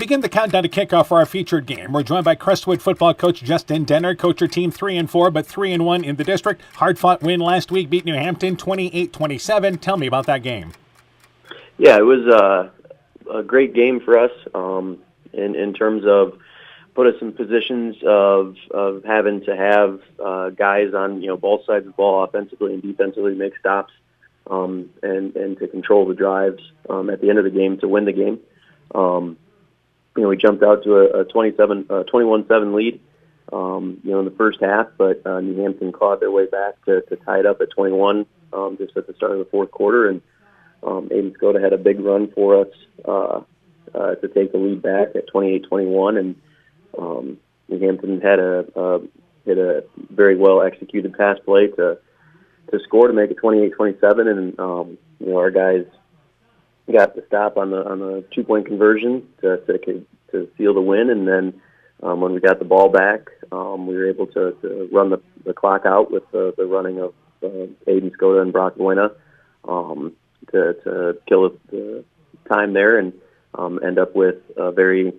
begin the countdown to kickoff for our featured game. We're joined by Crestwood football coach Justin Denner. Coach, your team 3-4, but 3-1 in the district. Hard-fought win last week, beat New Hampton 28-27. Tell me about that game. Yeah, it was a great game for us in terms of put us in positions of having to have guys on both sides of the ball, offensively and defensively, make stops and to control the drives at the end of the game to win the game. We jumped out to a 21-7 lead, in the first half, but New Hampton clawed their way back to tie it up at 21 just at the start of the fourth quarter, and Aiden Skoda had a big run for us to take the lead back at 28-21, and New Hampton had hit a very well executed pass play to score to make it 28-27, and our guys got the stop on the 2-point conversion to seal the win, and then when we got the ball back, we were able to run the clock out with the running of Aiden Skoda and Brock Buena to kill the time there and end up with a very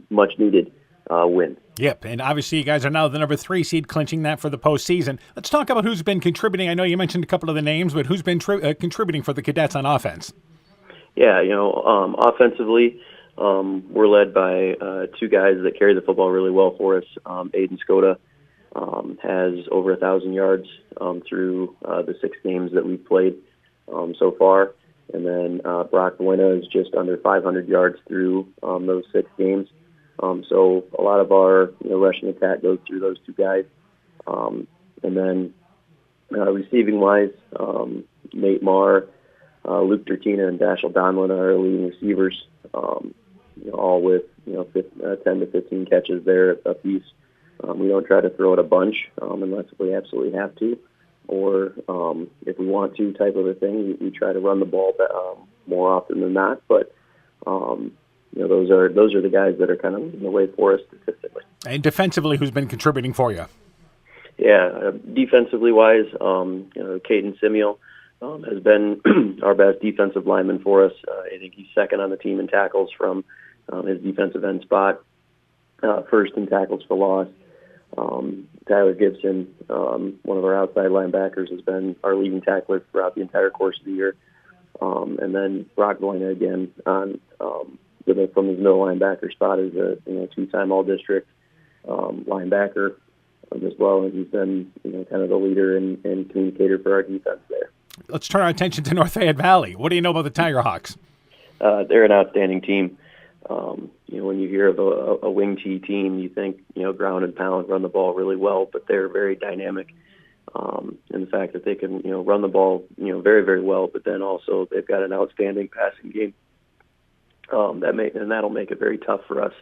much needed win. Yep, and obviously you guys are now the number 3 seed, clinching that for the postseason. Let's talk about who's been contributing. I know you mentioned a couple of the names, but who's been contributing for the Cadets on offense? Yeah, offensively, we're led by 2 guys that carry the football really well for us. Aiden Skoda has over 1,000 yards through the 6 games that we've played so far. And then Brock Buena is just under 500 yards through those 6 games. So a lot of our rushing attack goes through those 2 guys. And then receiving-wise, Nate Marr, Luke Tertina, and Dashel Donlin are our leading receivers, all with 10 to 15 catches there apiece. We don't try to throw it a bunch unless we absolutely have to, or if we want to, type of a thing. We try to run the ball more often than not, but those are the guys that are kind of leading the way for us statistically. And defensively, who's been contributing for you? Yeah, defensively wise, Caden Simeon has been our best defensive lineman for us. I think he's second on the team in tackles from his defensive end spot, first in tackles for loss. Tyler Gibson, one of our outside linebackers, has been our leading tackler throughout the entire course of the year. And then Brock Buena again from his middle linebacker spot is a 2-time All-District linebacker as well, and he's been kind of the leader and communicator for our defense there. Let's turn our attention to North Fayette Valley. What do you know about the Tiger Hawks? They're an outstanding team. When you hear of a wing T team, you think, ground and pound, run the ball really well, but they're very dynamic. And the fact that they can, run the ball, very, very well, but then also they've got an outstanding passing game. That'll make it very tough for us,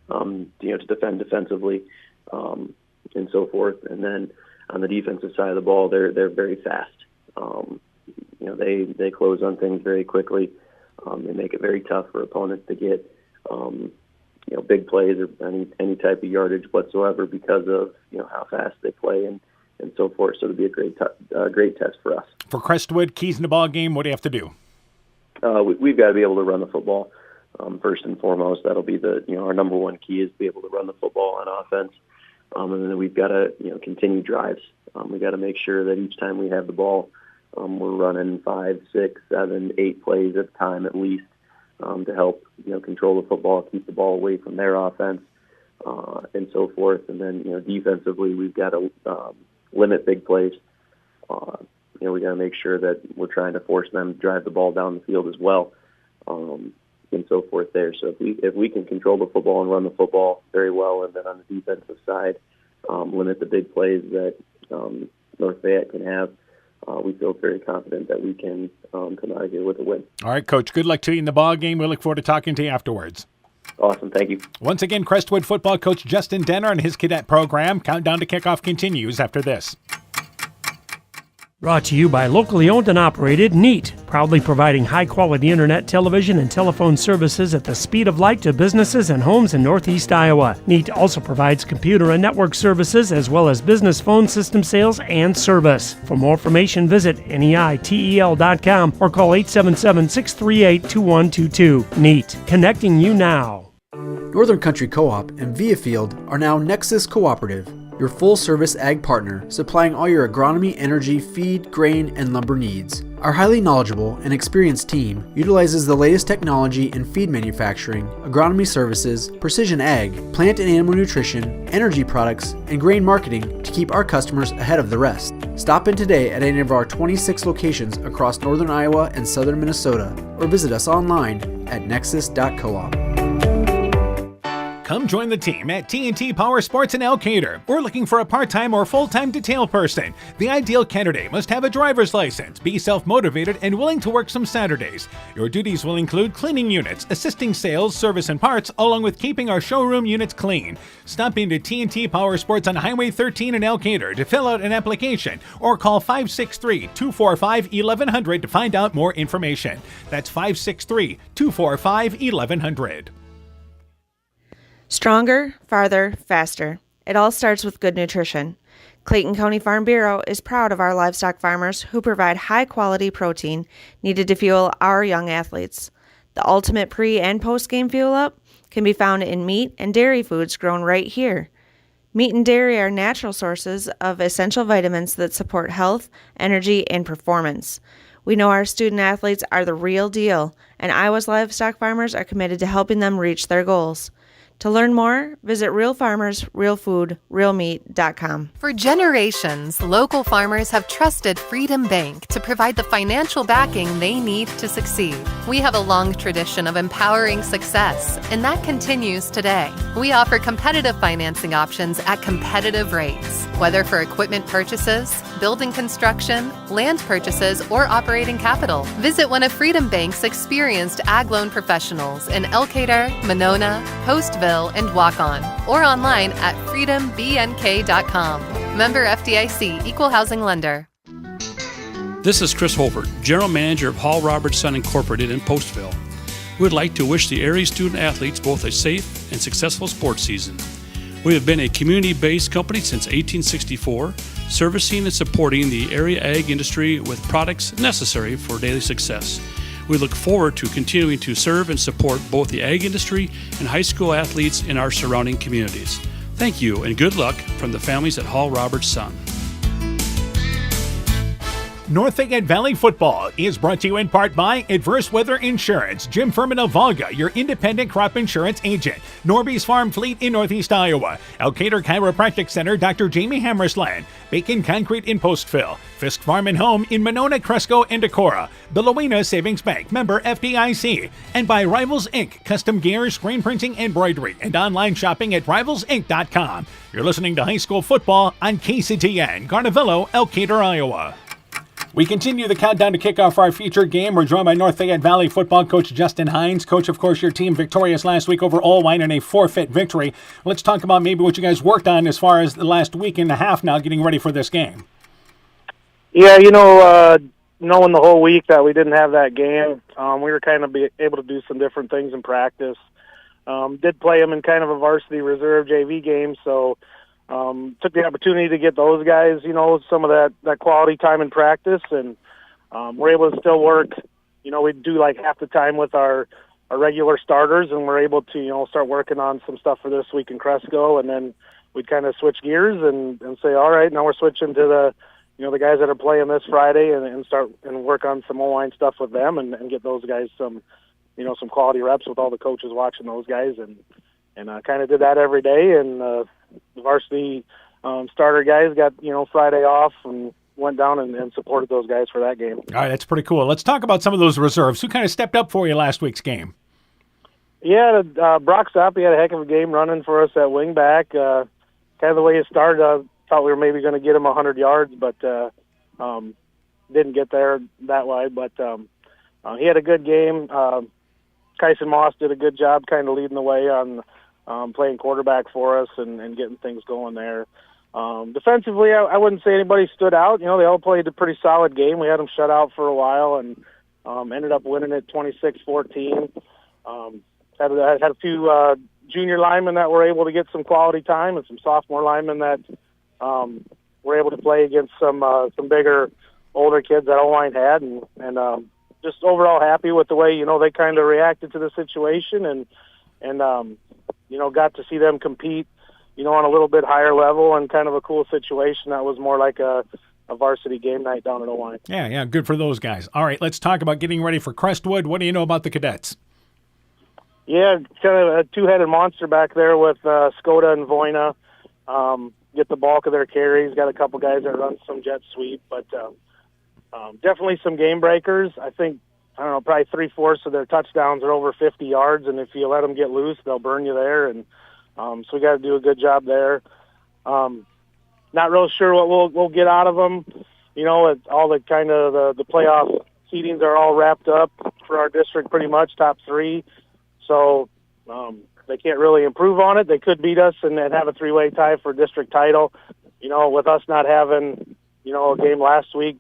to defend defensively, and so forth. And then on the defensive side of the ball, they're very fast. They close on things very quickly. They make it very tough for opponents to get, big plays or any type of yardage whatsoever because of how fast they play and so forth. So it'll be a great test for us. For Crestwood, keys in the ball game, what do you have to do? We've got to be able to run the football first and foremost. That'll be our number one key is to be able to run the football on offense. And then we've got to continue drives. We've got to make sure that each time we have the ball, we're running 5, 6, 7, 8 plays at a time at least to help control the football, keep the ball away from their offense, and so forth. And then defensively, we've got to limit big plays. We got to make sure that we're trying to force them to drive the ball down the field as well, and so forth there. So if we can control the football and run the football very well, and then on the defensive side, limit the big plays that North Fayette can have, we feel very confident that we can come out of here with a win. All right, Coach. Good luck to you in the ball game. We look forward to talking to you afterwards. Awesome. Thank you. Once again, Crestwood football coach Justin Denner and his cadet program. Countdown to kickoff continues after this. Brought to you by locally owned and operated NEAT, proudly providing high-quality internet, television, and telephone services at the speed of light to businesses and homes in Northeast Iowa. NEAT also provides computer and network services as well as business phone system sales and service. For more information, visit NEITEL.com or call 877-638-2122. NEAT, connecting you now. Northern Country Co-op and Viafield are now Nexus Cooperative, your full-service ag partner, supplying all your agronomy, energy, feed, grain, and lumber needs. Our highly knowledgeable and experienced team utilizes the latest technology in feed manufacturing, agronomy services, precision ag, plant and animal nutrition, energy products, and grain marketing to keep our customers ahead of the rest. Stop in today at any of our 26 locations across northern Iowa and southern Minnesota, or visit us online at nexus.coop. Come join the team at T&T Power Sports in Elkader. We're looking for a part-time or full-time detail person. The ideal candidate must have a driver's license, be self-motivated, and willing to work some Saturdays. Your duties will include cleaning units, assisting sales, service, and parts, along with keeping our showroom units clean. Stop into T&T Power Sports on Highway 13 in Elkader to fill out an application, or call 563-245-1100 to find out more information. That's 563-245-1100. Stronger, farther, faster. It all starts with good nutrition. Clayton County Farm Bureau is proud of our livestock farmers who provide high-quality protein needed to fuel our young athletes. The ultimate pre- and post-game fuel-up can be found in meat and dairy foods grown right here. Meat and dairy are natural sources of essential vitamins that support health, energy, and performance. We know our student athletes are the real deal, and Iowa's livestock farmers are committed to helping them reach their goals. To learn more, visit realfarmers.realfood.realmeat.com. For generations, local farmers have trusted Freedom Bank to provide the financial backing they need to succeed. We have a long tradition of empowering success, and that continues today. We offer competitive financing options at competitive rates, whether for equipment purchases, building construction, land purchases, or operating capital. Visit one of Freedom Bank's experienced ag loan professionals in Elkader, Monona, Postville, and Waukon, or online at freedombnk.com. Member FDIC, Equal Housing Lender. This is Chris Holbert, General Manager of Hall Robertson Incorporated in Postville. We would like to wish the area student athletes both a safe and successful sports season. We have been a community-based company since 1864, servicing and supporting the area ag industry with products necessary for daily success. We look forward to continuing to serve and support both the ag industry and high school athletes in our surrounding communities. Thank you and good luck from the families at Hall Robertson. North Fayette Valley football is brought to you in part by Adverse Weather Insurance, Jim Furman of Volga, your independent crop insurance agent, Norby's Farm Fleet in Northeast Iowa, Elkader Chiropractic Center, Dr. Jamie Hammersland, Bacon Concrete in Postville, Fisk Farm and Home in Monona, Cresco, and Decorah, Billowina Savings Bank, member FDIC, and by Rivals Inc., custom gear, screen printing, embroidery, and online shopping at rivalsinc.com. You're listening to high school football on KCTN, Garnavillo, Elkader, Iowa. We continue the countdown to kick off our featured game. We're joined by North Fayette Valley football coach Justin Hines. Coach, of course, your team victorious last week over Olwine in a forfeit victory. Let's talk about maybe what you guys worked on as far as the last week and a half now getting ready for this game. Yeah, knowing the whole week that we didn't have that game, we were kind of able to do some different things in practice. Did play them in kind of a varsity reserve JV game, so took the opportunity to get those guys, some of that quality time in practice, and we're able to still work. We do like half the time with our regular starters, and we're able to, start working on some stuff for this week in Cresco, and then we'd kind of switch gears and say, all right, now we're switching to the guys that are playing this Friday and start and work on some O-line stuff with them and get those guys some quality reps with all the coaches watching those guys, and kind of did that every day, and the varsity starter guys got Friday off and went down and supported those guys for that game. All right, that's pretty cool. Let's talk about some of those reserves. Who kind of stepped up for you last week's game? Yeah, Brock Stoppy had a heck of a game running for us at wingback. Kind of the way it started, I thought we were maybe going to get him 100 yards, but didn't get there that way. But he had a good game. Kyson Moss did a good job kind of leading the way on playing quarterback for us and getting things going there. Defensively, I wouldn't say anybody stood out. They all played a pretty solid game. We had them shut out for a while and ended up winning it 26-14. Had a few junior linemen that were able to get some quality time and some sophomore linemen that were able to play against some bigger, older kids that O-line had. And just overall happy with the way, they kind of reacted to the situation and got to see them compete, on a little bit higher level, and kind of a cool situation that was more like a varsity game night down at Owine. Yeah, good for those guys. All right, let's talk about getting ready for Crestwood. What do you know about the Cadets? Yeah, kind of a two-headed monster back there with Skoda and Voina. Get the bulk of their carries. Got a couple guys that run some jet sweep, but definitely some game breakers. I think, probably 3/4 of their touchdowns are over 50 yards, and if you let them get loose, they'll burn you there. And so we got to do a good job there. Not real sure what we'll get out of them. All the kind of the playoff seedings are all wrapped up for our district, pretty much top 3. So they can't really improve on it. They could beat us and then have a 3-way tie for district title. With us not having, a game last week,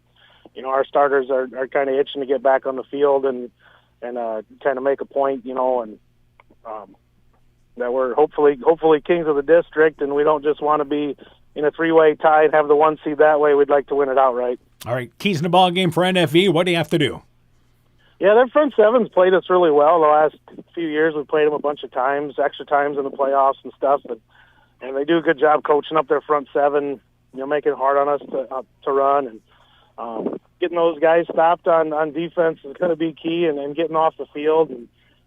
our starters are kind of itching to get back on the field and kind of make a point, and that we're hopefully kings of the district, and we don't just want to be in a 3-way tie and have the 1 seed that way. We'd like to win it outright. All right, keys in the ball game for NFV. What do you have to do? Yeah, their front seven's played us really well the last few years. We played them a bunch of times, extra times in the playoffs and stuff, and they do a good job coaching up their front seven, making it hard on us to run, and getting those guys stopped on defense is going to be key, and getting off the field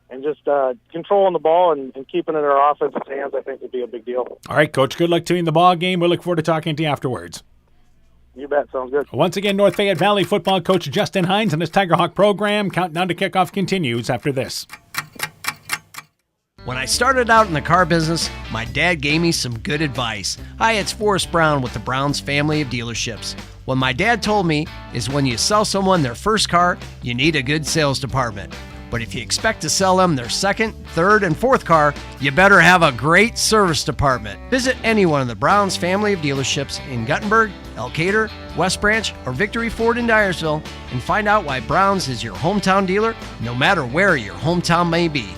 and just controlling the ball and keeping it in our offensive hands, I think, would be a big deal. All right, Coach, good luck to you in the ball game. We'll look forward to talking to you afterwards. You bet. Sounds good. Once again, North Fayette Valley football coach Justin Hines and his Tigerhawk program. Countdown to kickoff continues after this. When I started out in the car business, my dad gave me some good advice. Hi, it's Forrest Brown with the Brown's family of dealerships. What my dad told me is when you sell someone their first car, you need a good sales department. But if you expect to sell them their second, third, and fourth car, you better have a great service department. Visit any one of the Brown's family of dealerships in Guttenberg, Elkader, West Branch, or Victory Ford in Dyersville and find out why Brown's is your hometown dealer, no matter where your hometown may be.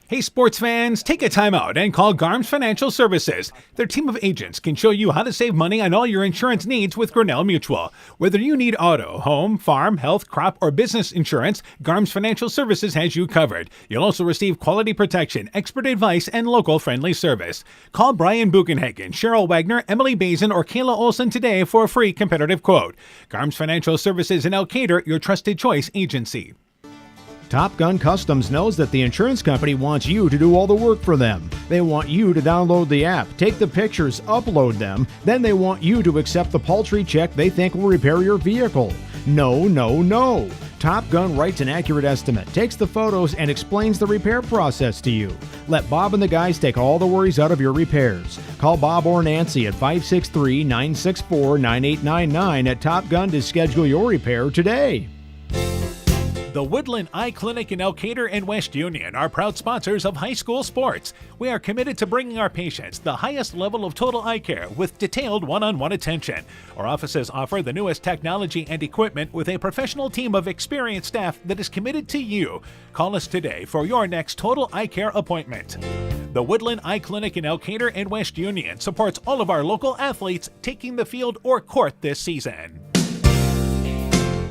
Hey sports fans, take a time out and call Garms Financial Services. Their team of agents can show you how to save money on all your insurance needs with Grinnell Mutual. Whether you need auto, home, farm, health, crop, or business insurance, Garms Financial Services has you covered. You'll also receive quality protection, expert advice, and local friendly service. Call Brian Buchenhagen, Cheryl Wagner, Emily Bazin, or Kayla Olson today for a free competitive quote. Garms Financial Services in Elkader, your trusted choice agency. Top Gun Customs knows that the insurance company wants you to do all the work for them. They want you to download the app, take the pictures, upload them, then they want you to accept the paltry check they think will repair your vehicle. No, no, no. Top Gun writes an accurate estimate, takes the photos, and explains the repair process to you. Let Bob and the guys take all the worries out of your repairs. Call Bob or Nancy at 563-964-9899 at Top Gun to schedule your repair today. The Woodland Eye Clinic in Elkader and West Union are proud sponsors of high school sports. We are committed to bringing our patients the highest level of total eye care with detailed one-on-one attention. Our offices offer the newest technology and equipment with a professional team of experienced staff that is committed to you. Call us today for your next total eye care appointment. The Woodland Eye Clinic in Elkader and West Union supports all of our local athletes taking the field or court this season.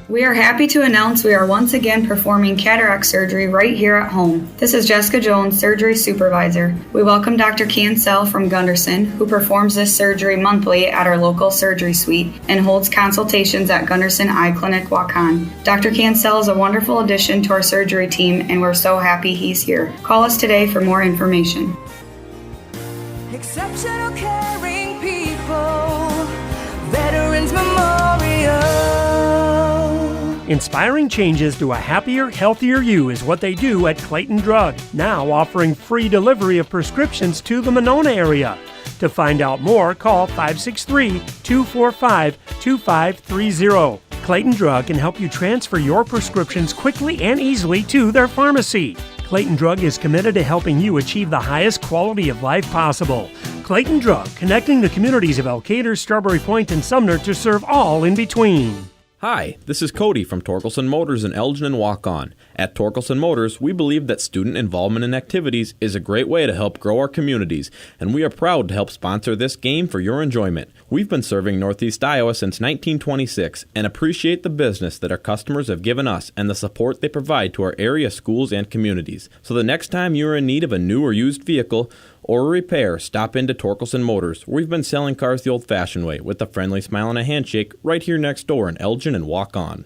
We are happy to announce we are once again performing cataract surgery right here at home. This is Jessica Jones, surgery supervisor. We welcome Dr. Cancel from Gunderson, who performs this surgery monthly at our local surgery suite and holds consultations at Gunderson Eye Clinic, Waukon. Dr. Cancel is a wonderful addition to our surgery team, and we're so happy he's here. Call us today for more information. Exceptional caring people, Veterans Memorial. Inspiring changes to a happier, healthier you is what they do at Clayton Drug, now offering free delivery of prescriptions to the Monona area. To find out more, call 563-245-2530. Clayton Drug can help you transfer your prescriptions quickly and easily to their pharmacy. Clayton Drug is committed to helping you achieve the highest quality of life possible. Clayton Drug, connecting the communities of Elkader, Strawberry Point, and Sumner to serve all in between. Hi, this is Cody from Torkelson Motors in Elgin and Waukon. At Torkelson Motors, we believe that student involvement in activities is a great way to help grow our communities, and we are proud to help sponsor this game for your enjoyment. We've been serving Northeast Iowa since 1926 and appreciate the business that our customers have given us and the support they provide to our area schools and communities. So the next time you are in need of a new or used vehicle or a repair, stop into Torkelson Motors. We've been selling cars the old-fashioned way with a friendly smile and a handshake right here next door in Elgin and Waukon.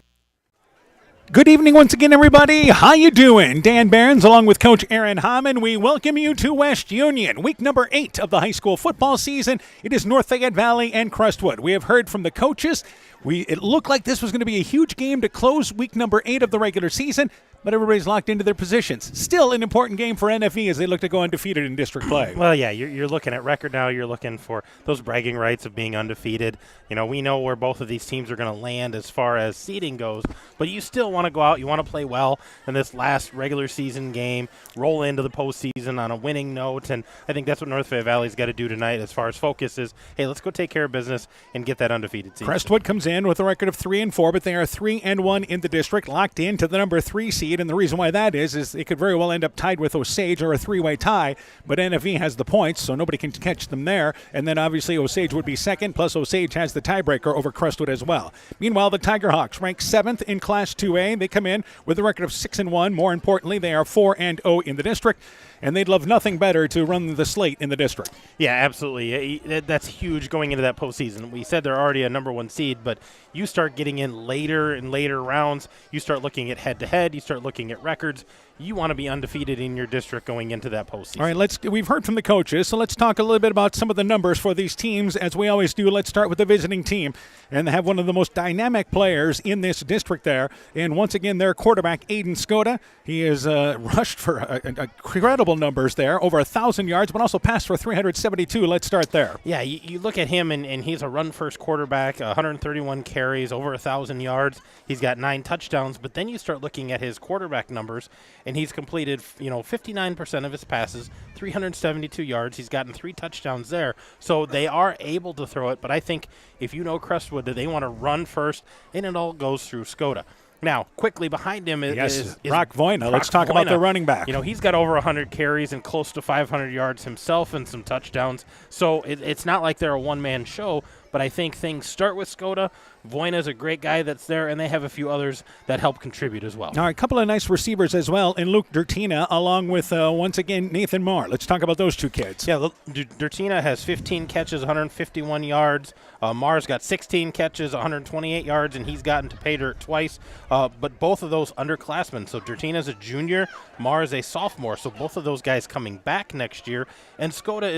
Good evening once again, everybody. How you doing? Dan Barnes along with Coach Aaron Hammond. We welcome you to West Union, week number 8 of the high school football season. It is North Fayette Valley and Crestwood. We have heard from the coaches. It looked like this was going to be a huge game to close week number 8 of the regular season, but everybody's locked into their positions. Still an important game for NFE as they look to go undefeated in district play. Well, yeah, you're looking at record now. You're looking for those bragging rights of being undefeated. You know, we know where both of these teams are going to land as far as seeding goes, but you still want to go out. You want to play well in this last regular season game, roll into the postseason on a winning note, and I think that's what North Fayette Valley's got to do tonight as far as focus is, hey, let's go take care of business and get that undefeated season. Crestwood comes in with a record of 3-4, but they are 3-1 in the district, locked into the number 3 seed, and the reason why that is it could very well end up tied with Osage or a 3-way tie, but NFE has the points, so nobody can catch them there, and then obviously Osage would be second, plus Osage has the tiebreaker over Crestwood as well. Meanwhile, the Tiger Hawks rank 7th in Class 2A. They come in with a record of 6-1. More importantly, they are 4-0 in the district, and they'd love nothing better to run the slate in the district. Yeah, absolutely. That's huge going into that postseason. We said they're already a number 1 seed, but you start getting in later and later rounds. You start looking at head-to-head. You start looking at records. You want to be undefeated in your district going into that postseason. All right, we've heard from the coaches, so let's talk a little bit about some of the numbers for these teams. As we always do, let's start with the visiting team, and they have one of the most dynamic players in this district there. And once again, their quarterback, Aiden Skoda, he is rushed for incredible numbers there, over 1,000 yards, but also passed for 372. Let's start there. Yeah, you look at him, and he's a run-first quarterback, 131 carries, over 1,000 yards. He's got 9 touchdowns, but then you start looking at his quarterback numbers, and he's completed, 59% of his passes, 372 yards. He's gotten 3 touchdowns there. So they are able to throw it, but I think if you know Crestwood, that they want to run first, and it all goes through Skoda. Now, quickly behind him is Brock Voyna. Let's talk about the running back. He's got over 100 carries and close to 500 yards himself and some touchdowns. So it's not like they're a one-man show, but I think things start with Skoda. Voyna's a great guy that's there, and they have a few others that help contribute as well. All right, a couple of nice receivers as well, and Luke Dertina, along with, once again, Nathan Marr. Let's talk about those two kids. Yeah, Dertina has 15 catches, 151 yards. Marr's got 16 catches, 128 yards, and he's gotten to pay dirt twice. But both of those underclassmen. So Dertina's a junior, Marr is a sophomore. So both of those guys coming back next year. And Skoda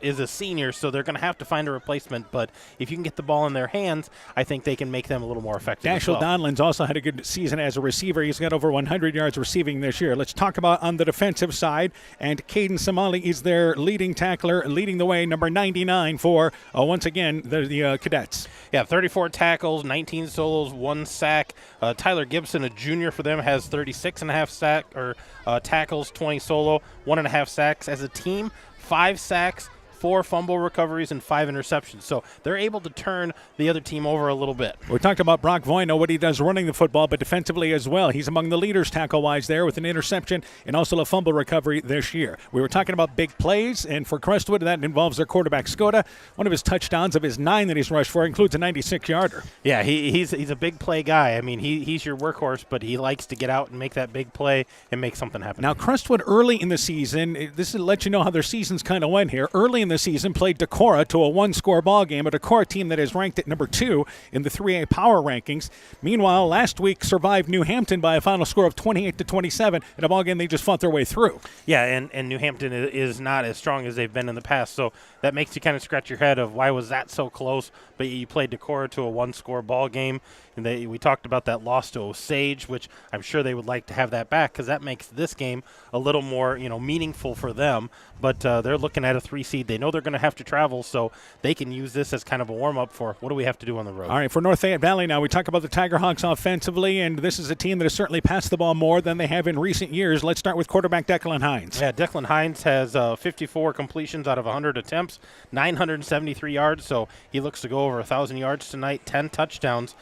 is a senior, so they're going to have to find a replacement. But if you can get the ball in their hands, I think they can make them a little more effective. Dashel Donlan's also had a good season as a receiver. He's got over 100 yards receiving this year. Let's talk about on the defensive side. And Caden Somali is their leading tackler, leading the way, number 99 for, once again, the Cadets. Yeah, 34 tackles, 19 solos, 1 sack. Tyler Gibson, a junior for them, has 36.5 tackles, 20 solo, 1.5 sacks. As a team, 5 sacks, 4 fumble recoveries, and 5 interceptions. So they're able to turn the other team over a little bit. We talked about Brock Voyna, what he does running the football, but defensively as well. He's among the leaders tackle-wise there with an interception and also a fumble recovery this year. We were talking about big plays, and for Crestwood, that involves their quarterback, Skoda. One of his touchdowns of his 9 that he's rushed for includes a 96-yarder. Yeah, he's a big play guy. I mean, he's your workhorse, but he likes to get out and make that big play and make something happen. Now, Crestwood early in the season, this will let you know how their season's kind of went here. Early in the season, played Decorah to a 1-score ball game, a Decorah team that is ranked at number 2 in the 3A power rankings. Meanwhile, last week survived New Hampton by a final score of 28-27 in a ball game they just fought their way through. Yeah, and New Hampton is not as strong as they've been in the past, so that makes you kind of scratch your head of why was that so close, but you played Decorah to a 1-score ball game. And we talked about that loss to Osage, which I'm sure they would like to have that back because that makes this game a little more, meaningful for them. But they're looking at a 3 seed. They'd They know they're going to have to travel, so they can use this as kind of a warm-up for what do we have to do on the road. All right, for North Fayette Valley now, we talk about the Tiger Hawks offensively, and this is a team that has certainly passed the ball more than they have in recent years. Let's start with quarterback Declan Hines. Yeah, Declan Hines has 54 completions out of 100 attempts, 973 yards, so he looks to go over 1,000 yards tonight, 10 touchdowns.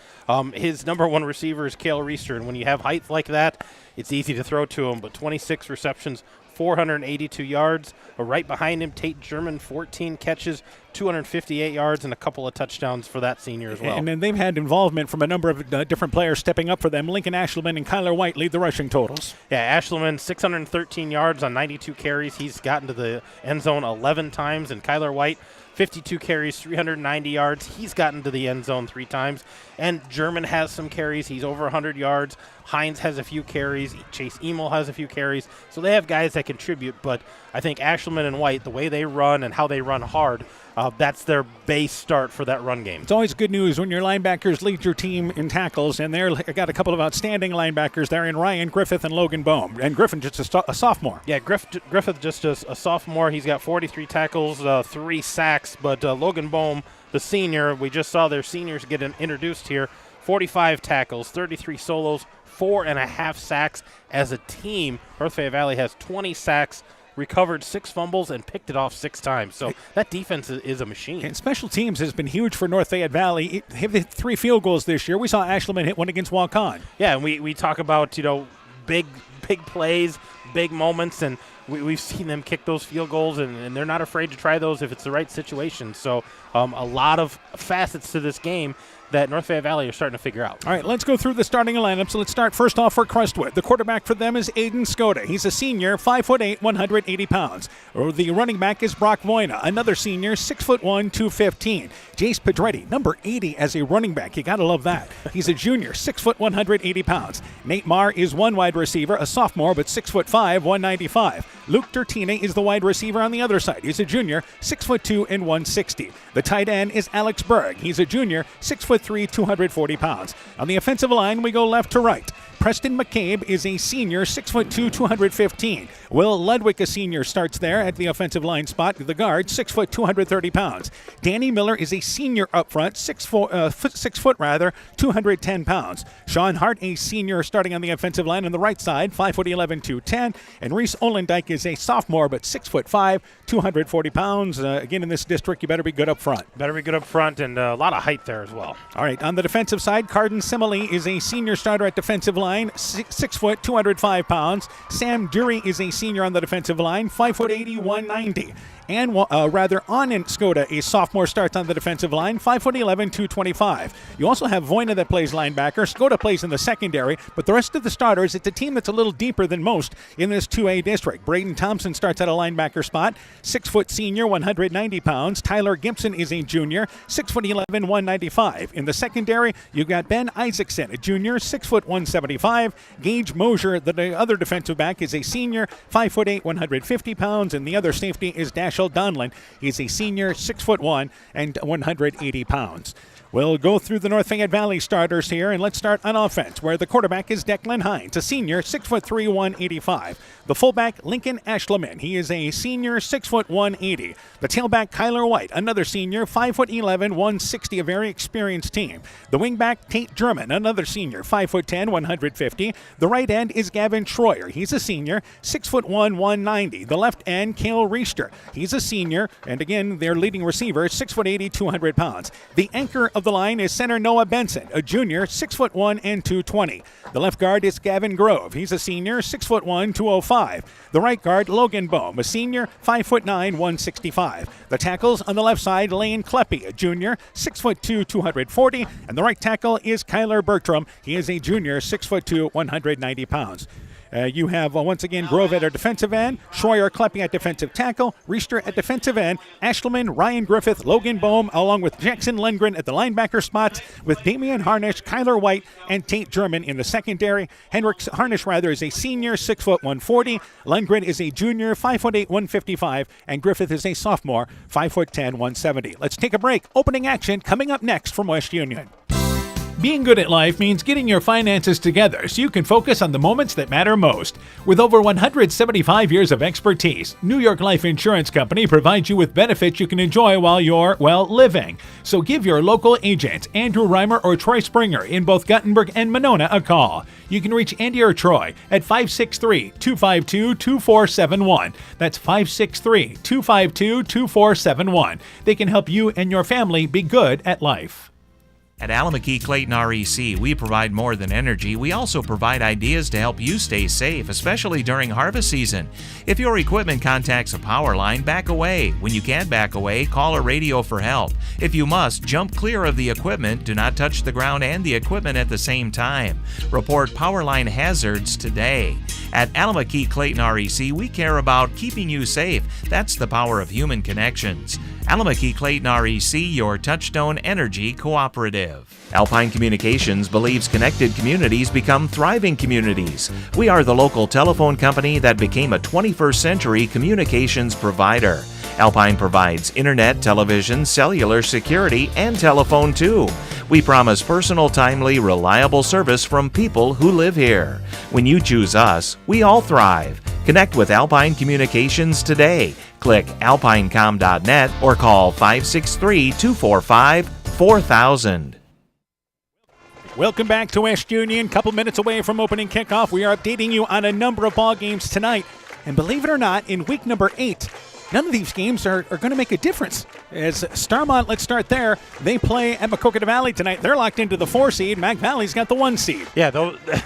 His number one receiver is Cale Reister, and when you have height like that, it's easy to throw to him, but 26 receptions, 482 yards. Right behind him, Tate German, 14 catches, 258 yards, and a couple of touchdowns for that senior as well. And then they've had involvement from a number of different players stepping up for them. Lincoln Ashleman and Kyler White lead the rushing totals. Yeah, Ashleman, 613 yards on 92 carries. He's gotten to the end zone 11 times, and Kyler White, 52 carries, 390 yards. He's gotten to the end zone 3 times. And German has some carries. He's over 100 yards. Hines has a few carries. Chase Emil has a few carries. So they have guys that contribute, but I think Ashleman and White, the way they run and how they run hard, that's their base start for that run game. It's always good news when your linebackers lead your team in tackles, and they've got a couple of outstanding linebackers there in Ryan Griffith and Logan Bohm. And Griffin just a sophomore. Yeah, Griffith just a sophomore. He's got 43 tackles, 3 sacks, but Logan Bohm, the senior, we just saw their seniors get introduced here, 45 tackles, 33 solos, 4.5 sacks. As a team, North Fayette Valley has 20 sacks, recovered 6 fumbles, and picked it off 6 times. So that defense is a machine. And special teams has been huge for North Fayette Valley. They've hit 3 field goals this year. We saw Ashleman hit one against Waukon. Yeah, and we talk about, big plays, big moments, and we've seen them kick those field goals, and they're not afraid to try those if it's the right situation. So a lot of facets to this game that North Fayette Valley are starting to figure out. All right, let's go through the starting lineup. So let's start first off for Crestwood. The quarterback for them is Aiden Skoda. He's a senior, 5'8", 180 pounds. The running back is Brock Voina, another senior, 6'1", 215. Jace Pedretti, number 80 as a running back. You got to love that. He's a junior, 6', 180 pounds. Nate Marr is one wide receiver, a sophomore, but 6'5", 195. Luke Tertina is the wide receiver on the other side. He's a junior, 6'2", 160. The tight end is Alex Berg. He's a junior, 6'3", 240 pounds. On the offensive line, we go left to right. Preston McCabe is a senior, 6'2", 215. Will Ludwig, a senior, starts there at the offensive line spot. The guard, 6', 230 pounds. Danny Miller is a senior up front, 6 foot, 210 pounds. Sean Hart, a senior, starting on the offensive line on the right side, 5'11", 210. And Reese Olendijk is a sophomore, but 6'5", 240 pounds. Again, in this district, you better be good up front. Better be good up front, and a lot of height there as well. All right, on the defensive side, Carden Simile is a senior starter at defensive line, 6 foot, 205 pounds. Sam Dury is a senior on the defensive line, 5'80", 190. And Anand Skoda, a sophomore, starts on the defensive line, 5'11", 225. You also have Voina that plays linebacker. Skoda plays in the secondary, but the rest of the starters, it's a team that's a little deeper than most in this 2A district. Braden Thompson starts at a linebacker spot, 6 foot senior, 190 pounds. Tyler Gibson is a junior, 6'11", 195. In the secondary, you've got Ben Isaacson, a junior, 6 foot, 175. Gage Mosier, the other defensive back, is a senior, 5'8", 150 pounds, and the other safety is Dashel Donlin. He's a senior, 6'1", and 180 pounds. We'll go through the North Fayette Valley starters here, and let's start on offense, where the quarterback is Declan Hines, a senior, 6'3", 185. The fullback, Lincoln Ashleman. He is a senior, 6 foot, 180. The tailback, Kyler White, another senior, 5'11", 160, a very experienced team. The wingback, Tate German, another senior, 5'10", 150. The right end is Gavin Schroyer. He's a senior, 6'1", 190. The left end, Cale Reister. He's a senior, and again, their leading receiver, 6'80", 200 pounds. The anchor of the line is center Noah Benson, a junior, 6'1", and 220. The left guard is Gavin Grove. He's a senior, 6'1", 205. The right guard, Logan Bohm, a senior, 5'9", 165. The tackles on the left side, Lane Kleppe, a junior, 6'2", 240. And the right tackle is Kyler Bertram. He is a junior, 6'2", 190 pounds. You have, once again, Grove at our defensive end, Schroyer, Kleppe at defensive tackle, Reister at defensive end, Ashleman, Ryan Griffith, Logan Bohm, along with Jackson Lindgren at the linebacker spots, with Damian Harnish, Kyler White, and Tate German in the secondary. Harnish is a senior, 6 foot, 140. Lindgren is a junior, 5'8", 155. And Griffith is a sophomore, 5'10", 170. Let's take a break. Opening action coming up next from West Union. Being good at life means getting your finances together so you can focus on the moments that matter most. With over 175 years of expertise, New York Life Insurance Company provides you with benefits you can enjoy while you're, living. So give your local agents, Andrew Reimer or Troy Springer in both Guttenberg and Monona, a call. You can reach Andy or Troy at 563-252-2471. That's 563-252-2471. They can help you and your family be good at life. At Alameda Clayton REC, we provide more than energy. We also provide ideas to help you stay safe, especially during harvest season. If your equipment contacts a power line, back away. When you can't back away, call a radio for help. If you must, jump clear of the equipment. Do not touch the ground and the equipment at the same time. Report power line hazards today. At Alameda Clayton REC, we care about keeping you safe. That's the power of human connections. Alameda Clayton REC, your Touchstone Energy Cooperative. Alpine Communications believes connected communities become thriving communities. We are the local telephone company that became a 21st century communications provider. Alpine provides internet, television, cellular security, and telephone too. We promise personal, timely, reliable service from people who live here. When you choose us, we all thrive. Connect with Alpine Communications today. Click alpinecom.net or call 563-245-4000. Welcome back to West Union. Couple minutes away from opening kickoff. We are updating you on a number of ball games tonight. And believe it or not, in week number 8, none of these games are going to make a difference. As Starmont, let's start there. They play at Fayette Valley tonight. They're locked into the 4 seed. Mac Valley's got the 1 seed. Yeah,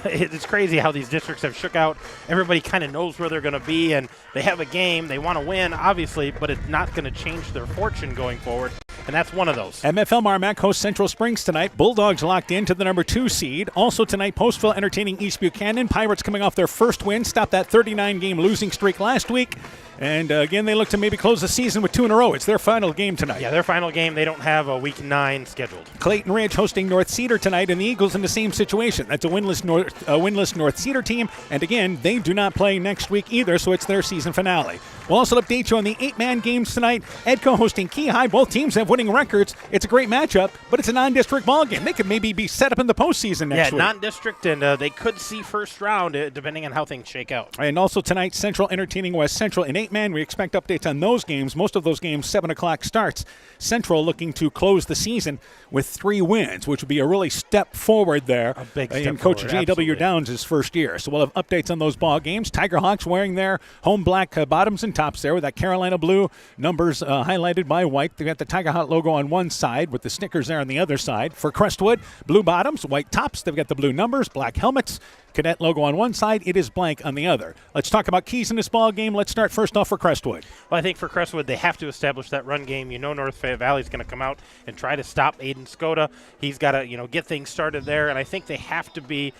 it's crazy how these districts have shook out. Everybody kind of knows where they're going to be, and they have a game. They want to win, obviously, but it's not going to change their fortune going forward. And that's one of those. MFL Marmac hosts Central Springs tonight. Bulldogs locked into the number 2 seed. Also tonight, Postville entertaining East Buchanan. Pirates coming off their first win. Stopped that 39-game losing streak last week. And again, they look to maybe close the season with 2 in a row. It's their final game tonight. Yeah, their final game. They don't have a week 9 scheduled. Clayton Ridge hosting North Cedar tonight, and the Eagles in the same situation. That's a winless North Cedar team. And again, they do not play next week either, so it's their season finale. We'll also update you on the 8-man games tonight. Edco hosting Key High. Both teams have winning records. It's a great matchup, but it's a non-district ball game. They could maybe be set up in the postseason next week. Yeah, non-district, and they could see first round depending on how things shake out. And also tonight, Central entertaining West Central in 8-man. We expect updates on those games. Most of those games, 7 o'clock starts. Central looking to close the season with 3 wins, which would be a really step forward there a big step in Coach forward, J.W. Downs' first year. So we'll have updates on those ball games. Tiger Hawks wearing their home black bottoms and tops there with that Carolina blue numbers highlighted by white. They've got the Tiger Hawk logo on one side with the Snickers there on the other side. For Crestwood, blue bottoms, white tops. They've got the blue numbers, black helmets. Cadet logo on one side, it is blank on the other. Let's talk about keys in this ball game. Let's start first off for Crestwood. Well, I think for Crestwood, they have to establish that run game. You know North Fayette Valley is going to come out and try to stop Aiden Skoda. He's got to, get things started there, and I think they have to be,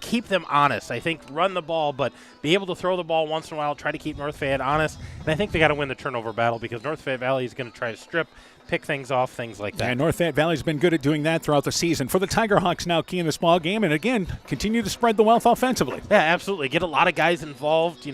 keep them honest. I think run the ball, but be able to throw the ball once in a while, try to keep North Fayette honest. And I think they got to win the turnover battle because North Fayette Valley is going to try to strip, pick things off, things like that. And North Fayette Valley's been good at doing that throughout the season. For the Tiger Hawks now key in this ball game, and again, continue to spread the wealth offensively. Yeah, absolutely. Get a lot of guys involved,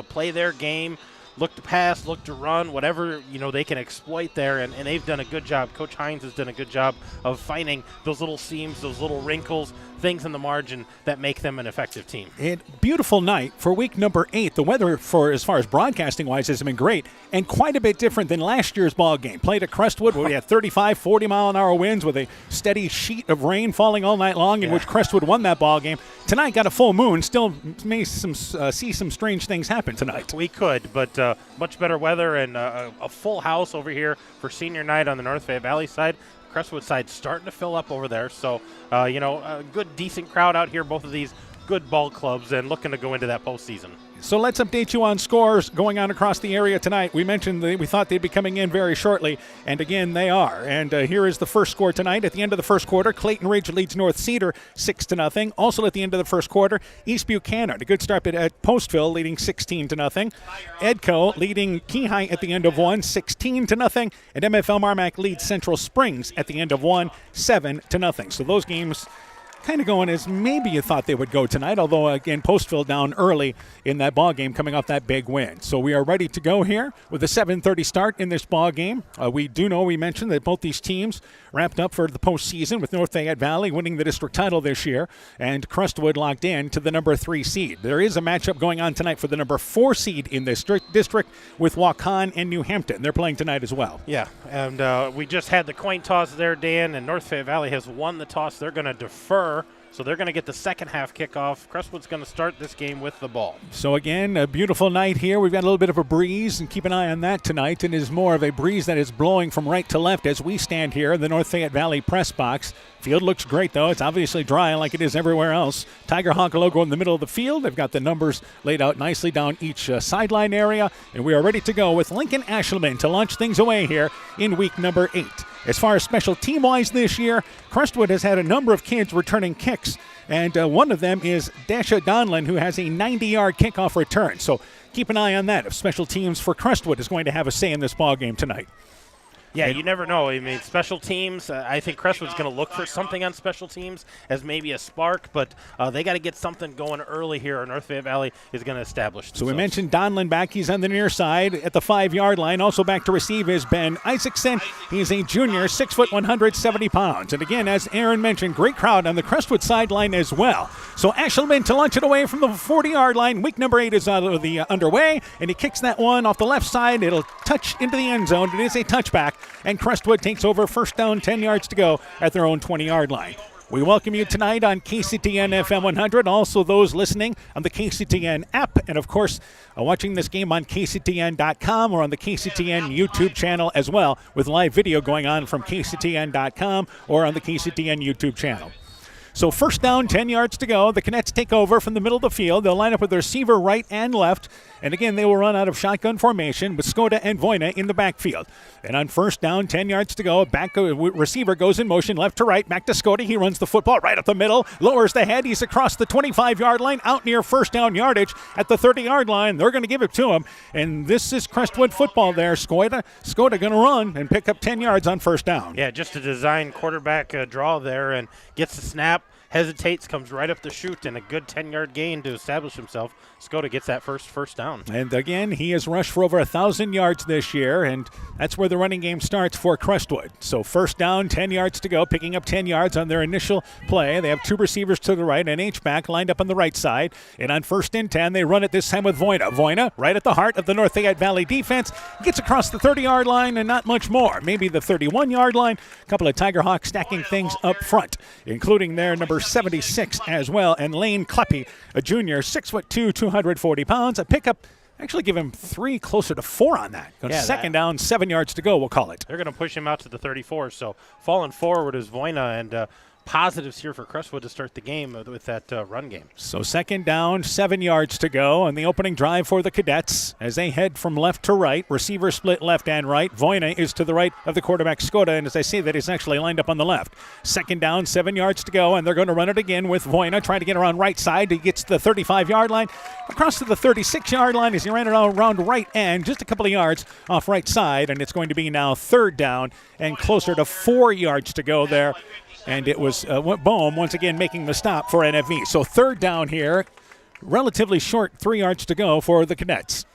play their game, look to pass, look to run, whatever, they can exploit there, and they've done a good job. Coach Hines has done a good job of finding those little seams, those little wrinkles, things in the margin that make them an effective team. And beautiful night for week number 8. The weather, for as far as broadcasting-wise, has been great and quite a bit different than last year's ball game. Played at Crestwood where we had 35, 40-mile-an-hour winds with a steady sheet of rain falling all night long, in which Crestwood won that ball game. Tonight got a full moon. Still may see some strange things happen tonight. We could, but much better weather and a full house over here for senior night on the North Fayette Valley side. Crestwood side starting to fill up over there. So, a good, decent crowd out here, both of these good ball clubs, and looking to go into that postseason. So let's update you on scores going on across the area tonight. We mentioned that we thought they'd be coming in very shortly, and again, they are. And here is the first score tonight. At the end of the first quarter, Clayton Ridge leads North Cedar 6-0. Also at the end of the first quarter, East Buchanan, a good start at Postville, leading 16-0. Edco leading Key High at the end of 1, 16-0. And MFL Marmac leads Central Springs at the end of 1, 7-0. So those games kind of going as maybe you thought they would go tonight, although, again, Postville down early in that ball game coming off that big win. So we are ready to go here with a 7:30 start in this ball game. We mentioned that both these teams wrapped up for the postseason with North Fayette Valley winning the district title this year and Crestwood locked in to the number 3 seed. There is a matchup going on tonight for the number 4 seed in this district with Waukon and New Hampton. They're playing tonight as well. Yeah, and we just had the coin toss there, Dan, and North Fayette Valley has won the toss. They're going to defer. So they're going to get the second half kickoff. Crestwood's going to start this game with the ball. So again, a beautiful night here. We've got a little bit of a breeze, and keep an eye on that tonight. It is more of a breeze that is blowing from right to left as we stand here in the North Fayette Valley press box. Field looks great, though. It's obviously dry like it is everywhere else. Tiger Hawk logo in the middle of the field. They've got the numbers laid out nicely down each sideline area, and we are ready to go with Lincoln Ashelman to launch things away here in week number 8. As far as special team-wise this year, Crestwood has had a number of kids returning kicks, and one of them is Dasha Donlin, who has a 90-yard kickoff return. So keep an eye on that if special teams for Crestwood is going to have a say in this ball game tonight. Yeah, you never know. I mean, special teams, I think Crestwood's going to look for something on special teams as maybe a spark, but they got to get something going early here, or North Fayette Valley is going to establish themselves. So we mentioned Donlin back. He's on the near side at the 5-yard line. Also back to receive is Ben Isaacson. He's a junior, 6 foot, 170 pounds. And again, as Aaron mentioned, great crowd on the Crestwood sideline as well. So Ashelman to launch it away from the 40-yard line. Week number 8 is underway, and he kicks that one off the left side. It'll touch into the end zone. It is a touchback. And Crestwood takes over, first down, 10 yards to go at their own 20-yard line. We welcome you tonight on KCTN FM 100, also those listening on the KCTN app, and of course, watching this game on KCTN.com or on the KCTN YouTube channel as well, with live video going on from KCTN.com or on the KCTN YouTube channel. So first down, 10 yards to go. The Cadets take over from the middle of the field. They'll line up with their receiver right and left. And again, they will run out of shotgun formation with Skoda and Voina in the backfield. And on first down, 10 yards to go, receiver goes in motion left to right. Back to Skoda. He runs the football right up the middle. Lowers the head. He's across the 25-yard line, out near first down yardage at the 30-yard line. They're going to give it to him. And this is Crestwood football there. Skoda going to run and pick up 10 yards on first down. Yeah, just a design quarterback draw there and gets the snap. Hesitates, comes right up the chute, and a good 10-yard gain to establish himself. Skoda gets that first down. And again, he has rushed for over 1,000 yards this year, and that's where the running game starts for Crestwood. So first down, 10 yards to go, picking up 10 yards on their initial play. They have 2 receivers to the right, an H-back lined up on the right side. And on first and 10, they run it this time with Voina. Voina, right at the heart of the North Fayette Valley defense, gets across the 30-yard line and not much more. Maybe the 31-yard line. A couple of Tiger Hawks stacking things up front, including their number 76 as well, and Lane Kleppe, a junior, 6'2", 240 pounds. A pickup, actually give him 3, closer to 4 on that. Second down, 7 yards to go, we'll call it. They're going to push him out to the 34, so falling forward is Voina, and positives here for Crestwood to start the game with that run game. So second down, 7 yards to go on the opening drive for the Cadets as they head from left to right. Receiver split left and right. Voina is to the right of the quarterback Skoda, and as I say that, he's actually lined up on the left. Second down, 7 yards to go, and they're going to run it again with Voina trying to get around right side. He gets to the 35-yard line, across to the 36-yard line as he ran it around right end, just a couple of yards off right side, and it's going to be now third down and closer to 4 yards to go there. And it was Bohm once again making the stop for NFV. So third down here, relatively short, 3 yards to go for the Cadets.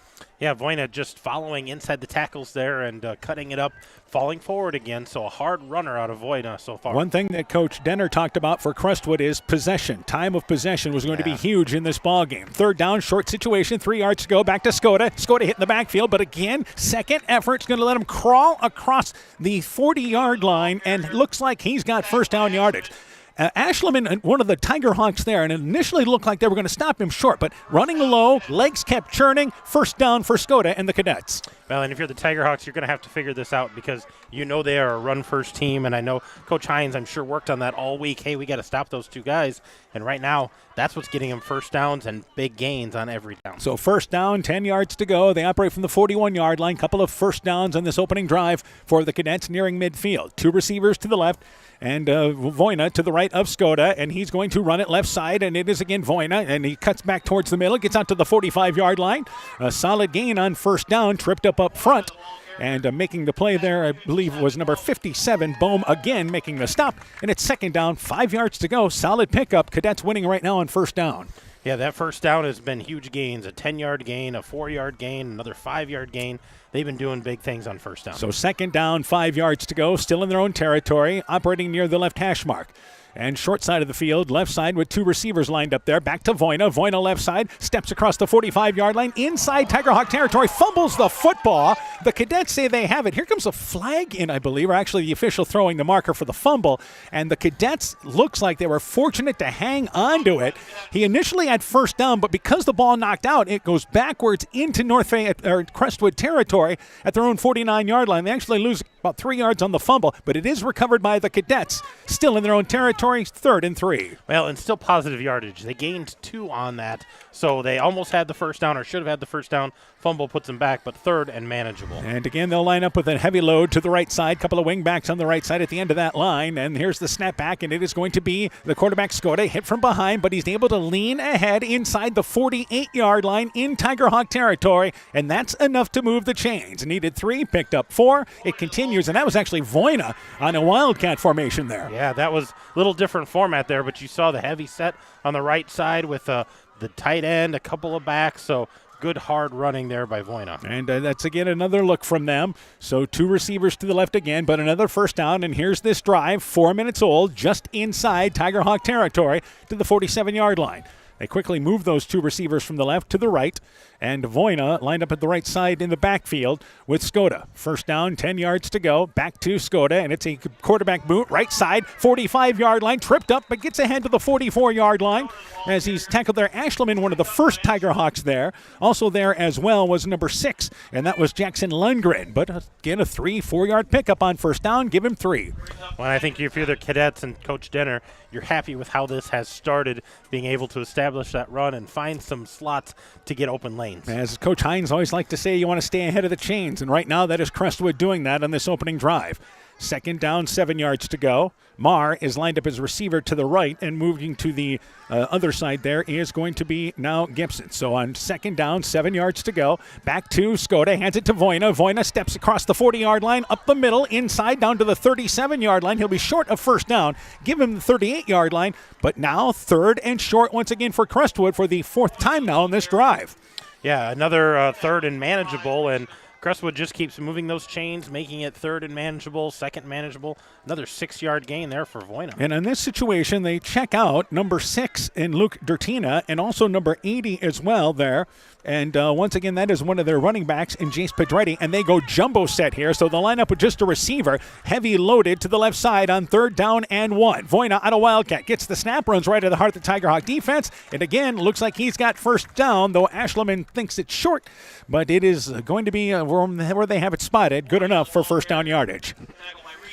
Yeah, Voina just following inside the tackles there and cutting it up, falling forward again. So a hard runner out of Voina so far. One thing that Coach Denner talked about for Crestwood is possession. Time of possession was going to be huge in this ball game. Third down, short situation, 3 yards to go. Back to Skoda. Skoda hitting the backfield, but again, second effort's going to let him crawl across the 40-yard line, and looks like he's got first down yardage. Ashelman, one of the Tiger Hawks there, and it initially looked like they were going to stop him short, but running low, legs kept churning, first down for Skoda and the Cadets. Well, and if you're the Tiger Hawks, you're going to have to figure this out because you know they are a run-first team, and I know Coach Hines, I'm sure, worked on that all week. Hey, we got to stop those 2 guys, and right now, that's what's getting them first downs and big gains on every down. So first down, 10 yards to go. They operate from the 41-yard line. Couple of first downs on this opening drive for the Cadets nearing midfield. 2 receivers to the left, and Voina to the right of Skoda, and he's going to run it left side, and it is again Voina, and he cuts back towards the middle, gets out to the 45-yard line. A solid gain on first down, tripped up front. And making the play there, I believe, was number 57, Bohm, again making the stop. And it's second down, 5 yards to go. Solid pickup. Cadets winning right now on first down. Yeah, that first down has been huge gains. A 10-yard gain, a 4-yard gain, another 5-yard gain. They've been doing big things on first down. So second down, 5 yards to go. Still in their own territory, operating near the left hash mark. And short side of the field, left side with 2 receivers lined up there. Back to Voina. Voina left side, steps across the 45-yard line. Inside Tigerhawk territory, fumbles the football. The Cadets say they have it. Here comes a flag in, I believe, or actually the official throwing the marker for the fumble. And the Cadets looks like they were fortunate to hang on to it. He initially had first down, but because the ball knocked out, it goes backwards into North Fayette, or Crestwood territory at their own 49-yard line. They actually lose about 3 yards on the fumble, but it is recovered by the Cadets. Still in their own territory. 3rd and 3. Well, and still positive yardage. They gained 2 on that, so they almost had the first down or should have had the first down. Fumble puts them back, but 3rd and manageable. And again, they'll line up with a heavy load to the right side. Couple of wing backs on the right side at the end of that line. And here's the snap back, and it is going to be the quarterback Skoda hit from behind, but he's able to lean ahead inside the 48-yard line in Tigerhawk territory, and that's enough to move the chains. Needed 3, picked up 4. It continues, and that was actually Voina on a wildcat formation there. Yeah, that was a little different format there, but you saw the heavy set on the right side with the tight end, a couple of backs, so good hard running there by Voina. And that's again another look from them. So 2 receivers to the left again, but another first down. And here's this drive, 4 minutes old, just inside Tigerhawk territory to the 47-yard line. They quickly move those 2 receivers from the left to the right, and Voina lined up at the right side in the backfield with Skoda. First down, 10 yards to go. Back to Skoda, and it's a quarterback boot, right side, 45-yard line, tripped up, but gets ahead to the 44-yard line as he's tackled there. Ashleman, one of the first Tigerhawks there. Also there as well was number 6, and that was Jackson Lundgren. But again, a 3-4-yard pickup on first down. Give him 3. Well, I think if you're the Cadets and Coach Denner, you're happy with how this has started, being able to establish that run and find some slots to get open lanes. As Coach Hines always liked to say, you want to stay ahead of the chains, and right now that is Crestwood doing that on this opening drive. Second down, 7 yards to go. Marr is lined up as receiver to the right, and moving to the other side there is going to be now Gibson. So on second down, 7 yards to go. Back to Skoda, hands it to Voina. Voina steps across the 40-yard line, up the middle, inside, down to the 37-yard line. He'll be short of first down. Give him the 38-yard line, but now 3rd and short once again for Crestwood for the 4th time now in this drive. Yeah, another 3rd and manageable, and Crestwood just keeps moving those chains, making it 3rd and manageable, 2nd manageable. Another 6-yard gain there for Voina. And in this situation, they check out number 6 in Luke Dertina and also number 80 as well there. And once again, that is one of their running backs in Jace Pedretti, and they go jumbo set here. So they'll line up with just a receiver, heavy loaded to the left side on 3rd down and 1. Voina out of Wildcat, gets the snap, runs right to the heart of the Tigerhawk defense. And again, looks like he's got first down, though Ashleman thinks it's short. But it is going to be where they have it spotted, good enough for first down yardage.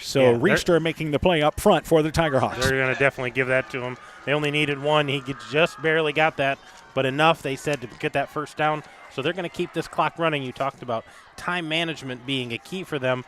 So yeah, Reister making the play up front for the Tigerhawks. They're going to definitely give that to him. They only needed 1. He just barely got that, but enough, they said, to get that first down. So they're going to keep this clock running. You talked about time management being a key for them.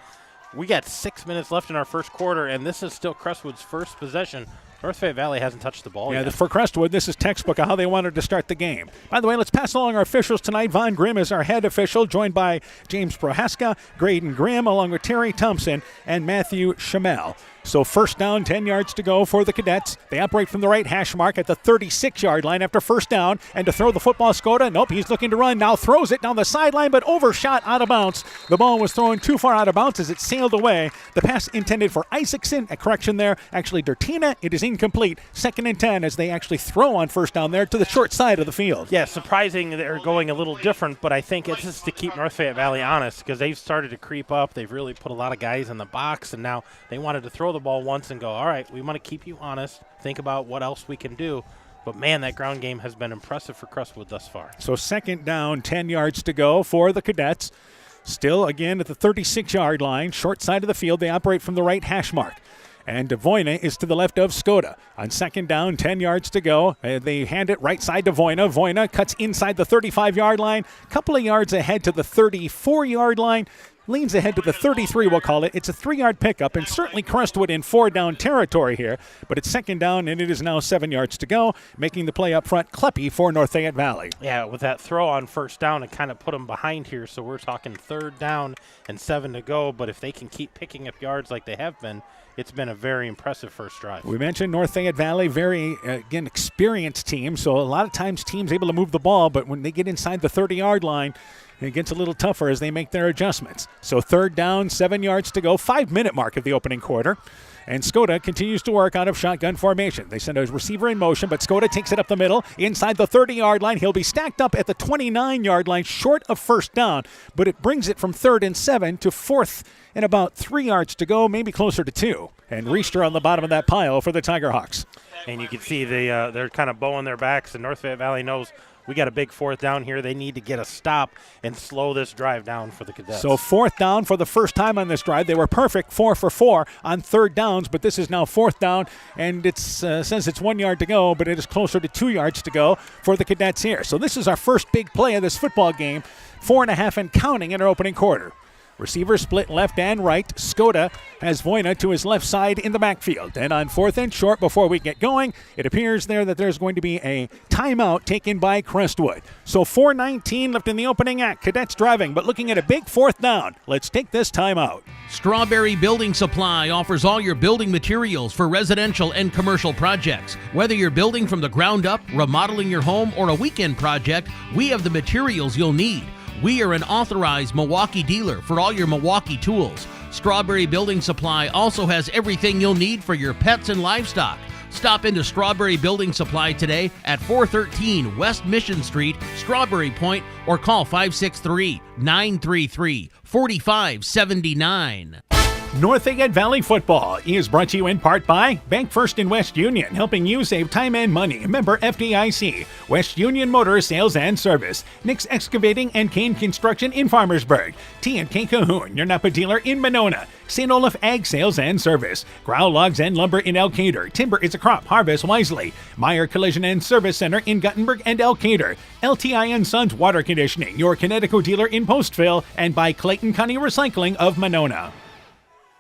We got 6 minutes left in our first quarter, and this is still Crestwood's first possession. North Fayette Valley hasn't touched the ball yet. Yeah, for Crestwood, this is textbook of how they wanted to start the game. By the way, let's pass along our officials tonight. Von Grimm is our head official, joined by James Prohaska, Graydon Grimm, along with Terry Thompson and Matthew Chamel. So first down, 10 yards to go for the Cadets. They operate from the right hash mark at the 36-yard line after first down. And to throw the football, Skoda, nope, he's looking to run. Now throws it down the sideline, but overshot out of bounds. The ball was thrown too far out of bounds as it sailed away. The pass intended for Isaacson. A correction there. Actually, Dertina, it is incomplete. 2nd and 10 as they actually throw on first down there to the short side of the field. Yeah, surprising they're going a little different, but I think it's just to keep North Fayette Valley honest because they've started to creep up. They've really put a lot of guys in the box, and now they wanted to throw the ball once and go, all right, we want to keep you honest, think about what else we can do. But, man, that ground game has been impressive for Crestwood thus far. So second down, 10 yards to go for the Cadets. Still, again, at the 36-yard line, short side of the field. They operate from the right hash mark. And Voina is to the left of Skoda. On second down, 10 yards to go. They hand it right side to Voina. Voina cuts inside the 35-yard line, a couple of yards ahead to the 34-yard line. Leans ahead to the 33, we'll call it. It's a 3-yard pickup, and certainly Crestwood in 4-down territory here. But it's second down, and it is now 7 yards to go, making the play up front. Kleppe for North Fayette Valley. Yeah, with that throw on first down, it kind of put them behind here. So we're talking third down and 7 to go. But if they can keep picking up yards like they have been, it's been a very impressive first drive. We mentioned North Fayette Valley, very, again, experienced team. So a lot of times teams able to move the ball, but when they get inside the 30-yard line, it gets a little tougher as they make their adjustments. So third down, 7 yards to go, 5-minute mark of the opening quarter. And Skoda continues to work out of shotgun formation. They send a receiver in motion, but Skoda takes it up the middle, inside the 30-yard line. He'll be stacked up at the 29-yard line, short of first down, but it brings it from 3rd and 7 to 4th and about 3 yards to go, maybe closer to 2. And Reister on the bottom of that pile for the Tigerhawks. And you can see they're kind of bowing their backs, and North Fayette Valley knows we got a big fourth down here. They need to get a stop and slow this drive down for the Cadets. So fourth down for the first time on this drive. They were perfect 4 for 4 on third downs, but this is now fourth down, and it says it's 1 yard to go, but it is closer to 2 yards to go for the Cadets here. So this is our first big play of this football game, 4.5 and counting in our opening quarter. Receiver split left and right. Skoda has Voina to his left side in the backfield. And on 4th and short, before we get going, it appears there that there's going to be a timeout taken by Crestwood. So 4:19 left in the opening act. Cadets driving, but looking at a big fourth down. Let's take this timeout. Strawberry Building Supply offers all your building materials for residential and commercial projects. Whether you're building from the ground up, remodeling your home, or a weekend project, we have the materials you'll need. We are an authorized Milwaukee dealer for all your Milwaukee tools. Strawberry Building Supply also has everything you'll need for your pets and livestock. Stop into Strawberry Building Supply today at 413 West Mission Street, Strawberry Point, or call 563-933-4579. North Fayette Valley football is brought to you in part by Bank First in West Union, helping you save time and money. Member FDIC. West Union Motor Sales and Service. Nick's Excavating and Kane Construction in Farmersburg. T&K Cahoon, your Napa dealer in Monona. St. Olaf Ag Sales and Service. Growl Logs and Lumber in Elkader. Timber is a crop. Harvest wisely. Meyer Collision and Service Center in Guttenberg and Elkader. LTI & Sons Water Conditioning, your Connecticut dealer in Postville. And by Clayton County Recycling of Monona.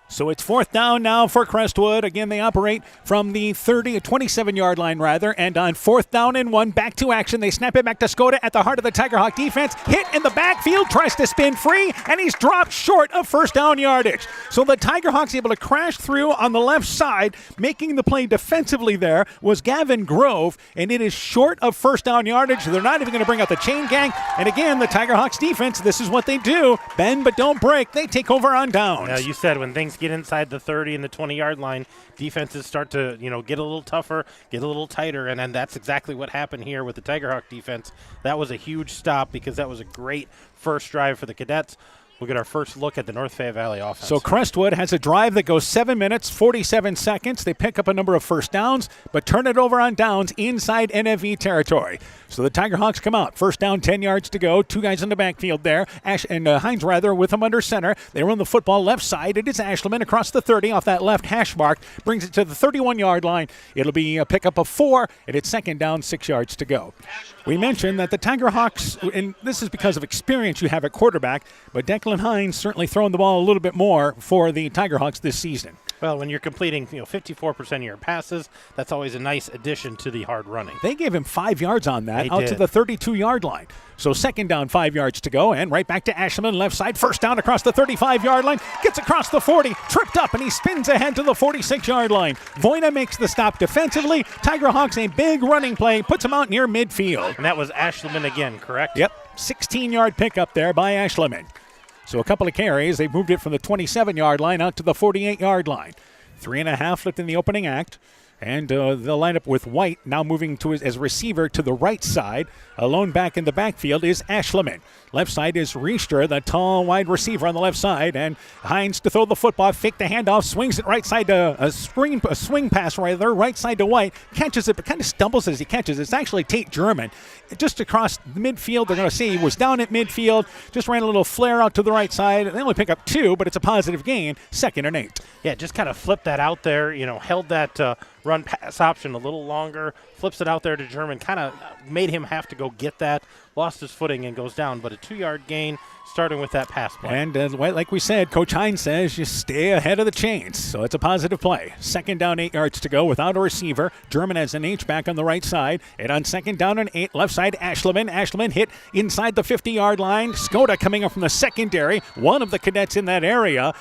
So it's fourth down now for Crestwood. Again, they operate from the 27-yard line, and on fourth down and 1, back to action. They snap it back to Skoda at the heart of the Tigerhawk defense. Hit in the backfield, tries to spin free, and he's dropped short of first down yardage. So the Tigerhawks able to crash through on the left side. Making the play defensively there was Gavin Grove, and it is short of first down yardage. They're not even going to bring out the chain gang. And again, the Tigerhawks defense, this is what they do. Bend but don't break. They take over on downs. Now, you said when things get inside the 30 and the 20-yard line, defenses start to, get a little tougher, get a little tighter, and that's exactly what happened here with the Tigerhawk defense. That was a huge stop because that was a great first drive for the Cadets. We'll get our first look at the North Fayette Valley offense. So Crestwood has a drive that goes 7 minutes, 47 seconds. They pick up a number of first downs, but turn it over on downs inside NFV territory. So the Tigerhawks come out. First down, 10 yards to go. 2 guys in the backfield there. Hines with them under center. They run the football left side. It is Ashleman across the 30 off that left hash mark. Brings it to the 31-yard line. It'll be a pickup of 4, and it's second down, 6 yards to go. We mentioned that the Tigerhawks, and this is because of experience you have at quarterback, but Declan Hines certainly throwing the ball a little bit more for the Tigerhawks this season. Well, when you're completing 54% of your passes, that's always a nice addition to the hard running. They gave him 5 yards on that, They out did. to the 32-yard line. So second down, 5 yards to go, and right back to Ashleman, left side. First down across the 35-yard line, gets across the 40, tripped up, and he spins ahead to the 46-yard line. Voina makes the stop defensively. Tigerhawks, a big running play, puts him out near midfield. And that was Ashleman again, correct? Yep, 16-yard pickup there by Ashleman. So a couple of carries. They've moved it from the 27-yard line out to the 48-yard line. 3.5 left in the opening act. And they'll line up with White now moving to as receiver to the right side. Alone back in the backfield is Ashleman. Left side is Riester, the tall wide receiver on the left side. And Hines to throw the football, fake the handoff, swings it right side to a swing pass right there, right side to White. Catches it, but kind of stumbles as he catches it. It's actually Tate German. Just across the midfield, they're going to see he was down at midfield, just ran a little flare out to the right side. They only pick up 2, but it's a positive gain, 2nd and 8. Yeah, just kind of flipped that out there, held that run pass option a little longer, flips it out there to German, kind of made him have to go get that, lost his footing and goes down, but a 2-yard gain starting with that pass play. And like we said, Coach Hines says you stay ahead of the chains, so it's a positive play. 2nd down, 8 yards to go without a receiver. German has an H-back on the right side, and on 2nd down and 8, left side, Ashleman hit inside the 50-yard line. Skoda coming up from the secondary, one of the cadets in that area,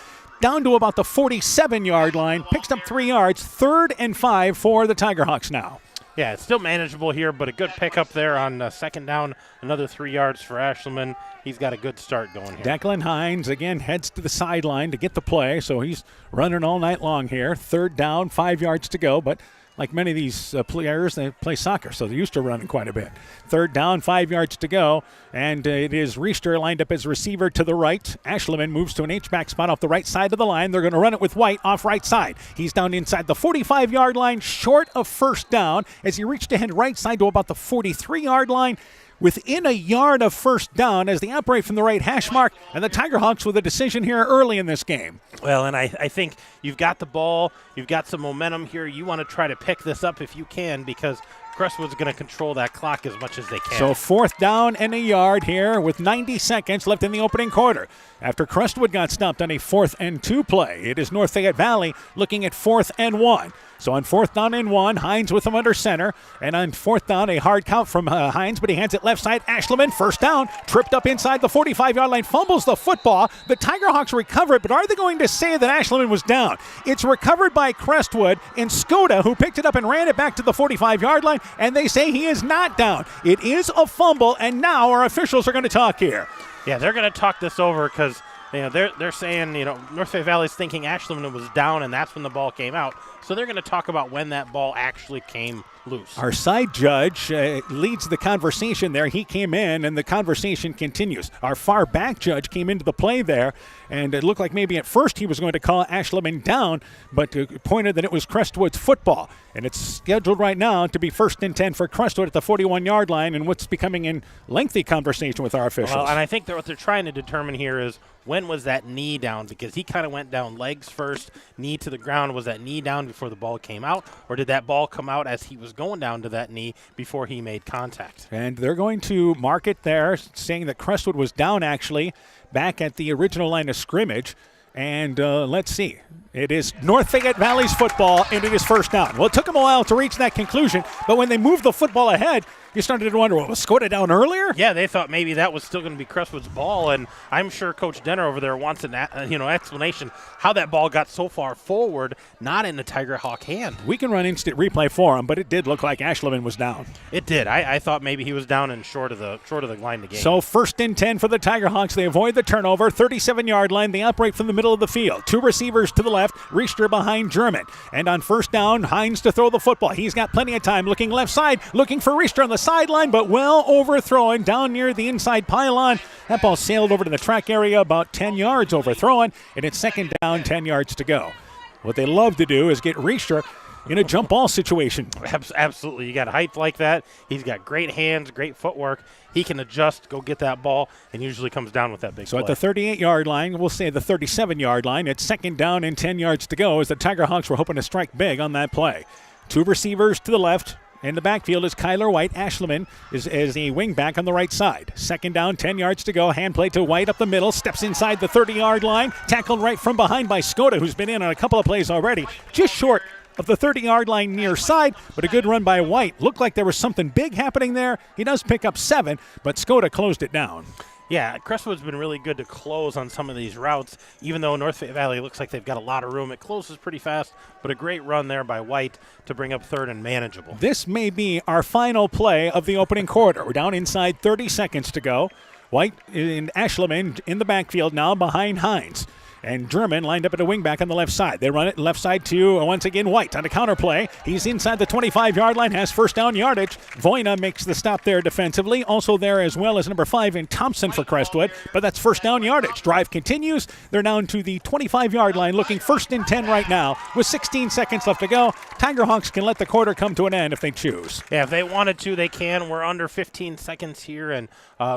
down to about the 47-yard line, picks up 3 yards, 3rd and 5 for the Tigerhawks now. Yeah, it's still manageable here, but a good pickup there on 2nd down, another 3 yards for Ashleman. He's got a good start going here. Declan Hines, again, heads to the sideline to get the play, so he's running all night long here. 3rd down, 5 yards to go, but like many of these players, they play soccer, so they're used to running quite a bit. 3rd down, 5 yards to go, and it is Riester lined up as receiver to the right. Ashleman moves to an H-back spot off the right side of the line. They're going to run it with White off right side. He's down inside the 45-yard line, short of 1st down, as he reached ahead right side to about the 43-yard line. Within a yard of 1st down as they operate from the right hash mark, and the Tigerhawks with a decision here early in this game. Well, and I think you've got the ball, you've got some momentum here. You want to try to pick this up if you can, because Crestwood's going to control that clock as much as they can. So 4th down and a yard here with 90 seconds left in the opening quarter. After Crestwood got stopped on a 4th and 2 play, it is North Fayette Valley looking at 4th and 1. So on 4th down and 1, Hines with him under center. And on 4th down, a hard count from Hines, but he hands it left side. Ashleman, 1st down, tripped up inside the 45-yard line, fumbles the football. The Tigerhawks recover it, but are they going to say that Ashleman was down? It's recovered by Crestwood and Skoda, who picked it up and ran it back to the 45-yard line, and they say he is not down. It is a fumble, and now our officials are going to talk here. Yeah, they're going to talk this over because they're saying, North Fayette Valley's thinking Ashleman was down, and that's when the ball came out. So they're going to talk about when that ball actually came loose. Our side judge leads the conversation there. He came in, and the conversation continues. Our far back judge came into the play there, and it looked like maybe at first he was going to call Ashleman down, but pointed that it was Crestwood's football. And it's scheduled right now to be 1st and 10 for Crestwood at the 41-yard line, and what's becoming a lengthy conversation with our officials. Well, and I think that what they're trying to determine here is when was that knee down, because he kind of went down legs first, knee to the ground. Was that knee down before the ball came out, or did that ball come out as he was going down to that knee before he made contact? And they're going to mark it there, saying that Crestwood was down actually back at the original line of scrimmage. And let's see. It is North Fayette Valley's football, and it is 1st down. Well, it took them a while to reach that conclusion, but when they moved the football ahead, you started to wonder, well, was Skoda down earlier? Yeah, they thought maybe that was still going to be Crestwood's ball, and I'm sure Coach Denner over there wants an explanation how that ball got so far forward, not in the Tigerhawk hand. We can run instant replay for him, but it did look like Ashleman was down. It did. I thought maybe he was down and short of the line to gain. So 1st and 10 for the Tigerhawks. They avoid the turnover. 37-yard line. They operate from the middle of the field. 2 receivers to the left. Riester behind German. And on 1st down, Hines to throw the football. He's got plenty of time. Looking left side. Looking for Riester on the sideline, but well overthrown down near the inside pylon. That ball sailed over to the track area about 10 yards overthrown, and it's 2nd down, 10 yards to go. What they love to do is get Riester in a jump ball situation. Absolutely. You got height like that. He's got great hands, great footwork. He can adjust, go get that ball, and usually comes down with that big So play. at the 38-yard line, we'll say the 37-yard line, it's 2nd down and 10 yards to go as the Tigerhawks were hoping to strike big on that play. 2 receivers to the left. In the backfield is Kyler White. Ashleman is a wing back on the right side. 2nd down, 10 yards to go. Hand play to White up the middle. Steps inside the 30-yard line. Tackled right from behind by Skoda, who's been in on a couple of plays already. Just short of the 30-yard line near side, but a good run by White. Looked like there was something big happening there. He does pick up 7, but Skoda closed it down. Yeah, Crestwood's been really good to close on some of these routes, even though North Fayette Valley looks like they've got a lot of room. It closes pretty fast, but a great run there by White to bring up 3rd and manageable. This may be our final play of the opening quarter. We're down inside 30 seconds to go. White and Ashleman in the backfield now behind Hines. And German lined up at a wingback on the left side. They run it left side to, once again, White on a counter play. He's inside the 25-yard line, has first down yardage. Voina makes the stop there defensively. Also there as well as number 5 in Thompson for Crestwood. But that's first down yardage. Drive continues. They're down to the 25-yard line, looking 1st and 10 right now with 16 seconds left to go. Tigerhawks can let the quarter come to an end if they choose. Yeah, if they wanted to, they can. We're under 15 seconds here, and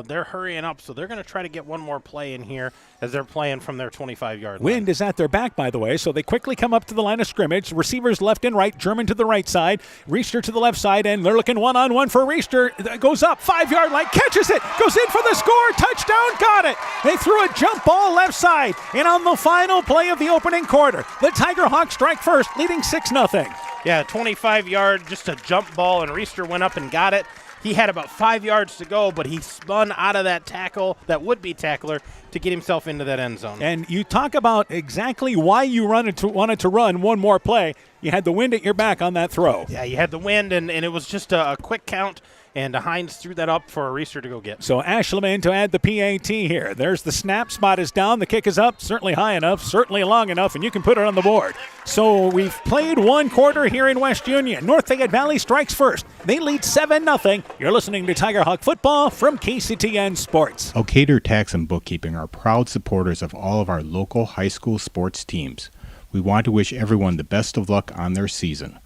they're hurrying up, so they're going to try to get one more play in here as they're playing from their 25-yard line. Wind is at their back, by the way, so they quickly come up to the line of scrimmage. Receivers left and right, German to the right side, Reister to the left side, and they're looking one-on-one for Reister. Goes up, 5-yard line, catches it, goes in for the score, touchdown, got it. They threw a jump ball left side, and on the final play of the opening quarter, the Tigerhawks strike first, leading 6-0. Yeah, 25-yard, just a jump ball, and Reister went up and got it. He had about 5 yards to go, but he spun out of that tackle, that would-be tackler, to get himself into that end zone. And you talk about exactly why you wanted to run one more play. You had the wind at your back on that throw. Yeah, you had the wind, and it was just a quick count, and Hines threw that up for Reister to go get. So Ashleman to add the PAT here. There's the snap, spot is down, the kick is up, certainly high enough, certainly long enough, and you can put it on the board. So we've played one quarter here in West Union. North Fayette Valley strikes first. They lead 7-0. You're listening to Tigerhawk football from KCTN Sports. Elkader Tax and Bookkeeping are proud supporters of all of our local high school sports teams. We want to wish everyone the best of luck on their season.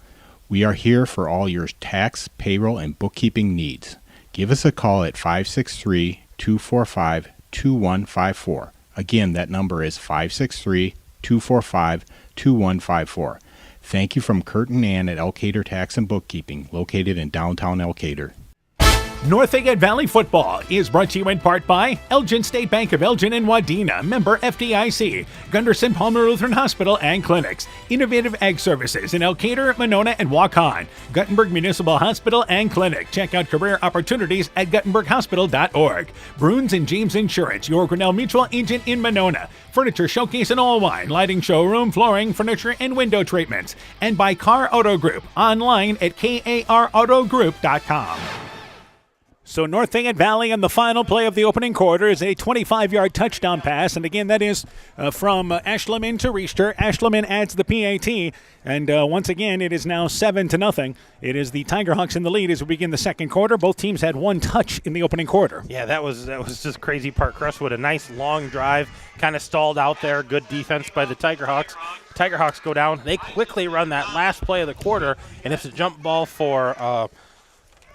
We are here for all your tax, payroll, and bookkeeping needs. Give us a call at 563-245-2154. Again, that number is 563-245-2154. Thank you from Kurt and Ann at Elkader Tax and Bookkeeping, located in downtown Elkader. North Fayette Valley football is brought to you in part by Elgin State Bank of Elgin and Wadena, member FDIC, Gunderson Palmer Lutheran Hospital and Clinics, Innovative Ag Services in Elkader, Monona, and Waukon, Guttenberg Municipal Hospital and Clinic. Check out career opportunities at guttenberghospital.org. Bruins and James Insurance, your Grinnell Mutual agent in Monona, Furniture Showcase and All Wine, Lighting Showroom, Flooring, Furniture, and Window Treatments, and by Car Auto Group, online at karautogroup.com. So North Fayette Valley on the final play of the opening quarter is a 25-yard touchdown pass. And again, that is from Ashleman to Reister. Ashleman adds the PAT. And once again, it is now 7-0. It is the Tigerhawks in the lead as we begin the second quarter. Both teams had one touch in the opening quarter. Yeah, that was just crazy part. Crestwood, a nice long drive, kind of stalled out there. Good defense by the Tigerhawks. Tigerhawks go down. They quickly run that last play of the quarter, and it's a jump ball for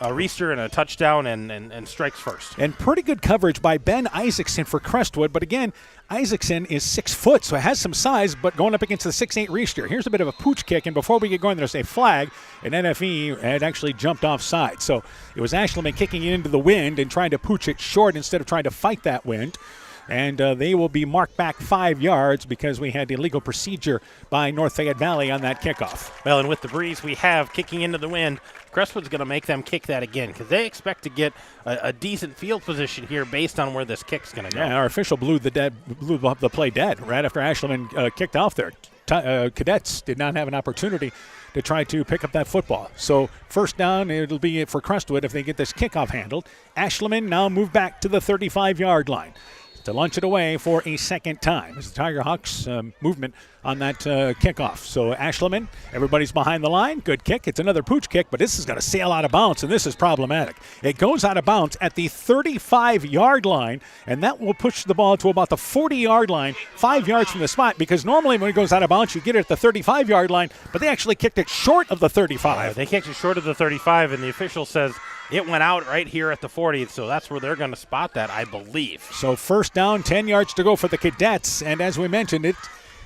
Reister and a touchdown and strikes first. And pretty good coverage by Ben Isaacson for Crestwood. But again, Isaacson is 6 foot, so it has some size, but going up against the 6'8 Reister. Here's a bit of a pooch kick, and before we get going, there's a flag, and NFE had actually jumped offside. So it was Ashleman kicking it into the wind and trying to pooch it short instead of trying to fight that wind. And they will be marked back 5 yards because we had illegal procedure by North Fayette Valley on that kickoff. Well, and with the breeze we have kicking into the wind, Crestwood's going to make them kick that again because they expect to get a decent field position here based on where this kick's going to go. Yeah, our official blew the play dead right after Ashleman kicked off there. Cadets did not have an opportunity to try to pick up that football. So first down, it'll be for Crestwood if they get this kickoff handled. Ashleman now move back to the 35-yard line to launch it away for a second time. It's the Tigerhawks movement on that kickoff. So Ashleman, everybody's behind the line. Good kick. It's another pooch kick, but this is going to sail out of bounds, and this is problematic. It goes out of bounds at the 35-yard line, and that will push the ball to about the 40-yard line, 5 yards from the spot, because normally when it goes out of bounds, you get it at the 35-yard line, but they actually kicked it short of the 35. They kicked it short of the 35, and the official says it went out right here at the 40, so that's where they're going to spot that, I believe. So first down, 10 yards to go for the Cadets, and as we mentioned,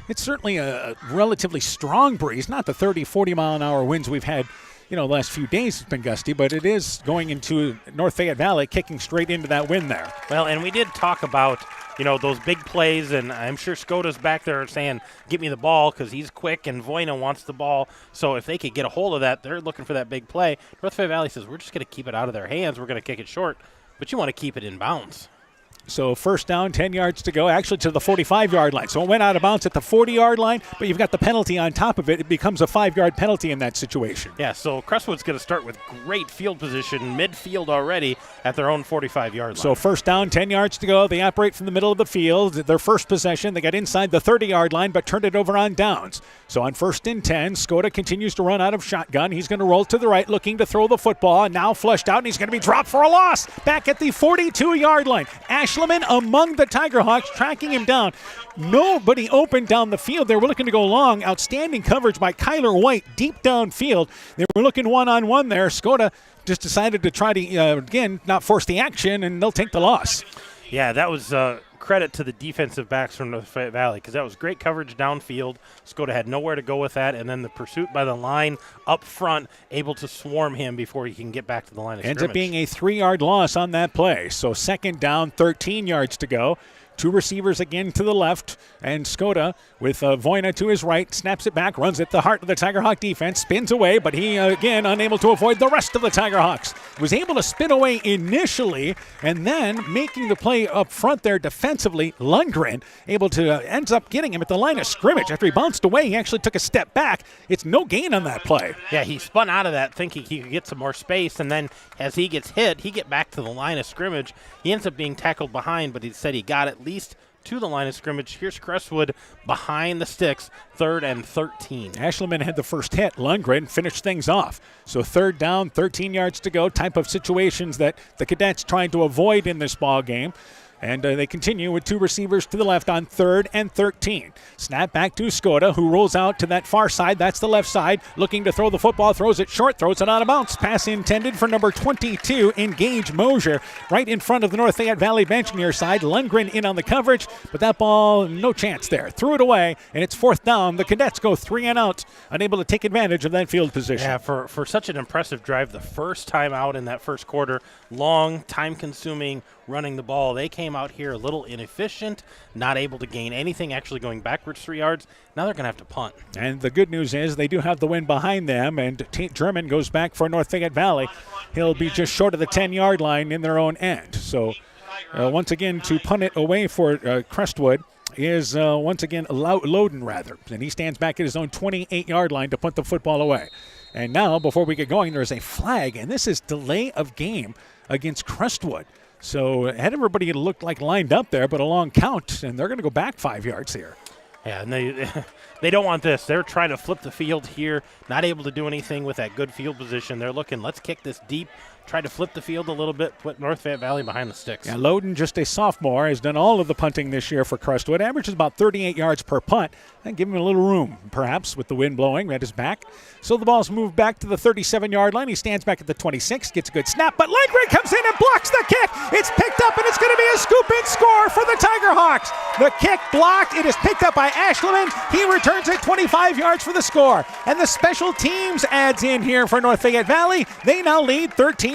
it's certainly a relatively strong breeze, not the 30, 40-mile-an-hour winds we've had, the last few days has been gusty, but it is going into North Fayette Valley, kicking straight into that wind there. Well, and we did talk about, those big plays, and I'm sure Skoda's back there saying, get me the ball, because he's quick, and Voina wants the ball. So if they could get a hold of that, they're looking for that big play. North Fayette Valley says, we're just going to keep it out of their hands. We're going to kick it short, but you want to keep it in bounds. So first down, 10 yards to go, actually to the 45-yard line. So it went out of bounds at the 40-yard line, but you've got the penalty on top of it. It becomes a 5-yard penalty in that situation. Yeah, so Crestwood's going to start with great field position, midfield already at their own 45-yard line. So first down, 10 yards to go. They operate from the middle of the field. Their first possession, they got inside the 30-yard line, but turned it over on downs. So on first and 10, Skoda continues to run out of shotgun. He's going to roll to the right, looking to throw the football. Now flushed out, and he's going to be dropped for a loss back at the 42-yard line. Ashleman among the Tigerhawks, tracking him down. Nobody open down the field. They were looking to go long. Outstanding coverage by Kyler White deep downfield. They were looking one-on-one there. Skoda just decided to try to, again, not force the action, and they'll take the loss. Yeah, that was credit to the defensive backs from North Fayette Valley, because that was great coverage downfield. Skoda had nowhere to go with that, and then the pursuit by the line up front, able to swarm him before he can get back to the line of scrimmage. Ends up being a 3-yard loss on that play. So second down, 13 yards to go. Two receivers again to the left, and Skoda with Voina to his right, snaps it back, runs at the heart of the Tigerhawk defense, spins away, but he, again, unable to avoid the rest of the Tigerhawks. Was able to spin away initially, and then making the play up front there defensively, Lundgren able to ends up getting him at the line of scrimmage. After he bounced away, he actually took a step back. It's no gain on that play. Yeah, he spun out of that thinking he could get some more space, and then as he gets hit, he get back to the line of scrimmage. He ends up being tackled behind, but he said he got at least to the line of scrimmage. Here's Crestwood behind the sticks, 3rd and 13. Ashleman had the first hit. Lundgren finished things off. So third down, 13 yards to go, type of situations that the Cadets trying to avoid in this ball game. And they continue with two receivers to the left on 3rd and 13. Snap back to Skoda, who rolls out to that far side. That's the left side. Looking to throw the football. Throws it short. Throws it out of bounds. Pass intended for number 22, Engage Mosier. Right in front of the North Fayette Valley bench near side. Lundgren in on the coverage. But that ball, no chance there. Threw it away, and it's 4th down. The Cadets go 3 and out, unable to take advantage of that field position. Yeah, for such an impressive drive, the first time out in that first quarter, long, time-consuming, running the ball. They came out here a little inefficient, not able to gain anything, actually going backwards 3 yards. Now they're going to have to punt. And the good news is they do have the win behind them, and German goes back for North Fayette Valley. He'll be just short of the 10-yard line in their own end. So once again, to punt it away for Crestwood is once again Loden, rather. And he stands back at his own 28-yard line to punt the football away. And now, before we get going, there's a flag, and this is delay of game against Crestwood. So had everybody looked like lined up there, but a long count, and they're going to go back 5 yards here. Yeah, and they don't want this. They're trying to flip the field here, not able to do anything with that good field position. They're looking, let's kick this deep, try to flip the field a little bit, put North Fayette Valley behind the sticks. Yeah, Loden, just a sophomore, has done all of the punting this year for Crestwood. Averages about 38 yards per punt. And give him a little room, perhaps, with the wind blowing at his back. So the ball's moved back to the 37-yard line. He stands back at the 26, gets a good snap, but Lundgren comes in and blocks the kick. It's picked up, and it's going to be a scoop-in score for the Tigerhawks. The kick blocked. It is picked up by Ashleman. He returns it 25 yards for the score. And the special teams adds in here for North Fayette Valley. They now lead 13-0.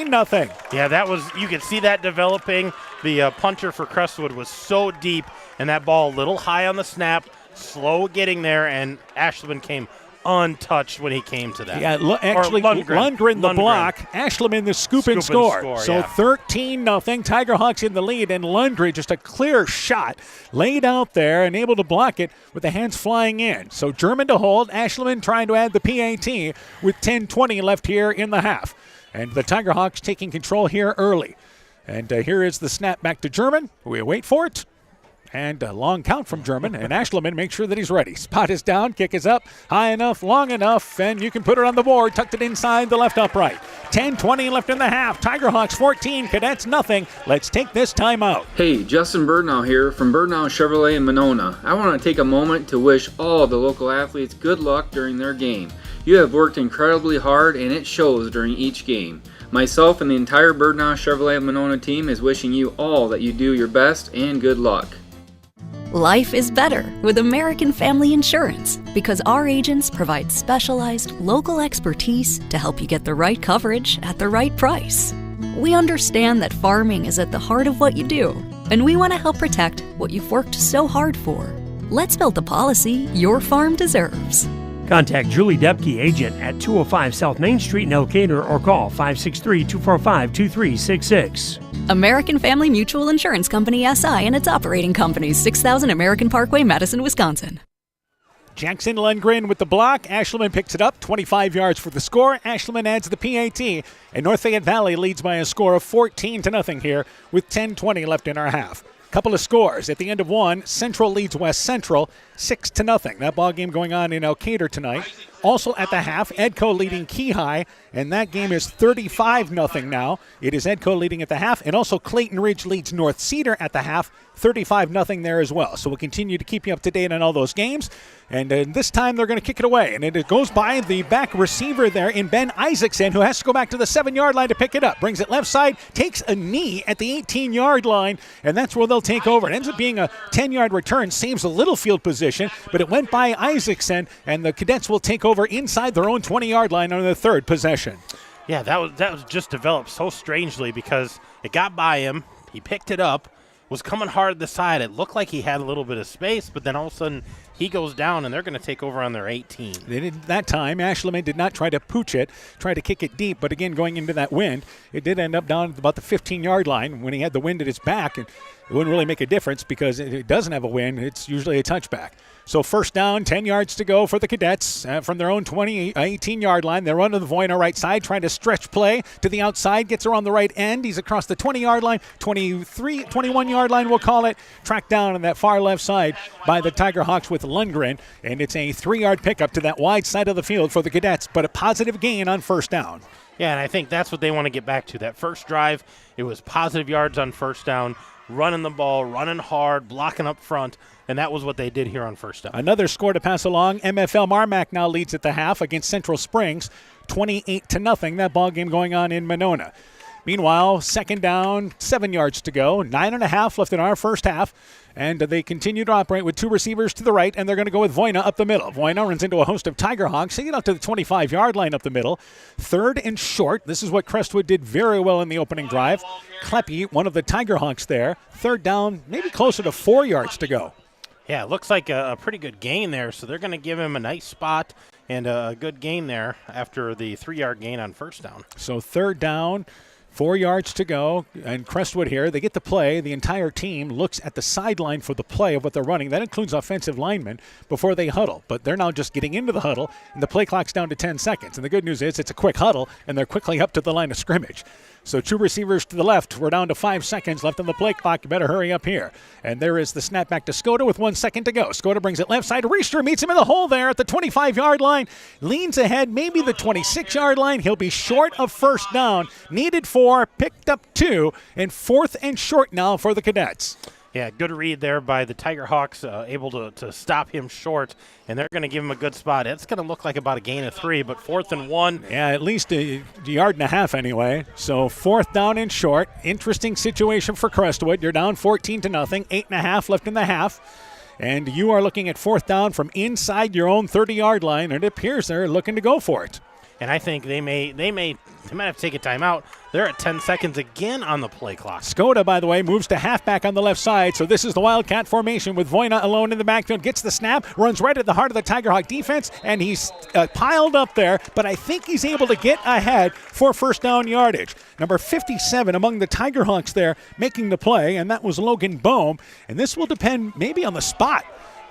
Yeah, that was, you could see that developing. The punter for Crestwood was so deep, and that ball a little high on the snap, slow getting there, and Ashleman came untouched when he came to that. Yeah, actually, Lundgren the block, Ashleman the scoop and score. So 13-0, Tigerhawks in the lead, and Lundgren just a clear shot laid out there and able to block it with the hands flying in. So German to hold, Ashleman trying to add the PAT with 10:20 left here in the half. And the Tigerhawks taking control here early. And here is the snap back to German. We wait for it. And a long count from German, and Ashleman makes sure that he's ready. Spot is down, kick is up, high enough, long enough, and you can put it on the board, tucked it inside the left upright. 10:20 left in the half. Tigerhawks 14, Cadets nothing. Let's take this time out. Hey, Justin Birdnow here from Birdnow Chevrolet in Monona. I want to take a moment to wish all the local athletes good luck during their game. You have worked incredibly hard, and it shows during each game. Myself and the entire Birdnow Chevrolet Monona team is wishing you all that you do your best and good luck. Life is better with American Family Insurance because our agents provide specialized local expertise to help you get the right coverage at the right price. We understand that farming is at the heart of what you do, and we want to help protect what you've worked so hard for. Let's build the policy your farm deserves. Contact Julie Debke, agent, at 205 South Main Street in Elkader or call 563-245-2366. American Family Mutual Insurance Company SI and its operating companies, 6000 American Parkway, Madison, Wisconsin. Jackson Lundgren with the block. Ashleman picks it up, 25 yards for the score. Ashleman adds the PAT, and North Fayette Valley leads by a score of 14-0 here with 10:20 left in our half. Couple of scores. At the end of one, Central leads West Central 6-0. That ball game going on in Elkader tonight. Also at the half, Edco leading Key High, and that game is 35-0 now. It is Edco leading at the half, and also Clayton Ridge leads North Cedar at the half, 35-0 there as well. So we'll continue to keep you up to date on all those games. And this time they're going to kick it away, and it goes by the back receiver there in Ben Isaacson, who has to go back to the 7-yard line to pick it up. Brings it left side, takes a knee at the 18-yard line, and that's where they'll take over. It ends up being a 10-yard return, saves a little field position, but it went by Isaacson, and the Cadets will take over inside their own 20-yard line on the third possession. Yeah, that was just developed so strangely because it got by him, he picked it up, was coming hard at the side. It looked like he had a little bit of space, but then all of a sudden he goes down, and they're going to take over on their 18. They did that time. Ashleman did not try to pooch it, try to kick it deep, but again, going into that wind, it did end up down at about the 15-yard line when he had the wind at his back, and it wouldn't really make a difference because it doesn't have a wind. It's usually a touchback. So first down, 10 yards to go for the Cadets from their own 18-yard line. They run to the Voyna right side, trying to stretch play to the outside, gets around the right end. He's across the 20-yard line, 21-yard line, we'll call it. Tracked down on that far left side by the Tiger Hawks with Lundgren, and it's a 3-yard pickup to that wide side of the field for the Cadets, but a positive gain on first down. Yeah, and I think that's what they want to get back to. That first drive, it was positive yards on first down, running the ball, running hard, blocking up front, and that was what they did here on first down. Another score to pass along. MFL Marmac now leads at the half against Central Springs, 28-0. That ball game going on in Monona. Meanwhile, second down, 7 yards to go, 9.5 left in our first half, and they continue to operate with two receivers to the right, and they're going to go with Voyna up the middle. Voyna runs into a host of Tiger Hawks. They get out to the 25-yard line up the middle. Third and short. This is what Crestwood did very well in the opening drive. Kleppe, one of the Tiger Hawks there. Third down, maybe closer to 4 yards to go. Yeah, it looks like a pretty good gain there, so they're going to give him a nice spot and a good gain there after the 3-yard gain on first down. So third down, 4 yards to go, and Crestwood here, they get the play. The entire team looks at the sideline for the play of what they're running. That includes offensive linemen before they huddle, but they're now just getting into the huddle, and the play clock's down to 10 seconds. And the good news is it's a quick huddle, and they're quickly up to the line of scrimmage. So two receivers to the left. We're down to 5 seconds left on the play clock. You better hurry up here. And there is the snap back to Skoda with 1 second to go. Skoda brings it left side. Reister meets him in the hole there at the 25-yard line. Leans ahead, maybe the 26-yard line. He'll be short of first down. Needed 4, picked up 2, and fourth and short now for the Cadets. Yeah, good read there by the Tiger Hawks, able to stop him short, and they're going to give him a good spot. It's going to look like about a gain of 3, but 4th and 1. Yeah, at least a yard and a half anyway. So fourth down and short. Interesting situation for Crestwood. You're down 14-0, 8.5 left in the half. And you are looking at fourth down from inside your own 30-yard line, and it appears they're looking to go for it. And I think they might have to take a timeout. They're at 10 seconds again on the play clock. Skoda, by the way, moves to halfback on the left side. So this is the Wildcat formation with Voyna alone in the backfield. Gets the snap, runs right at the heart of the Tiger Hawk defense, and he's piled up there. But I think he's able to get ahead for first down yardage. Number 57 among the Tiger Hawks there making the play, and that was Logan Bohm. And this will depend maybe on the spot.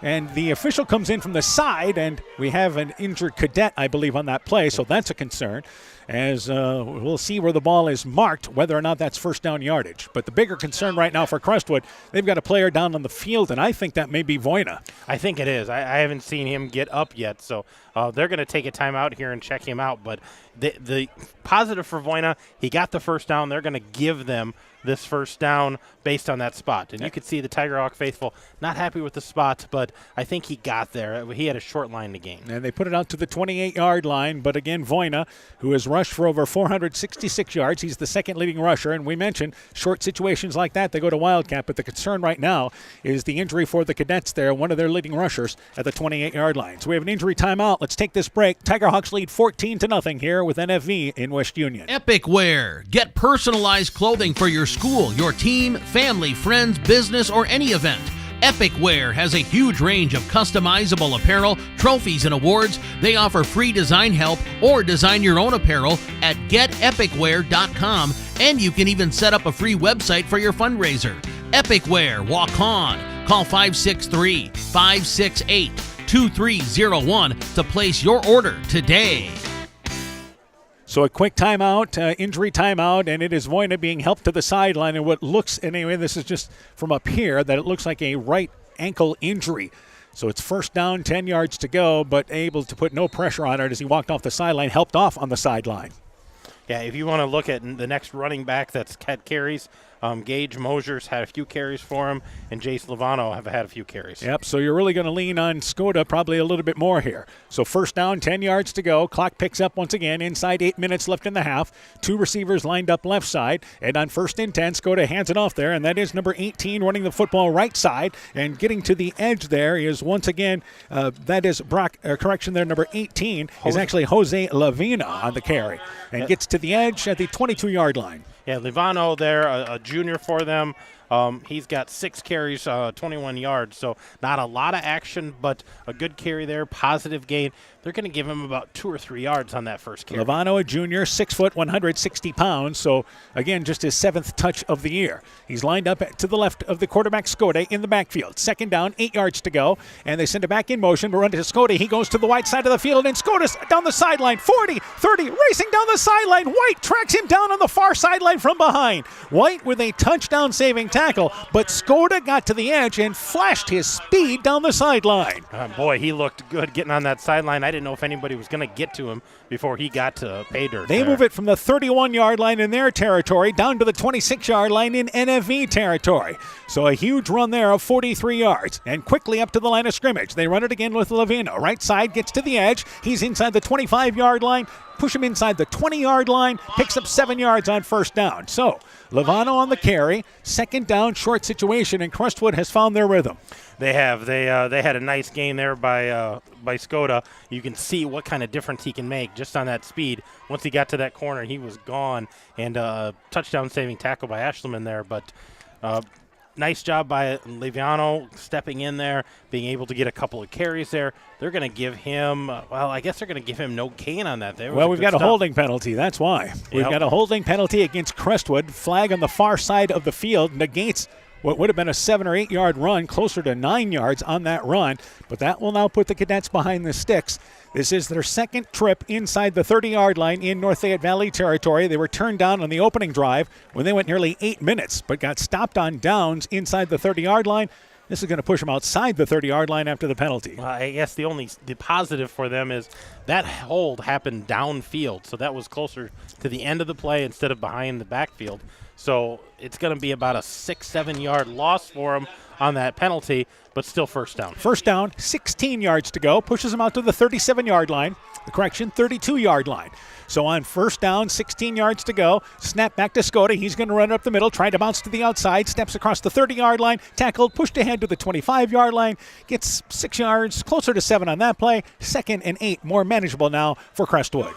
And the official comes in from the side, and we have an injured cadet, I believe, on that play, so that's a concern. As we'll see where the ball is marked, whether or not that's first down yardage. But the bigger concern right now for Crestwood, they've got a player down on the field, and I think that may be Voyna. I think it is. I haven't seen him get up yet, so they're going to take a timeout here and check him out. But the positive for Voyna, he got the first down. They're going to give them this first down based on that spot. And you could see the Tiger Hawk faithful not happy with the spot, but I think he got there. He had a short line to gain. And they put it out to the 28-yard line, but again, Voyna, who has rushed for over 466 yards. He's the second leading rusher, and we mentioned short situations like that, they go to Wildcat, but the concern right now is the injury for the Cadets there, one of their leading rushers at the 28-yard line. So we have an injury timeout. Let's take this break. Tiger Hawks lead 14-0 here with NFV in West Union. Epic Wear. Get personalized clothing for your school, your team, family, friends, business, or any event. Epic Wear has a huge range of customizable apparel, trophies, and awards. They offer free design help or design your own apparel at getepicwear.com, and you can even set up a free website for your fundraiser. Epic Wear, walk on. Call 563-568-2301 to place your order today. So a quick timeout, injury timeout, and it is Voina being helped to the sideline. And what looks, anyway, this is just from up here, that it looks like a right ankle injury. So it's first down, 10 yards to go, but able to put no pressure on it as he walked off the sideline, helped off on the sideline. Yeah, if you want to look at the next running back that's had carries, Gage Mosier's had a few carries for him, and Jace Lovano have had a few carries. Yep, so you're really going to lean on Skoda probably a little bit more here. So first down, 10 yards to go. Clock picks up once again. Inside 8 minutes left in the half. Two receivers lined up left side. And on first and 10, Skoda hands it off there, and that is number 18 running the football right side. And getting to the edge there is once again, that is number 18 is actually Jose Lavina on the carry. And gets to the edge at the 22-yard line. Yeah, Livano there, a junior for them. He's got 6 carries, 21 yards, so not a lot of action, but a good carry there, positive gain. They're going to give him about 2 or 3 yards on that first carry. Lovano, a junior, 6 foot, 160 pounds. So, again, just his 7th touch of the year. He's lined up to the left of the quarterback, Skoda, in the backfield. Second down, 8 yards to go. And they send it back in motion, but run to Skoda. He goes to the right side of the field, and Skoda's down the sideline, 40, 30, racing down the sideline. White tracks him down on the far sideline from behind. White with a touchdown-saving tackle, but Skoda got to the edge and flashed his speed down the sideline. Boy, he looked good getting on that sideline. I didn't know if anybody was going to get to him before he got to pay dirt. They move it from the 31-yard line in their territory down to the 26-yard line in NFV territory. So a huge run there of 43 yards. And quickly up to the line of scrimmage. They run it again with Lavino. Right side gets to the edge. He's inside the 25-yard line. Push him inside the 20-yard line. Picks up 7 yards on first down. So Lavano on the carry. Second down, short situation, and Crestwood has found their rhythm. They have. They had a nice gain there by Skoda. You can see what kind of difference he can make just on that speed. Once he got to that corner, he was gone. And touchdown-saving tackle by Ashleman there. But nice job by Leviano stepping in there, being able to get a couple of carries there. They're going to give him, I guess they're going to give him no gain on that. We've got a holding penalty. That's why. We've got a holding penalty against Crestwood. Flag on the far side of the field negates what would have been a 7 or 8 yard run, closer to 9 yards on that run. But that will now put the Cadets behind the sticks. This is their second trip inside the 30-yard line in North Fayette Valley territory. They were turned down on the opening drive when they went nearly 8 minutes, but got stopped on downs inside the 30-yard line. This is going to push them outside the 30-yard line after the penalty. Well, I guess the positive for them is that hold happened downfield, so that was closer to the end of the play instead of behind the backfield. So it's going to be about a 6-7 yard loss for them on that penalty, but still first down. First down, 16 yards to go. Pushes them out to the 37-yard line. 32-yard line. So on first down, 16 yards to go. Snap back to Skoda. He's going to run up the middle, trying to bounce to the outside. Steps across the 30-yard line. Tackled, pushed ahead to the 25-yard line. Gets 6 yards, closer to 7 on that play. 2nd and 8, more manageable now for Crestwood.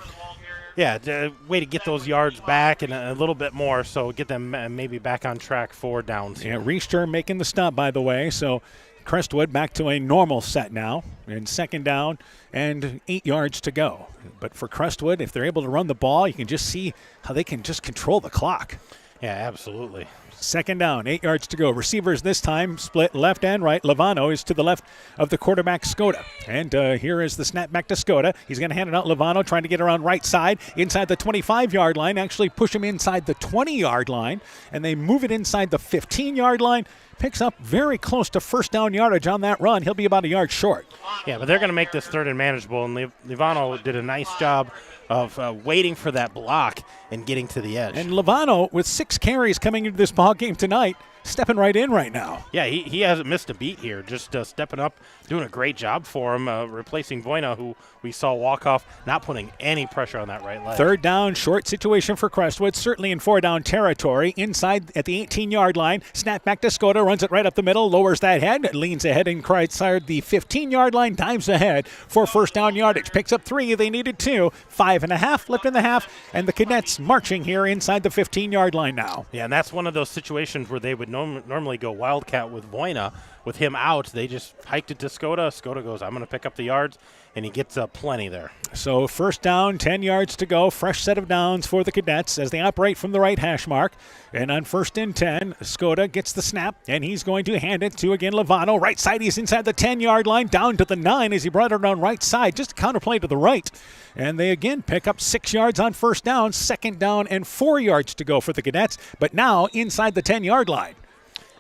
Yeah, way to get those yards back and a little bit more, so get them maybe back on track for downs. Yeah, Reister making the stop, by the way, so Crestwood back to a normal set now in second down and 8 yards to go. But for Crestwood, if they're able to run the ball, you can just see how they can just control the clock. Yeah, absolutely. Second down, 8 yards to go. Receivers this time split left and right. Lovano is to the left of the quarterback, Skoda. And here is the snap back to Skoda. He's going to hand it out. Lovano trying to get around right side, inside the 25-yard line. Actually push him inside the 20-yard line. And they move it inside the 15-yard line. Picks up very close to first down yardage on that run. He'll be about a yard short. Yeah, but they're going to make this third and manageable. And Livano did a nice job of waiting for that block and getting to the edge. And Lovano, with 6 carries coming into this ball game tonight, stepping right in right now. Yeah, he hasn't missed a beat here. Just stepping up, doing a great job for him, replacing Voina, who we saw walk off, not putting any pressure on that right leg. Third down, short situation for Crestwood, certainly in 4-down territory. Inside at the 18-yard line, snap back to Skoda, runs it right up the middle, lowers that head, leans ahead and inside the 15-yard line, dives ahead for first down yardage. Picks up 3, they needed 2. 5 5.5 left in the half, and the Cadets marching here inside the 15-yard line now. Yeah, and that's one of those situations where they would normally go Wildcat with Voina. With him out, they just hiked it to Skoda. Skoda goes, I'm going to pick up the yards, and he gets plenty there. So first down, 10 yards to go. Fresh set of downs for the Cadets as they operate from the right hash mark. And on 1st and 10, Skoda gets the snap, and he's going to hand it to, again, Lovano. Right side, he's inside the 10-yard line, down to the 9 as he brought it on right side. Just a counterplay to the right. And they again pick up 6 yards on first down. 2nd down and 4 yards to go for the Cadets, but now inside the 10-yard line.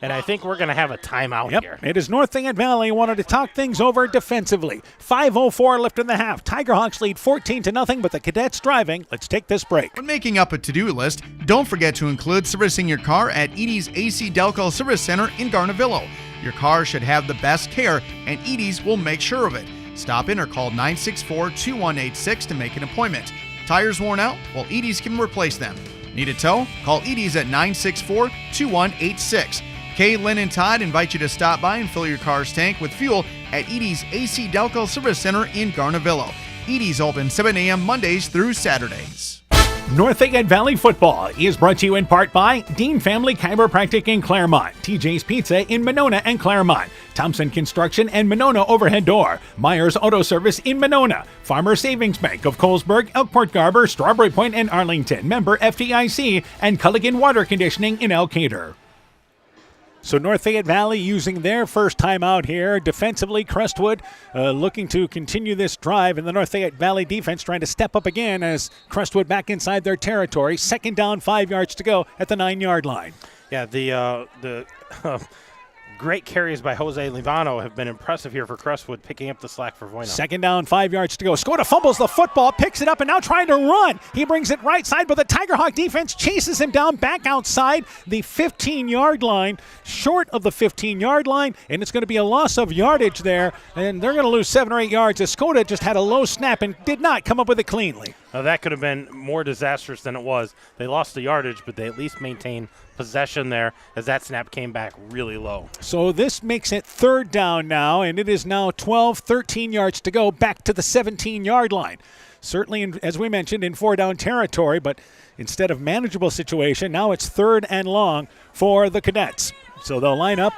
And I think we're going to have a timeout here. It is North Fayette Valley wanted to talk things over defensively. 5:04 left in the half. Tigerhawks lead 14-0, but the Cadets driving. Let's take this break. When making up a to-do list, don't forget to include servicing your car at Edie's AC Delco Service Center in Garnavillo. Your car should have the best care, and Edie's will make sure of it. Stop in or call 964-2186 to make an appointment. Tires worn out? Well, Edie's can replace them. Need a tow? Call Edie's at 964-2186. Kay, Lynn, and Todd invite you to stop by and fill your car's tank with fuel at Edie's AC Delco Service Center in Garnavillo. Edie's open 7 a.m. Mondays through Saturdays. North Fayette Valley football is brought to you in part by Dean Family Chiropractic in Claremont, TJ's Pizza in Monona and Claremont, Thompson Construction and Monona Overhead Door, Myers Auto Service in Monona, Farmer Savings Bank of Colesburg, Elkport Garber, Strawberry Point, and Arlington, member FDIC, and Culligan Water Conditioning in Elkader. So North Fayette Valley using their first time out here. Defensively, Crestwood looking to continue this drive, and the North Fayette Valley defense trying to step up again as Crestwood back inside their territory. 2nd down, 5 yards to go at the 9-yard line. Yeah, the great carries by Jose Livano have been impressive here for Crestwood, picking up the slack for Voina. 2nd down, 5 yards to go. Skoda fumbles the football, picks it up, and now trying to run. He brings it right side, but the Tigerhawk defense chases him down back outside the 15-yard line, short of the 15-yard line, and it's going to be a loss of yardage there, and they're going to lose 7 or 8 yards as Skoda just had a low snap and did not come up with it cleanly. Now that could have been more disastrous than it was. They lost the yardage, but they at least maintained possession there as that snap came back really low. So this makes it 3rd down now, and it is now 13 yards to go back to the 17-yard line. Certainly, as we mentioned, in 4-down territory, but instead of manageable situation, now it's 3rd and long for the Cadets. So they'll line up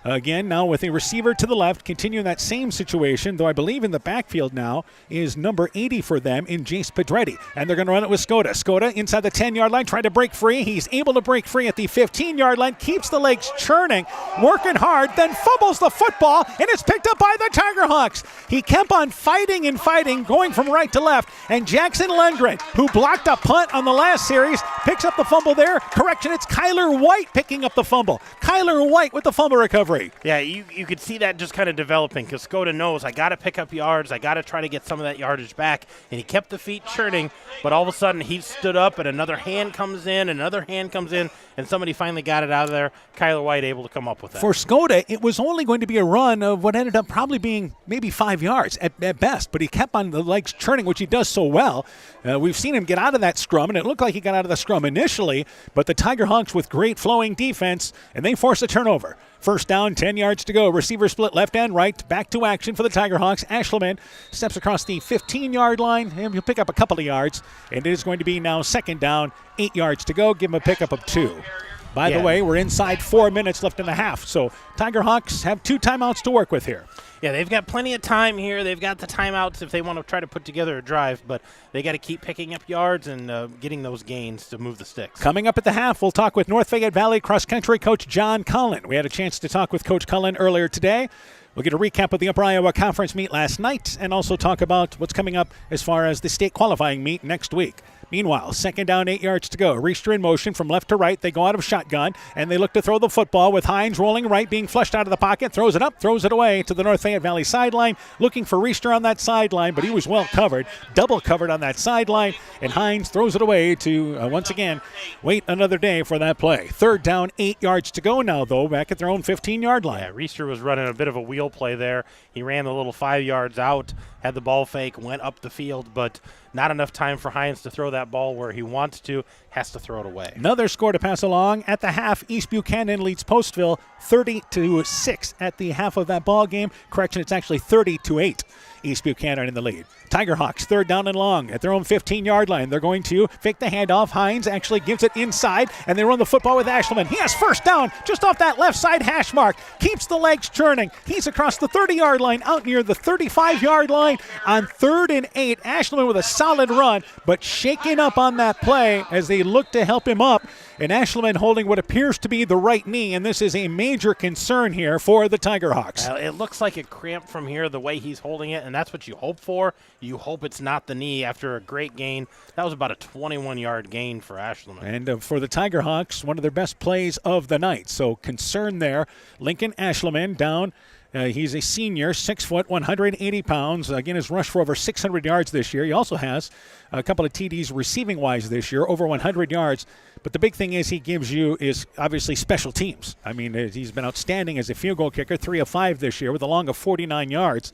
again now with a receiver to the left, continuing that same situation, though I believe in the backfield now is number 80 for them in Jace Pedretti. And they're going to run it with Skoda. Skoda inside the 10-yard line, trying to break free. He's able to break free at the 15-yard line, keeps the legs churning, working hard, then fumbles the football, and it's picked up by the Tigerhawks. He kept on fighting and fighting, going from right to left, and Jackson Lundgren, who blocked a punt on the last series, picks up the fumble there. Correction, it's Kyler White picking up the fumble. Kyler White with the fumble recovery. Yeah, you could see that just kind of developing because Skoda knows I got to pick up yards. I got to try to get some of that yardage back. And he kept the feet churning, but all of a sudden he stood up and another hand comes in, and somebody finally got it out of there. Kyler White able to come up with that. For Skoda, it was only going to be a run of what ended up probably being maybe 5 yards at best, but he kept on the legs churning, which he does so well. We've seen him get out of that scrum, and it looked like he got out of the scrum initially, but the Tigerhawks with great flowing defense, and they force a turnover. 1st down, 10 yards to go. Receiver split left and right. Back to action for the Tigerhawks. Ashleman steps across the 15-yard line, and he'll pick up a couple of yards. And it is going to be now 2nd down, 8 yards to go. Give him a pickup of 2. By the way, we're inside 4 minutes left in the half. So Tigerhawks have 2 timeouts to work with here. Yeah, they've got plenty of time here. They've got the timeouts if they want to try to put together a drive, but they got to keep picking up yards and getting those gains to move the sticks. Coming up at the half, we'll talk with North Fayette Valley cross-country coach John Cullen. We had a chance to talk with Coach Cullen earlier today. We'll get a recap of the Upper Iowa Conference meet last night and also talk about what's coming up as far as the state qualifying meet next week. Meanwhile, 2nd down, 8 yards to go. Reister in motion from left to right. They go out of shotgun, and they look to throw the football with Hines rolling right, being flushed out of the pocket. Throws it up, throws it away to the North Fayette Valley sideline. Looking for Reister on that sideline, but he was well covered. Double covered on that sideline, and Hines throws it away to, once again, wait another day for that play. 3rd down, 8 yards to go now, though, back at their own 15-yard line. Yeah, Reister was running a bit of a wheel play there. He ran a little 5 yards out, had the ball fake, went up the field, but not enough time for Hines to throw that ball where he wants to, has to throw it away. Another score to pass along at the half. East Buchanan leads Postville 30-6 at the half of that ball game. Correction, it's actually 30-8. East Buchanan in the lead. Tiger Hawks, third down and long at their own 15-yard line. They're going to fake the handoff. Hines actually gives it inside, and they run the football with Ashleman. He has first down just off that left side hash mark. Keeps the legs churning. He's across the 30-yard line, out near the 35-yard line on 3rd and 8. Ashleman with a solid run, but shaken up on that play as they look to help him up. And Ashleman holding what appears to be the right knee, and this is a major concern here for the Tiger Hawks. It looks like it cramped from here the way he's holding it, and that's what you hope for. You hope it's not the knee after a great gain. That was about a 21-yard gain for Ashleman. And for the Tiger Hawks, one of their best plays of the night. So concern there. Lincoln Ashleman down. He's a senior, 6 foot, 180 pounds. Again, has rushed for over 600 yards this year. He also has a couple of TDs receiving-wise this year, over 100 yards. But the big thing he gives you is obviously special teams. I mean, he's been outstanding as a field goal kicker, 3 of 5 this year with a long of 49 yards.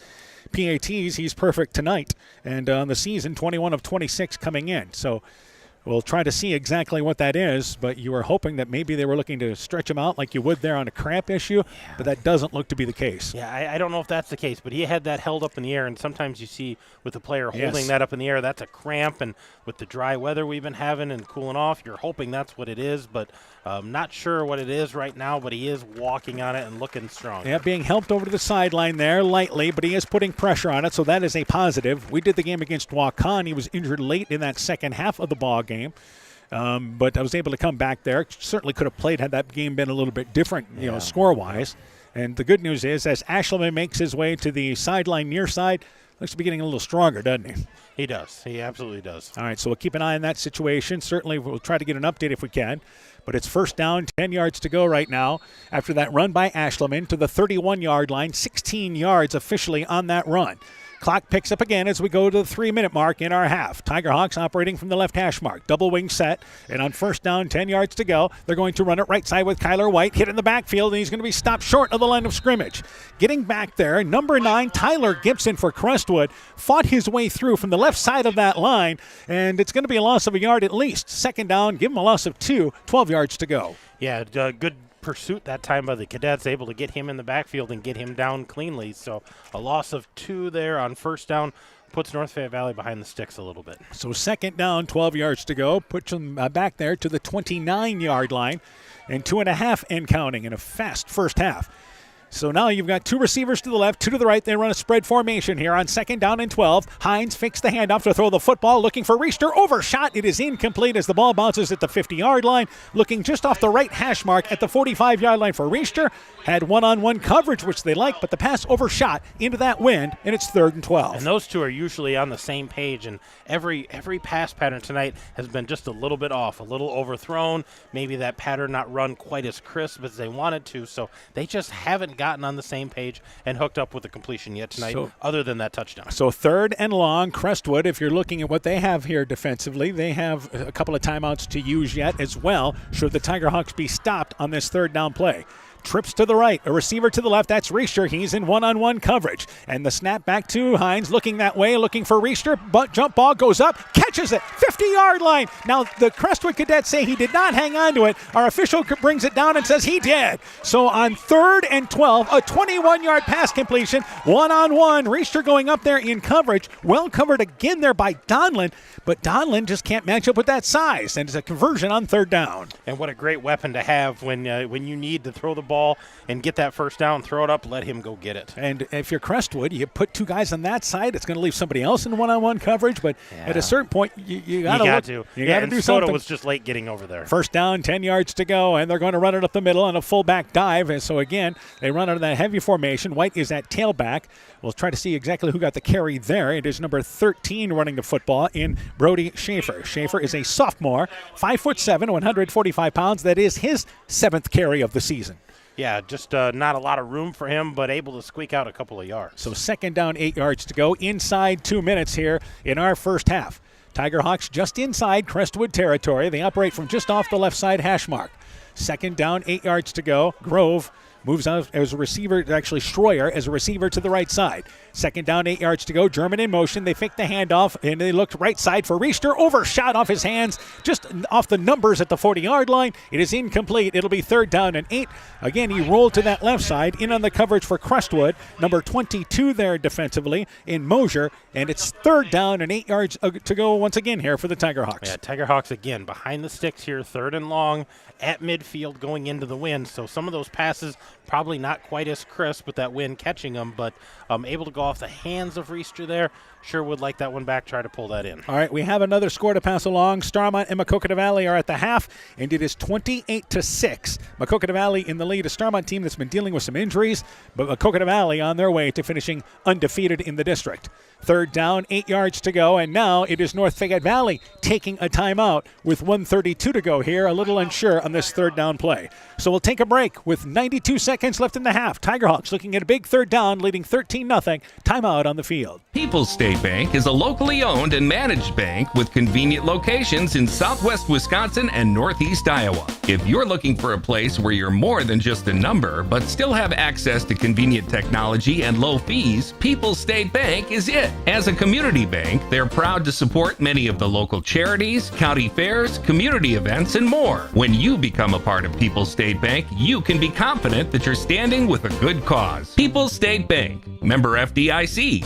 PATs, he's perfect tonight. And on the season, 21 of 26 coming in. So we'll try to see exactly what that is, but you were hoping that maybe they were looking to stretch him out like you would there on a cramp issue, but that doesn't look to be the case. Yeah, I don't know if that's the case, but he had that held up in the air, and sometimes you see with the player holding that up in the air, that's a cramp, and with the dry weather we've been having and cooling off, you're hoping that's what it is, but not sure what it is right now, but he is walking on it and looking strong. Yeah, being helped over to the sideline there lightly, but he is putting pressure on it, so that is a positive. We did the game against Waukon. He was injured late in that second half of the ball game. But I was able to come back there. Certainly could have played had that game been a little bit different, score-wise. And the good news is, as Ashleman makes his way to the sideline near side, looks to be getting a little stronger, doesn't he? He does. He absolutely does. All right, so we'll keep an eye on that situation. Certainly we'll try to get an update if we can. But it's first down, 10 yards to go right now after that run by Ashleman to the 31-yard line, 16 yards officially on that run. Clock picks up again as we go to the 3-minute mark in our half. Tiger Hawks operating from the left hash mark. Double wing set. And on first down, 10 yards to go, they're going to run it right side with Kyler White. Hit in the backfield, and he's going to be stopped short of the line of scrimmage. Getting back there, number 9, Tyler Gibson for Crestwood, fought his way through from the left side of that line, and it's going to be a loss of a yard at least. Second down, give him a loss of 2, 12 yards to go. Yeah, good pursuit that time by the Cadets, able to get him in the backfield and get him down cleanly. So a loss of 2 there on first down puts North Fayette Valley behind the sticks a little bit. So second down, 12 yards to go, puts them back there to the 29-yard line, and 2.5 and counting in a fast first half. So now you've got 2 receivers to the left, 2 to the right. They run a spread formation here on second down and 12. Hines fakes the handoff to throw the football, looking for Richter. Overshot. It is incomplete as the ball bounces at the 50-yard line. Looking just off the right hash mark at the 45-yard line for Richter. Had one-on-one coverage, which they like, but the pass overshot into that wind, and it's 3rd and 12. And those two are usually on the same page, and every pass pattern tonight has been just a little bit off, a little overthrown. Maybe that pattern not run quite as crisp as they wanted to, so they just haven't gotten on the same page and hooked up with the completion yet tonight, other than that touchdown. So 3rd and long, Crestwood, if you're looking at what they have here defensively, they have a couple of timeouts to use yet as well, should the Tiger Hawks be stopped on this 3rd down play. Trips to the right, a receiver to the left. That's Richter. He's in one-on-one coverage. And the snap back to Hines, looking that way, looking for Richter. But jump ball goes up, catches it, 50-yard line. Now, the Crestwood Cadets say he did not hang on to it. Our official brings it down and says he did. So on 3rd and 12, a 21-yard pass completion, one-on-one. Richter going up there in coverage. Well covered again there by Donlin. But Donlin just can't match up with that size. And it's a conversion on 3rd down. And what a great weapon to have when you need to throw the ball and get that first down, throw it up, let him go get it. And if you're Crestwood, you put 2 guys on that side, it's going to leave somebody else in one-on-one coverage, but at a certain point, you got to do and something. Soto was just late getting over there. First down, 10 yards to go, and they're going to run it up the middle on a fullback dive. And so again, they run out of that heavy formation. White is at tailback. We'll try to see exactly who got the carry there. It is number 13 running the football in Brody Schaefer. Schaefer is a sophomore, 5'7", 145 pounds. That is his 7th carry of the season. Yeah, just not a lot of room for him, but able to squeak out a couple of yards. So second down, 8 yards to go, inside 2 minutes here in our first half. Tiger Hawks just inside Crestwood territory. They operate from just off the left side hash mark. Second down, 8 yards to go. Grove moves out as a receiver, actually Schroyer as a receiver to the right side. Second down, 8 yards to go. German in motion. They fake the handoff, and they looked right side for Riester. Overshot off his hands, just off the numbers at the 40-yard line. It is incomplete. It'll be third down and 8. Again, he rolled to that left side, in on the coverage for Crestwood. Number 22 there defensively in Mosier, and it's third down and 8 yards to go once again here for the Tiger Hawks. Yeah, Tiger Hawks again behind the sticks here, third and long at midfield going into the wind. So some of those passes probably not quite as crisp with that wind catching them, but able to go off the hands of Riester there. Sure would like that one back, try to pull that in. All right, we have another score to pass along. Starmont and Maquoketa Valley are at the half, and it is 28-6. Maquoketa Valley in the lead, a Starmont team that's been dealing with some injuries, but Maquoketa Valley on their way to finishing undefeated in the district. Third down, 8 yards to go, and now it is North Fayette Valley taking a timeout with 1:32 to go here, a little unsure on this third down play. So we'll take a break with 92 seconds left in the half. Tiger Hawks looking at a big third down, leading 13-0. Timeout on the field. People's State Bank is a locally owned and managed bank with convenient locations in southwest Wisconsin and northeast Iowa. If you're looking for a place where you're more than just a number, but still have access to convenient technology and low fees, People's State Bank is it. As a community bank, they're proud to support many of the local charities, county fairs, community events, and more. When you become a part of People's State Bank, you can be confident that you're standing with a good cause. People's State Bank, member FDIC.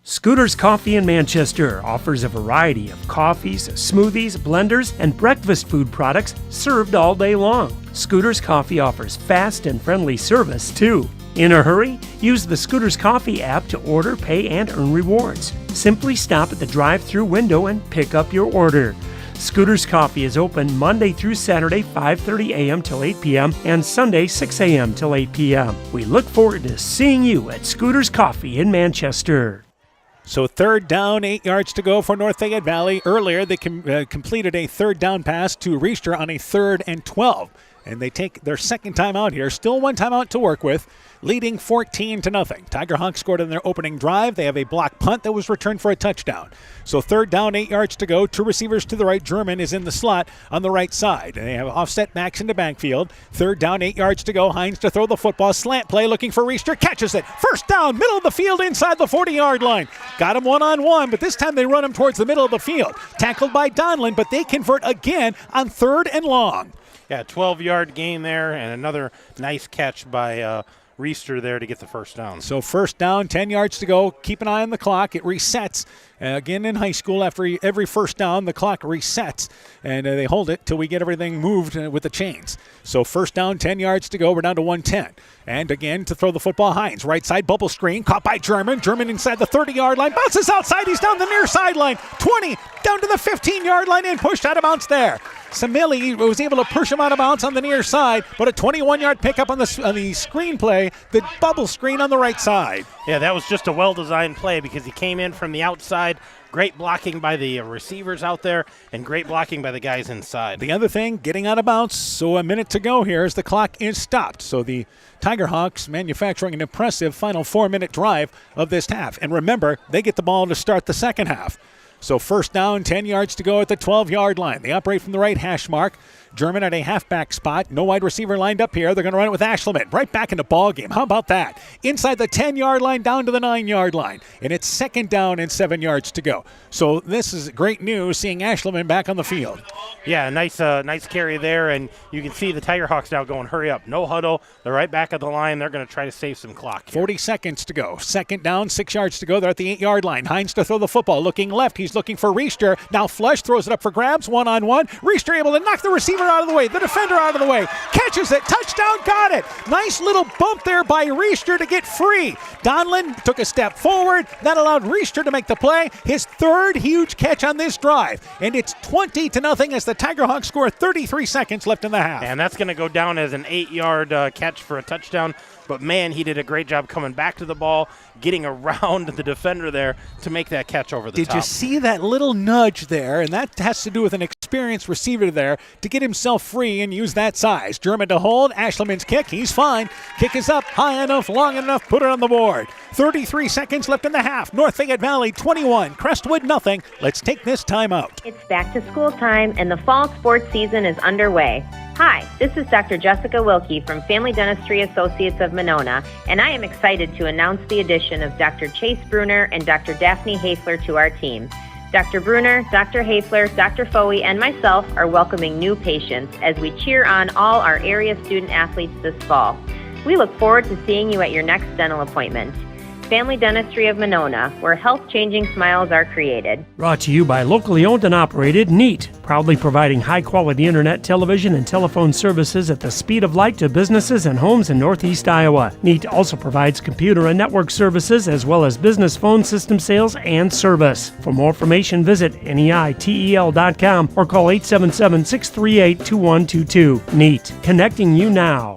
Scooter's Coffee in Manchester offers a variety of coffees, smoothies, blenders, and breakfast food products served all day long. Scooter's Coffee offers fast and friendly service, too. In a hurry? Use the Scooter's Coffee app to order, pay, and earn rewards. Simply stop at the drive-thru window and pick up your order. Scooter's Coffee is open Monday through Saturday, 5:30 a.m. till 8 p.m. and Sunday, 6 a.m. till 8 p.m. We look forward to seeing you at Scooter's Coffee in Manchester. So third down, 8 yards to go for North Fayette Valley. Earlier, they completed a third down pass to Riester on a 3rd and 12. And they take their second time out here. Still one timeout to work with, leading 14-0. Tiger Hawks scored on their opening drive. They have a block punt that was returned for a touchdown. So third down, 8 yards to go. 2 receivers to the right. German is in the slot on the right side. And they have offset backs into backfield. Third down, 8 yards to go. Hines to throw the football. Slant play looking for Riester. Catches it. First down, middle of the field inside the 40-yard line. Got him one-on-one, but this time they run him towards the middle of the field. Tackled by Donlin, but they convert again on 3rd and long. Yeah, 12-yard gain there, and another nice catch by Riester there to get the first down. So first down, 10 yards to go. Keep an eye on the clock. It resets. Again, in high school, after every first down, the clock resets, and they hold it till we get everything moved with the chains. So first down, 10 yards to go. We're down to 110. And again, to throw the football, Hines. Right side bubble screen, caught by German. German inside the 30-yard line. Bounces outside. He's down the near sideline. 20, down to the 15-yard line, and pushed out of bounds there. Samili was able to push him out of bounds on the near side, but a 21-yard pickup on the screenplay, the bubble screen on the right side. Yeah, that was just a well-designed play because he came in from the outside. Great blocking by the receivers out there and great blocking by the guys inside. The other thing, getting out of bounds, so a minute to go here as the clock is stopped. So the Tiger Hawks manufacturing an impressive final 4-minute drive of this half. And remember, they get the ball to start the second half. So first down, 10 yards to go at the 12-yard line. They operate from the right hash mark. German at a halfback spot. No wide receiver lined up here. They're going to run it with Ashleman. Right back in the ball game. How about that? Inside the 10-yard line, down to the 9-yard line. And it's second down and 7 yards to go. So this is great news, seeing Ashleman back on the field. Yeah, nice carry there. And you can see the Tiger Hawks now going, hurry up. No huddle. They're right back at the line. They're going to try to save some clock here. 40 seconds to go. Second down, 6 yards to go. They're at the 8-yard line. Hines to throw the football. Looking left. He's looking for Riester. Now Flush throws it up for grabs. One-on-one. Riester able to knock the receiver out of the way. The defender out of the way. Catches it. Touchdown. Got it. Nice little bump there by Riester to get free. Donlin took a step forward. That allowed Riester to make the play. His third huge catch on this drive. And it's 20-0 as the Tiger Hawks score 33 seconds left in the half. And that's going to go down as an 8-yard catch for a touchdown. But, man, he did a great job coming back to the ball, getting around the defender there to make that catch over the top. Did you see that little nudge there? And that has to do with an experienced receiver there to get himself free and use that size. German to hold. Ashleman's kick. He's fine. Kick is up. High enough, long enough. Put it on the board. 33 seconds left in the half. North Fayette Valley 21. Crestwood nothing. Let's take this time out. It's back to school time and the fall sports season is underway. Hi, this is Dr. Jessica Wilkie from Family Dentistry Associates of Monona, and I am excited to announce the addition of Dr. Chase Bruner and Dr. Daphne Hafler to our team. Dr. Bruner, Dr. Hafler, Dr. Foey, and myself are welcoming new patients as we cheer on all our area student athletes this fall. We look forward to seeing you at your next dental appointment. Family Dentistry of Monona, where health-changing smiles are created. Brought to you by locally owned and operated NEAT, proudly providing high-quality internet, television, and telephone services at the speed of light to businesses and homes in Northeast Iowa. NEAT also provides computer and network services as well as business phone system sales and service. For more information, visit NEITEL.com or call 877-638-2122. NEAT, connecting you now.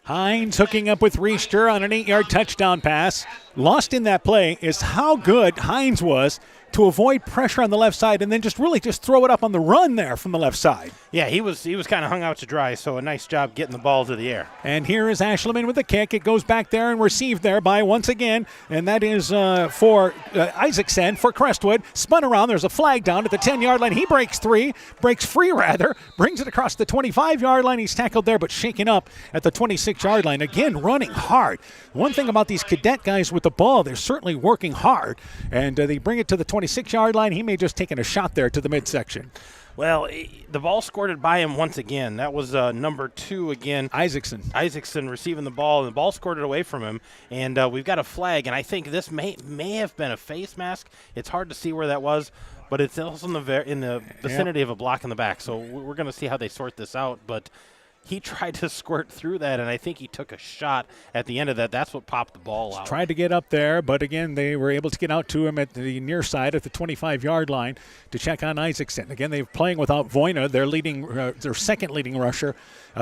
Hines hooking up with Reister on an 8-yard touchdown pass. Lost in that play is how good Hines was to avoid pressure on the left side and then just throw it up on the run there from the left side. Yeah, he was kind of hung out to dry, so a nice job getting the ball to the air. And here is Ashleman with the kick. It goes back there and received there by once again, and that is for Isaacson for Crestwood. Spun around. There's a flag down at the 10-yard line. He breaks free, brings it across the 25-yard line. He's tackled there but shaken up at the 26-yard line. Again, running hard. One thing about these cadet guys with the ball, they're certainly working hard, and they bring it to the 26-yard line. He may just taken a shot there to the midsection. Well, the ball squirted by him once again. That was number 2 again. Isaacson receiving the ball, and the ball squirted away from him. And we've got a flag, and I think this may have been a face mask. It's hard to see where that was, but it's also in the vicinity of a block in the back. So we're going to see how they sort this out. But he tried to squirt through that, and I think he took a shot at the end of that. That's what popped the ball out. Tried to get up there, but again, they were able to get out to him at the near side at the 25-yard line to check on Isaacson. Again, they're playing without Voina, their second leading rusher.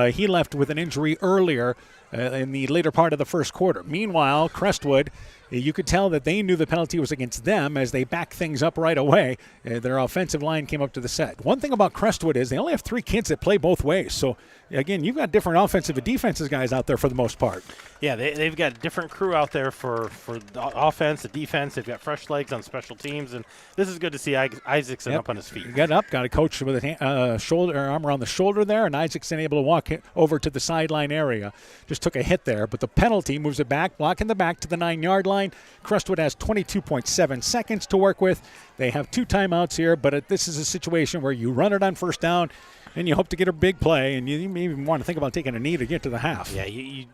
He left with an injury earlier in the later part of the first quarter. Meanwhile, Crestwood, you could tell that they knew the penalty was against them as they backed things up right away. Their offensive line came up to the set. One thing about Crestwood is they only have 3 kids that play both ways. So, again, you've got different offensive and defensive guys out there for the most part. Yeah, they've got a different crew out there for the offense, the defense. They've got fresh legs on special teams, and this is good to see Isaacson up on his feet. Got a coach with a arm around the shoulder there, and Isaacson able to walk over to the sideline area. Just took a hit there, but the penalty moves it back, blocking the back to the 9-yard line. Crestwood has 22.7 seconds to work with. They have 2 timeouts here, but this is a situation where you run it on first down, and you hope to get a big play, and you may even want to think about taking a knee to get to the half. Yeah, you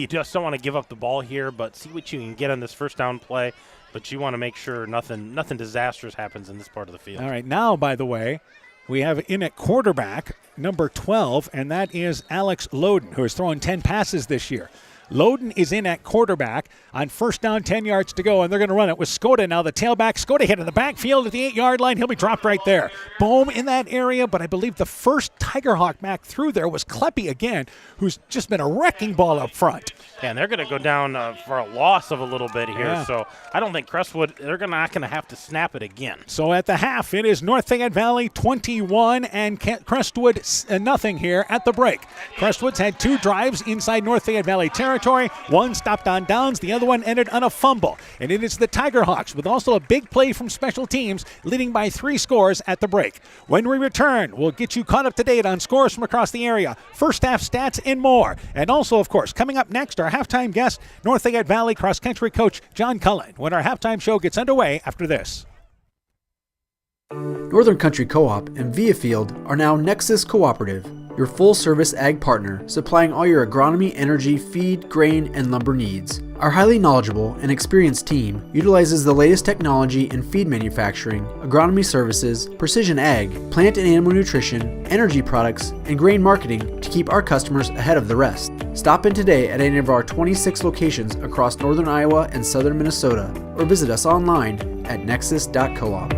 just don't want to give up the ball here, but see what you can get on this first down play. But you want to make sure nothing disastrous happens in this part of the field. All right, now, by the way, we have in at quarterback, number 12, and that is Alex Loden, who has thrown 10 passes this year. Loden is in at quarterback on first down, 10 yards to go, and they're going to run it with Skoda now, the tailback. Skoda hit in the backfield at the 8-yard line. He'll be dropped right there. Bohm in that area, but I believe the first Tiger Hawk back through there was Kleppe again, who's just been a wrecking ball up front. Yeah, and they're going to go down for a loss of a little bit here, so I don't think Crestwood, they're not going to have to snap it again. So at the half, it is North Fayette Valley 21 and Crestwood nothing here at the break. Crestwood's had 2 drives inside North Fayette Valley territory. One stopped on downs, the other one ended on a fumble. And it is the Tiger Hawks with also a big play from special teams leading by 3 scores at the break. When we return, we'll get you caught up to date on scores from across the area, first half stats, and more. And also, of course, coming up next, our halftime guest, North Fayette Valley cross-country coach John Cullen, when our halftime show gets underway after this. Northern Country Co-op and Viafield are now Nexus Cooperative, your full-service ag partner supplying all your agronomy, energy, feed, grain, and lumber needs. Our highly knowledgeable and experienced team utilizes the latest technology in feed manufacturing, agronomy services, precision ag, plant and animal nutrition, energy products, and grain marketing to keep our customers ahead of the rest. Stop in today at any of our 26 locations across northern Iowa and southern Minnesota, or visit us online at nexus.coop.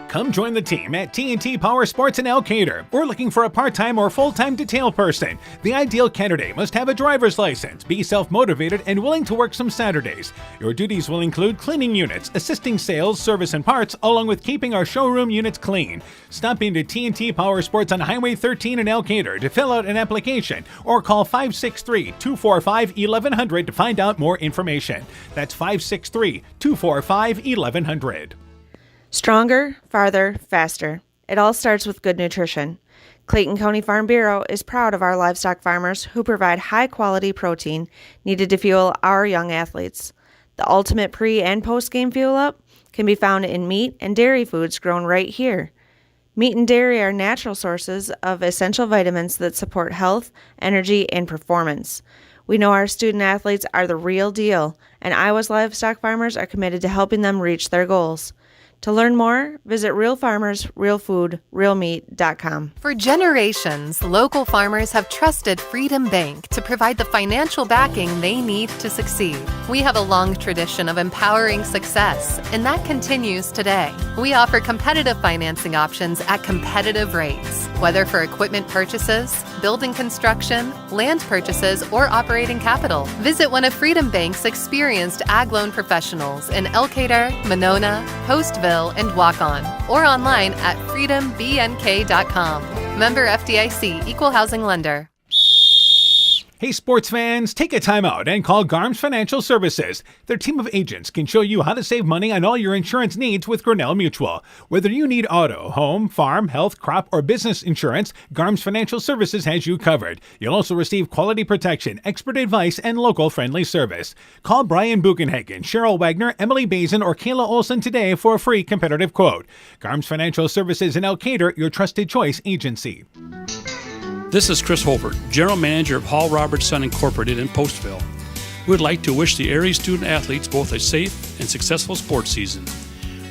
Come join the team at T&T Power Sports in Elkader. We're looking for a part-time or full-time detail person. The ideal candidate must have a driver's license, be self-motivated, and willing to work some Saturdays. Your duties will include cleaning units, assisting sales, service, and parts, along with keeping our showroom units clean. Stop into T&T Power Sports on Highway 13 in Elkader to fill out an application, or call 563-245-1100 to find out more information. That's 563-245-1100. Stronger, farther, faster. It all starts with good nutrition. Clayton County Farm Bureau is proud of our livestock farmers who provide high-quality protein needed to fuel our young athletes. The ultimate pre- and post-game fuel-up can be found in meat and dairy foods grown right here. Meat and dairy are natural sources of essential vitamins that support health, energy, and performance. We know our student athletes are the real deal, and Iowa's livestock farmers are committed to helping them reach their goals. To learn more, visit realfarmersrealfoodrealmeat.com. For generations, local farmers have trusted Freedom Bank to provide the financial backing they need to succeed. We have a long tradition of empowering success, and that continues today. We offer competitive financing options at competitive rates, whether for equipment purchases, building construction, land purchases, or operating capital. Visit one of Freedom Bank's experienced ag loan professionals in Elkader, Monona, Postville, and Waukon, or online at freedombnk.com. Member FDIC, Equal Housing Lender. Hey sports fans, take a time out and call Garms Financial Services. Their team of agents can show you how to save money on all your insurance needs with Grinnell Mutual. Whether you need auto, home, farm, health, crop, or business insurance, Garms Financial Services has you covered. You'll also receive quality protection, expert advice, and local friendly service. Call Brian Buchenhagen, Cheryl Wagner, Emily Bazin, or Kayla Olson today for a free competitive quote. Garms Financial Services in Elkader, your trusted choice agency. This is Chris Holbert, General Manager of Hall Roberts Son Incorporated in Postville. We would like to wish the area student athletes both a safe and successful sports season.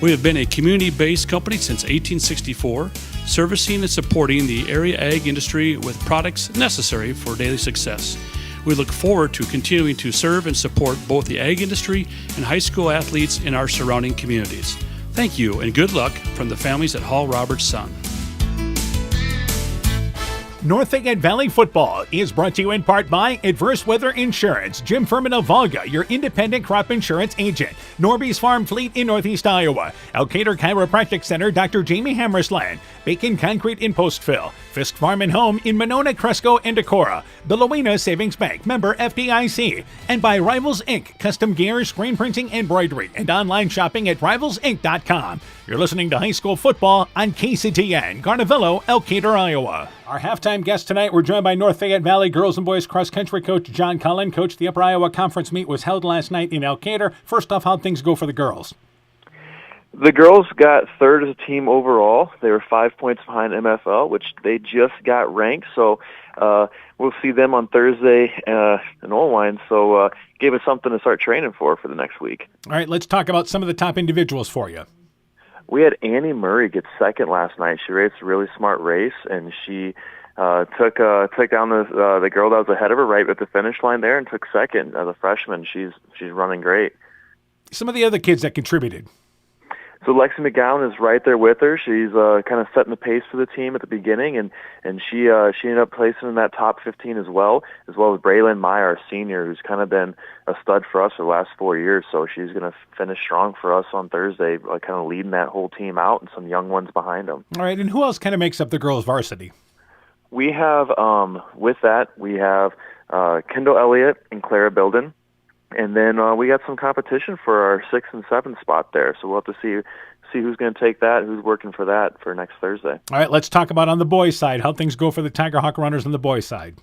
We have been a community-based company since 1864, servicing and supporting the area ag industry with products necessary for daily success. We look forward to continuing to serve and support both the ag industry and high school athletes in our surrounding communities. Thank you and good luck from the families at Hall Roberts Son. North Fayette Valley Football is brought to you in part by Adverse Weather Insurance, Jim Furman of Volga, your independent crop insurance agent, Norby's Farm Fleet in Northeast Iowa, Elkader Chiropractic Center, Dr. Jamie Hammersland, Bacon Concrete in Postville, Fisk Farm and Home in Monona, Cresco, and Decorah, Billowina Savings Bank, member FDIC, and by Rivals Inc., custom gear, screen printing, embroidery, and online shopping at rivalsinc.com. You're listening to high school football on KCTN, Garnavillo, Elkader, Iowa. Our halftime guests tonight were joined by North Fayette Valley girls and boys cross country coach John Cullen. Coach, the Upper Iowa Conference meet was held last night in Elkader. First off, how'd things go for the girls? The girls got third as a team overall. They were 5 points behind MFL, which they just got ranked. So we'll see them on Thursday in Oldwine. So gave us something to start training for the next week. All right, let's talk about some of the top individuals for you. We had Annie Murray get second last night. She raced a really smart race, and she took down the girl that was ahead of her right at the finish line there and took second as a freshman. She's running great. Some of the other kids that contributed. So Lexi McGowan is right there with her. She's kind of setting the pace for the team at the beginning, and she ended up placing in that top 15 as well as Braylon Meyer, our senior, who's kind of been a stud for us for the last 4 years. So she's going to finish strong for us on Thursday, kind of leading that whole team out and some young ones behind them. All right, and who else kind of makes up the girls' varsity? We have, with that, we have Kendall Elliott and Clara Bilden. And then we got some competition for our 6th and 7th spot there. So we'll have to see who's going to take that, who's working for that for next Thursday. All right, let's talk about on the boys' side, how things go for the Tiger Hawk runners on the boys' side.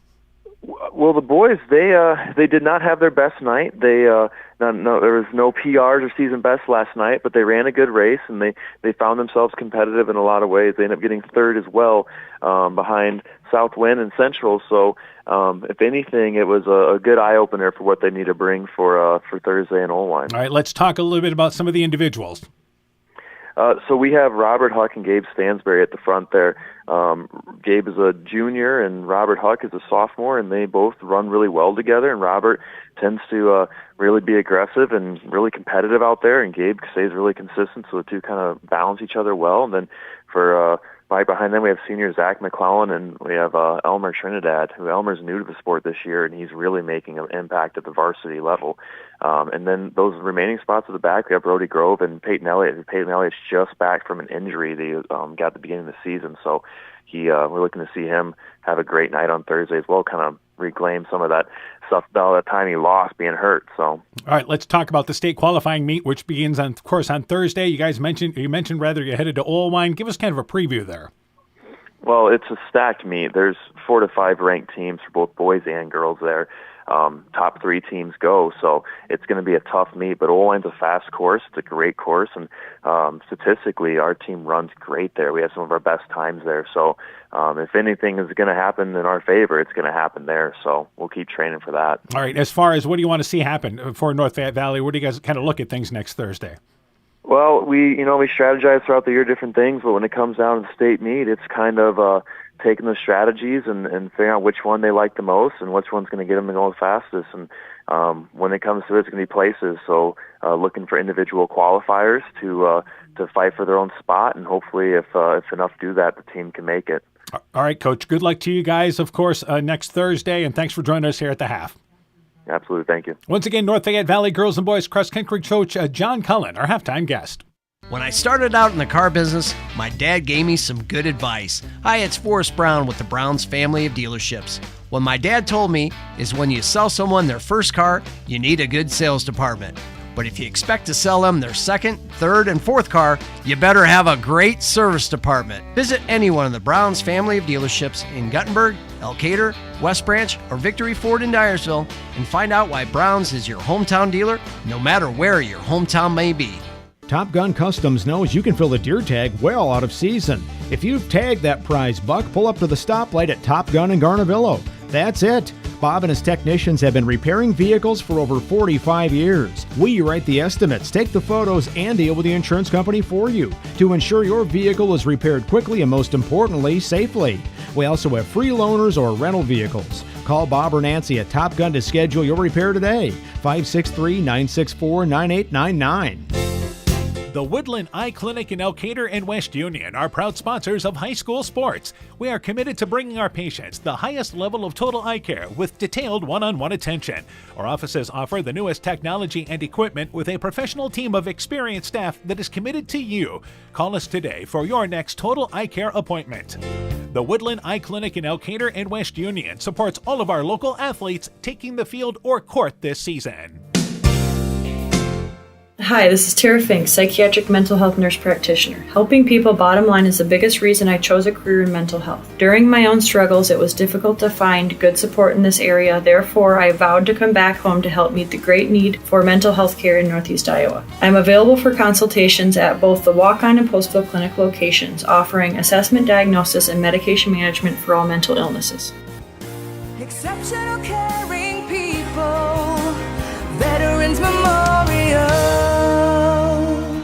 Well, the boys, they did not have their best night. There was no PRs or season best last night, but they ran a good race, and they found themselves competitive in a lot of ways. They ended up getting third as well behind Southwind and Central. So if anything, it was a good eye-opener for what they need to bring for Thursday in Oldwine. All right, let's talk a little bit about some of the individuals. So we have Robert Huck and Gabe Stansberry at the front there. Gabe is a junior and Robert Huck is a sophomore, and they both run really well together. And Robert tends to really be aggressive and really competitive out there, and Gabe stays really consistent, so the two kind of balance each other well. And then for right behind them, we have senior Zach McClellan, and we have Elmer Trinidad, who Elmer's new to the sport this year, and he's really making an impact at the varsity level. And then those remaining spots at the back, we have Brody Grove and Peyton Elliott. Peyton Elliott's just back from an injury that he got at the beginning of the season, so we're looking to see him have a great night on Thursday as well, kind of reclaim some of that stuff, all that time he lost being hurt. So, all right, let's talk about the state qualifying meet, which begins, of course, on Thursday. You mentioned you're headed to Olwine. Give us kind of a preview there. Well, it's a stacked meet. There's 4 to 5 ranked teams for both boys and girls there. Top 3 teams go, so it's going to be a tough meet, but Olwine's a fast course. It's a great course, and statistically, our team runs great there. We have some of our best times there, so if anything is going to happen in our favor, it's going to happen there, so we'll keep training for that. All right, as far as what do you want to see happen for North Fayette Valley, where do you guys kind of look at things next Thursday? Well, we strategize throughout the year different things, but when it comes down to the state meet, it's kind of taking the strategies and figuring out which one they like the most and which one's going to get them to go the fastest. And when it comes to it, it's going to be places. So looking for individual qualifiers to fight for their own spot, and hopefully if enough do that, the team can make it. All right, Coach. Good luck to you guys, of course, next Thursday, and thanks for joining us here at the half. Absolutely. Thank you. Once again, North Fayette Valley girls and boys cross country coach John Cullen, our halftime guest. When I started out in the car business, my dad gave me some good advice. Hi, it's Forrest Brown with the Brown's family of dealerships. What my dad told me is when you sell someone their first car, you need a good sales department. But if you expect to sell them their second, third, and fourth car, you better have a great service department. Visit any one of the Brown's family of dealerships in Guttenberg, Elkader, West Branch, or Victory Ford in Dyersville and find out why Brown's is your hometown dealer, no matter where your hometown may be. Top Gun Customs knows you can fill the deer tag well out of season. If you've tagged that prize buck, pull up to the stoplight at Top Gun in Garnavillo. That's it. Bob and his technicians have been repairing vehicles for over 45 years. We write the estimates, take the photos, and deal with the insurance company for you to ensure your vehicle is repaired quickly and, most importantly, safely. We also have free loaners or rental vehicles. Call Bob or Nancy at Top Gun to schedule your repair today. 563-964-9899. The Woodland Eye Clinic in Elkader and West Union are proud sponsors of high school sports. We are committed to bringing our patients the highest level of total eye care with detailed one-on-one attention. Our offices offer the newest technology and equipment with a professional team of experienced staff that is committed to you. Call us today for your next total eye care appointment. The Woodland Eye Clinic in Elkader and West Union supports all of our local athletes taking the field or court this season. Hi, this is Tara Fink, psychiatric mental health nurse practitioner. Helping people bottom line is the biggest reason I chose a career in mental health. During my own struggles, it was difficult to find good support in this area. Therefore, I vowed to come back home to help meet the great need for mental health care in Northeast Iowa. I'm available for consultations at both the Walk-On and Postville Clinic locations, offering assessment, diagnosis, and medication management for all mental illnesses. Exceptional caring people, Veterans Memorial.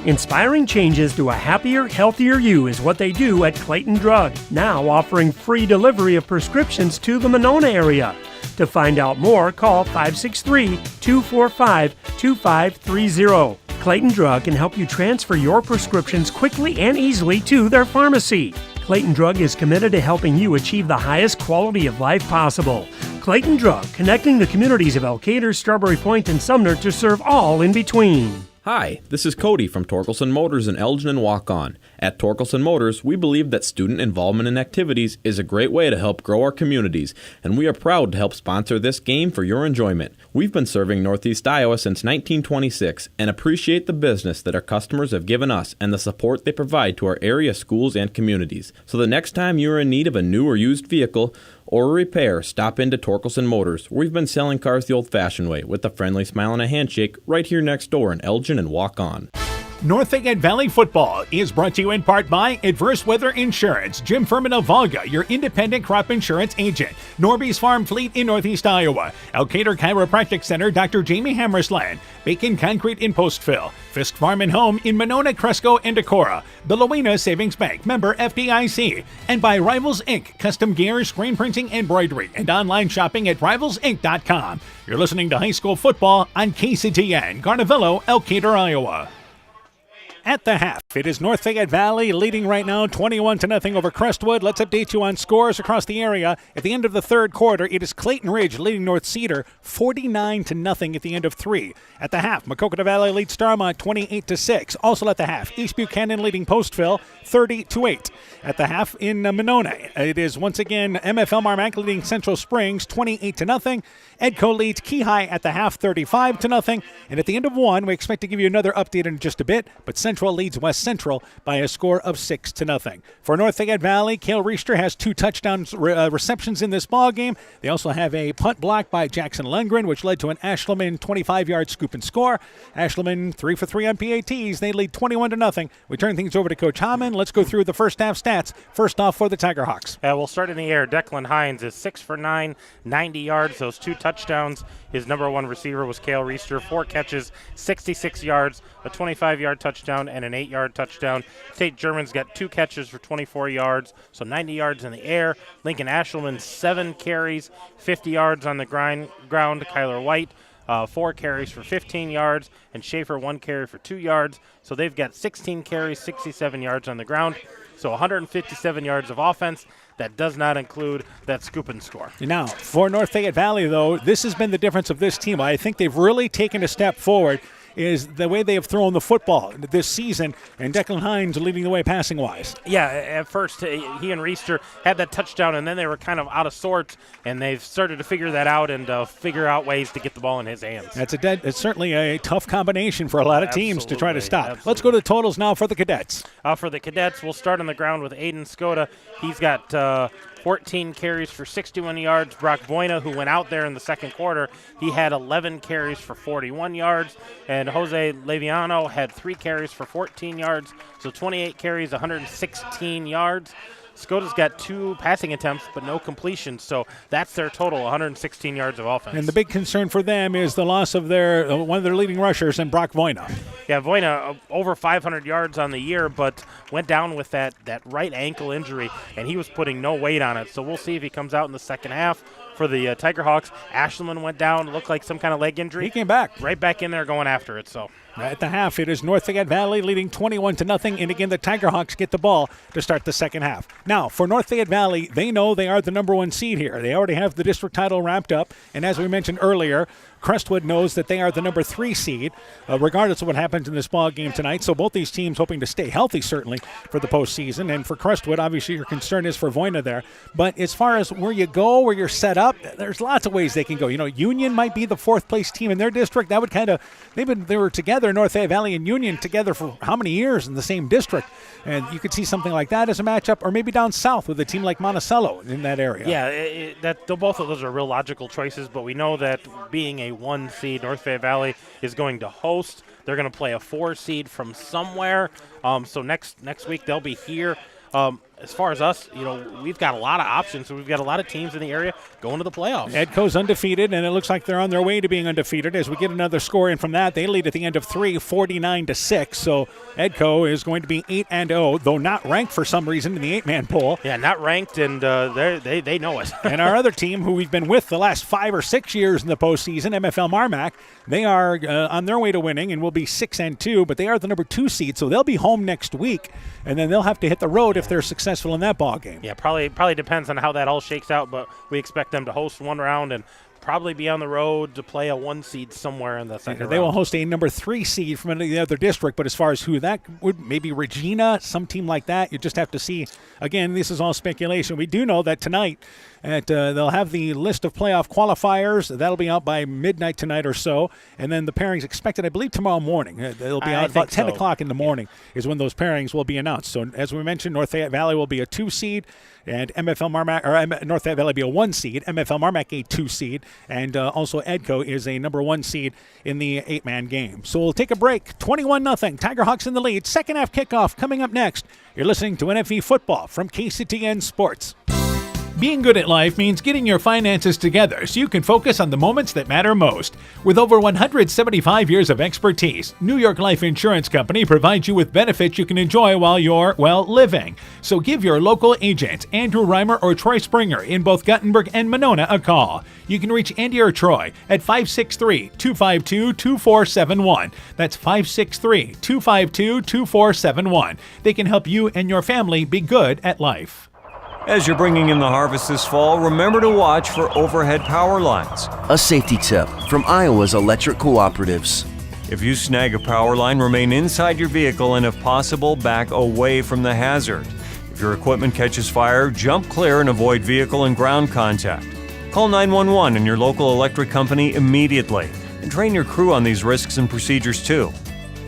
Inspiring changes to a happier, healthier you is what they do at Clayton Drug, now offering free delivery of prescriptions to the Monona area. To find out more, call 563-245-2530. Clayton Drug can help you transfer your prescriptions quickly and easily to their pharmacy. Clayton Drug is committed to helping you achieve the highest quality of life possible. Clayton Drug, connecting the communities of Elkader, Strawberry Point, and Sumner to serve all in between. Hi, this is Cody from Torkelson Motors in Elgin and Walk-On. At Torkelson Motors, we believe that student involvement in activities is a great way to help grow our communities, and we are proud to help sponsor this game for your enjoyment. We've been serving Northeast Iowa since 1926 and appreciate the business that our customers have given us and the support they provide to our area schools and communities. So the next time you are in need of a new or used vehicle or a repair, stop into Torkelson Motors. We've been selling cars the old-fashioned way with a friendly smile and a handshake right here next door in Elgin and Walk-On. North Fayette Valley Football is brought to you in part by Adverse Weather Insurance, Jim Furman of Volga, your independent crop insurance agent, Norby's Farm Fleet in Northeast Iowa, Elkader Chiropractic Center, Dr. Jamie Hammersland, Bacon Concrete in Postville, Fisk Farm and Home in Monona, Cresco, and Decorah, the Lowena Savings Bank, member FDIC, and by Rivals Inc., custom gear, screen printing, embroidery, and online shopping at rivalsinc.com. You're listening to high school football on KCTN, Garnavillo, Elkader, Iowa. At the half, it is North Fayette Valley leading right now 21-0 over Crestwood. Let's update you on scores across the area. At the end of the third quarter, it is Clayton Ridge leading North Cedar 49-0 at the end of 3. At the half, Maquoketa Valley leads Starmont 28-6. Also at the half, East Buchanan leading Postville 30-8. At the half in Monona, it is once again MFL Marmac leading Central Springs 28-0. Edco leads Keyhigh at the half 35-0. And at the end of 1, we expect to give you another update in just a bit, but Central leads West Central by a score of 6-0. For North Fayette Valley, Cale Reister has 2 touchdown receptions in this ball game. They also have a punt block by Jackson Lundgren, which led to an Ashleman 25-yard scoop and score. Ashleman 3 for 3 on PATs. They lead 21-0. We turn things over to Coach Hammond. Let's go through the first half stats. First off for the Tiger Hawks. We'll start in the air. Declan Hines is 6 for 9, 90 yards. Those 2 touchdowns. His number 1 receiver was Cale Reister. 4 catches, 66 yards, a 25-yard touchdown, and an 8-yard touchdown. Tate German's got 2 catches for 24 yards, so 90 yards in the air. Lincoln Ashleman, 7 carries, 50 yards on the ground. Kyler White, 4 carries for 15 yards, and Schaefer 1 carry for 2 yards. So they've got 16 carries, 67 yards on the ground. So 157 yards of offense. That does not include that scoop and score. Now, for North Fayette Valley, though, this has been the difference of this team. I think they've really taken a step forward is the way they have thrown the football this season, and Declan Hines leading the way passing-wise. Yeah, at first he and Reister had that touchdown, and then they were kind of out of sorts, and they've started to figure that out and figure out ways to get the ball in his hands. It's certainly a tough combination for a lot of teams to try to stop. Absolutely. Let's go to the totals now for the Cadets. For the Cadets, we'll start on the ground with Aiden Skoda. He's got 14 carries for 61 yards. Brock Boyna, who went out there in the second quarter, he had 11 carries for 41 yards. And Jose Leviano had 3 carries for 14 yards. So 28 carries, 116 yards. Skoda's got 2 passing attempts, but no completions, so that's their total, 116 yards of offense. And the big concern for them is the loss of their one of their leading rushers, and Brock Voyna. Yeah, Voyna over 500 yards on the year, but went down with that right ankle injury, and he was putting no weight on it. So we'll see if he comes out in the second half. For the Tiger Hawks, Ashleman went down, looked like some kind of leg injury. He came back. Right back in there going after it, so. At the half, it is North Fayette Valley leading 21-0, and again, the Tiger Hawks get the ball to start the second half. Now, for North Fayette Valley, they know they are the number 1 seed here. They already have the district title wrapped up, and as we mentioned earlier, Crestwood knows that they are the number 3 seed, regardless of what happens in this ball game tonight. So both these teams hoping to stay healthy, certainly, for the postseason. And for Crestwood, obviously, your concern is for Voyna there. But as far as where you go, where you're set up, there's lots of ways they can go. You know, Union might be the 4th place team in their district. That would kind of, they were together, North Fayette Valley and Union, together for how many years in the same district? And you could see something like that as a matchup, or maybe down south with a team like Monticello in that area. Yeah, both of those are real logical choices, but we know that being a 1 seed, North Fayette Valley is going to host. They're going to play a 4 seed from somewhere. So next week they'll be here. As far as us, you know, we've got a lot of options, so we've got a lot of teams in the area going to the playoffs. Edco's undefeated, and it looks like they're on their way to being undefeated. As we get another score in from that, they lead at the end of 3, 49-6. So Edco is going to be 8-0, though not ranked for some reason in the 8-man poll. Yeah, not ranked, and they know it. And our other team, who we've been with the last 5 or 6 years in the postseason, MFL Marmac, they are on their way to winning and will be 6-2, but they are the number 2 seed, so they'll be home next week, and then they'll have to hit the road if they're successful in that ball game. Yeah, probably depends on how that all shakes out, but we expect them to host 1 round and probably be on the road to play a 1 seed somewhere in the second round. They will host a number 3 seed from the other district, but as far as who that would, maybe Regina, some team like that, you just have to see. Again, this is all speculation. We do know that tonight they'll have the list of playoff qualifiers. That'll be out by midnight tonight or so, and then the pairings expected, I believe, tomorrow morning. They'll be out about 10 o'clock in the morning is when those pairings will be announced. So as we mentioned, North Fayette Valley will be a 2 seed, and MFL Marmac, or North Fayette Valley be a 1 seed, MFL Marmac a 2 seed, and also Edco is a number 1 seed in the 8-man game. So we'll take a break. 21-0. Tigerhawks in the lead. Second half kickoff coming up next. You're listening to NFV Football from KCTN Sports. Being good at life means getting your finances together so you can focus on the moments that matter most. With over 175 years of expertise, New York Life Insurance Company provides you with benefits you can enjoy while you're, living. So give your local agent, Andrew Reimer or Troy Springer in both Guttenberg and Monona, a call. You can reach Andy or Troy at 563-252-2471. That's 563-252-2471. They can help you and your family be good at life. As you're bringing in the harvest this fall, remember to watch for overhead power lines. A safety tip from Iowa's electric cooperatives. If you snag a power line, remain inside your vehicle and if possible, back away from the hazard. If your equipment catches fire, jump clear and avoid vehicle and ground contact. Call 911 and your local electric company immediately. And train your crew on these risks and procedures too.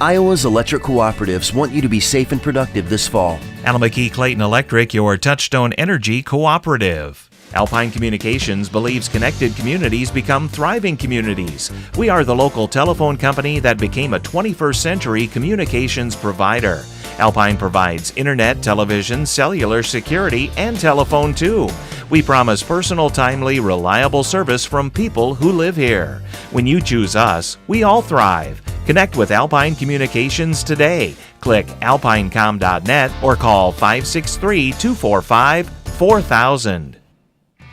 Iowa's electric cooperatives want you to be safe and productive this fall. Alameda Clayton Electric, your Touchstone Energy cooperative. Alpine Communications believes connected communities become thriving communities. We are the local telephone company that became a 21st century communications provider. Alpine provides internet, television, cellular, security, and telephone too. We promise personal, timely, reliable service from people who live here. When you choose us, we all thrive. Connect with Alpine Communications today. Click alpinecom.net or call 563-245-4000.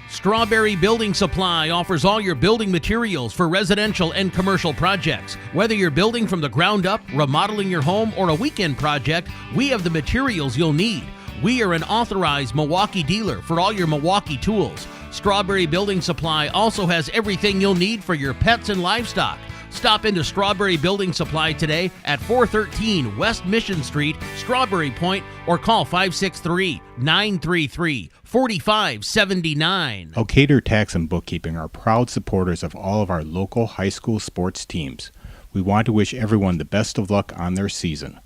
Strawberry Building Supply offers all your building materials for residential and commercial projects. Whether you're building from the ground up, remodeling your home, or a weekend project, we have the materials you'll need. We are an authorized Milwaukee dealer for all your Milwaukee tools. Strawberry Building Supply also has everything you'll need for your pets and livestock. Stop into Strawberry Building Supply today at 413 West Mission Street, Strawberry Point, or call 563-933-4579. Elkader Tax and Bookkeeping are proud supporters of all of our local high school sports teams. We want to wish everyone the best of luck on their season.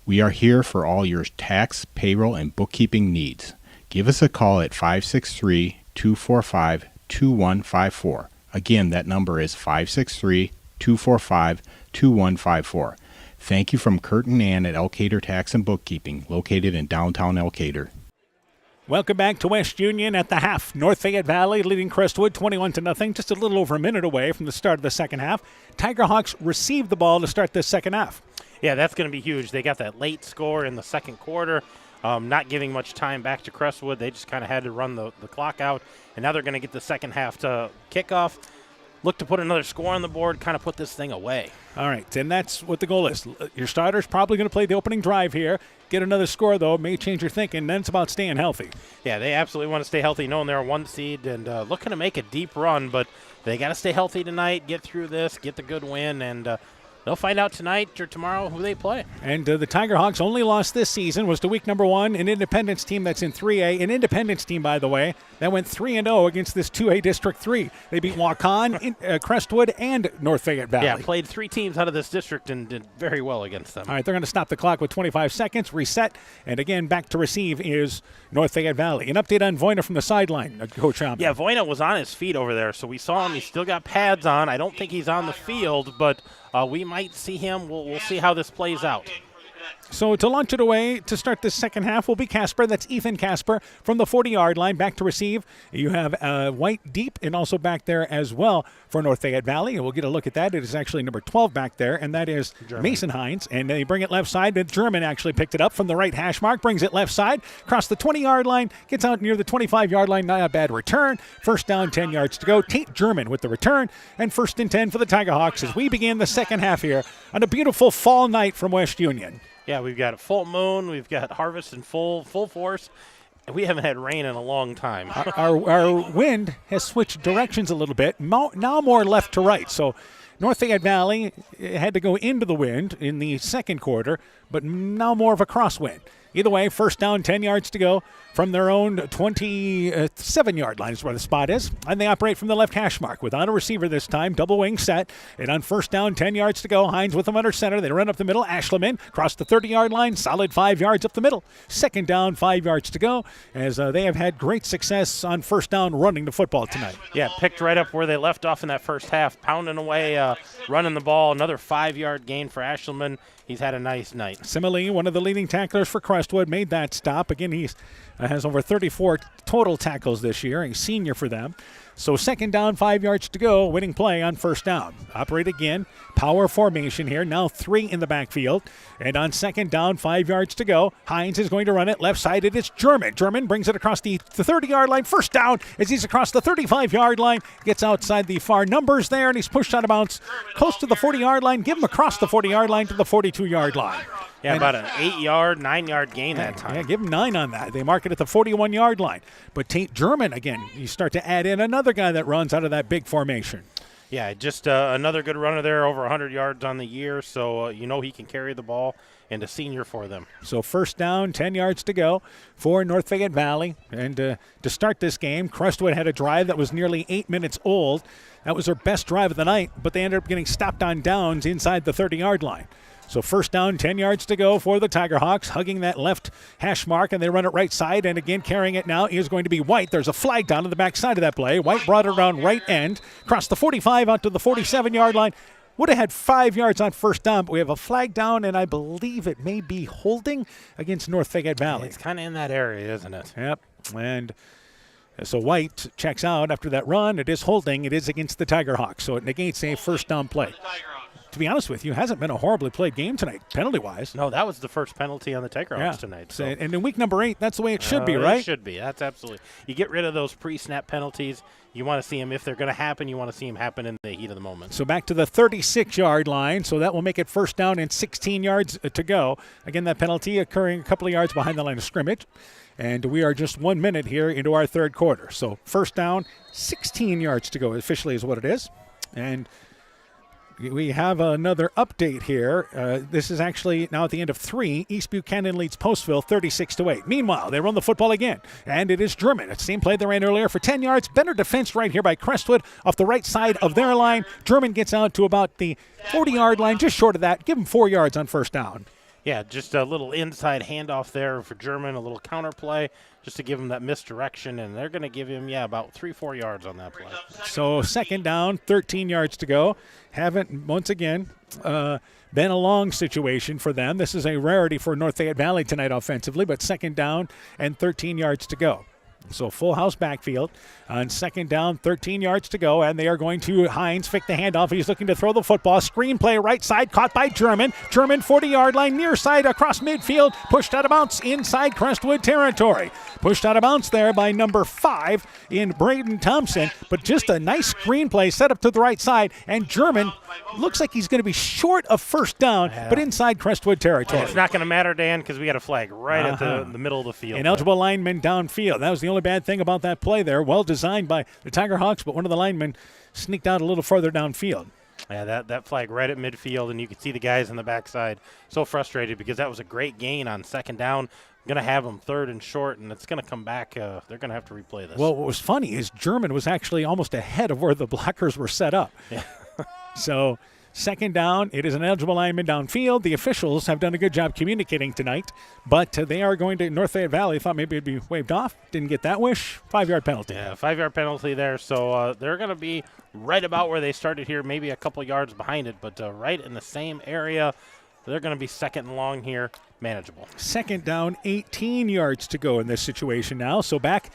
We are here for all your tax, payroll, and bookkeeping needs. Give us a call at 563-245-2154. Again, that number is 563-245-2154. Thank you from Kurt and Ann at Elkader Tax and Bookkeeping, located in downtown Elkader. Welcome back to West Union at the half. North Fayette Valley leading Crestwood 21-0, just a little over a minute away from the start of the second half. Tigerhawks received the ball to start this second half. Yeah, that's going to be huge. They got that late score in the second quarter, not giving much time back to Crestwood. They just kind of had to run the clock out, and now they're going to get the second half to kickoff. Look to put another score on the board, kind of put this thing away. All right, and that's what the goal is. Your starter's probably going to play the opening drive here. Get another score, though. It may change your thinking. Then it's about staying healthy. Yeah, they absolutely want to stay healthy, knowing they're a 1 seed and looking to make a deep run. But they got to stay healthy tonight, get through this, get the good win, and they'll find out tonight or tomorrow who they play. And the Tigerhawks only loss this season was to week number 1, an Independence team that's in 3A. An Independence team, by the way, that went 3-0 against this 2A District 3. They beat Waukon, Crestwood, and North Fayette Valley. Yeah, played 3 teams out of this district and did very well against them. All right, they're going to stop the clock with 25 seconds, reset, and again, back to receive is North Fayette Valley. An update on Voina from the sideline, Coach Schaum. Yeah, Voina was on his feet over there, so we saw him. He's still got pads on. I don't think he's on the field, but we might see him. We'll see how this plays out. So to launch it away to start this second half will be Casper. That's Ethan Casper from the 40-yard line back to receive. You have White deep and also back there as well for North Fayette Valley. And we'll get a look at that. It is actually number 12 back there, and that is German. Mason Hines. And they bring it left side. The German actually picked it up from the right hash mark, brings it left side, across the 20-yard line, gets out near the 25-yard line. Not a bad return. First down, 10 yards to go. Tate German with the return, and 1st and 10 for the Tigerhawks as we begin the second half here on a beautiful fall night from West Union. Yeah, we've got a full moon. We've got harvest in full force. And we haven't had rain in a long time. Our wind has switched directions a little bit, now more left to right. So North Fayette Valley had to go into the wind in the second quarter, but now more of a crosswind. Either way, first down, 10 yards to go from their own 27-yard line is where the spot is. And they operate from the left hash mark without a receiver this time. Double wing set. And on first down, 10 yards to go. Hines with them under center. They run up the middle. Ashleman across the 30-yard line. Solid 5 yards up the middle. Second down, 5 yards to go, as they have had great success on first down running the football tonight. Yeah, picked right up where they left off in that first half, pounding away, running the ball. Another 5-yard gain for Ashleman. He's had a nice night. Simile, one of the leading tacklers for Crestwood, made that stop. Again, he has over 34 total tackles this year. He's senior for them. So second down, 5 yards to go. Winning play on first down. Operate again. Power formation here. Now 3 in the backfield. And on second down, 5 yards to go. Hines is going to run it. Left side, it is German. German brings it across the 30-yard line. First down as he's across the 35-yard line. Gets outside the far numbers there, and he's pushed out of bounds close to the 40-yard line. Give him across the 40-yard line to the 42-yard line. Yeah, about an 8-yard, 9-yard gain that time. Yeah, give him 9 on that. They mark it at the 41-yard line. But Tate German, again, you start to add in another guy that runs out of that big formation. Yeah, just another good runner there, over 100 yards on the year, so you know he can carry the ball, and a senior for them. So first down, 10 yards to go for North Fayette Valley. And to start this game, Crestwood had a drive that was nearly 8 minutes old. That was their best drive of the night, but they ended up getting stopped on downs inside the 30-yard line. So first down, 10 yards to go for the Tiger Hawks, hugging that left hash mark, and they run it right side. And again, carrying it now is going to be White. There's a flag down on the back side of that play. White brought it around right end, crossed the 45 out to the 47-yard line. Would have had 5 yards on first down, but we have a flag down, and I believe it may be holding against North Fayette Valley. It's kind of in that area, isn't it? Yep. And so White checks out after that run. It is holding. It is against the Tiger Hawks, so it negates a first down play. To be honest with you, hasn't been a horribly played game tonight, penalty-wise. No, that was the first penalty on the Tiger Hawks tonight. So. And in week number 8, that's the way it should be, right? It should be. That's absolutely. You get rid of those pre-snap penalties. You want to see them, if they're going to happen, you want to see them happen in the heat of the moment. So back to the 36-yard line. So that will make it first down and 16 yards to go. Again, that penalty occurring a couple of yards behind the line of scrimmage. And we are just 1 minute here into our third quarter. So first down, 16 yards to go officially is what it is. And we have another update here. This is actually now at the end of 3. East Buchanan leads Postville 36-8. Meanwhile, they run the football again, and it is German. It's the same play they ran earlier for 10 yards. Better defense right here by Crestwood off the right side of their line. German gets out to about the 40-yard line, just short of that. Give him 4 yards on first down. Yeah, just a little inside handoff there for German, a little counter play just to give him that misdirection, and they're going to give him, about 3-4 yards on that play. So second down, 13 yards to go. Haven't, once again, been a long situation for them. This is a rarity for North Fayette Valley tonight offensively, but second down and 13 yards to go. So full house backfield on second down, 13 yards to go, and they are going to Hines fake the handoff. He's looking to throw the football. Screen play right side, caught by German. German 40-yard line, near side across midfield, pushed out of bounds inside Crestwood territory. Pushed out of bounds there by number 5 in Braden Thompson, but just a nice screen play set up to the right side, and German looks like he's going to be short of first down, but inside Crestwood territory. It's not going to matter, Dan, because we got a flag right at the middle of the field. Ineligible lineman downfield. That was the only bad thing about that play there. Well designed by the Tiger Hawks, but one of the linemen sneaked out a little further downfield. Yeah, that flag right at midfield, and you can see the guys in the backside so frustrated because that was a great gain on second down. Going to have them third and short, and it's going to come back. They're going to have to replay this. Well, what was funny is German was actually almost ahead of where the blockers were set up. Yeah. So second down, it is an eligible lineman downfield. The officials have done a good job communicating tonight, but they are going to North Fayette Valley. Thought maybe it'd be waved off. Didn't get that wish. 5-yard penalty. Yeah, 5-yard penalty there. So they're going to be right about where they started here, maybe a couple yards behind it, but right in the same area. They're going to be second and long here, manageable. Second down, 18 yards to go in this situation now. So back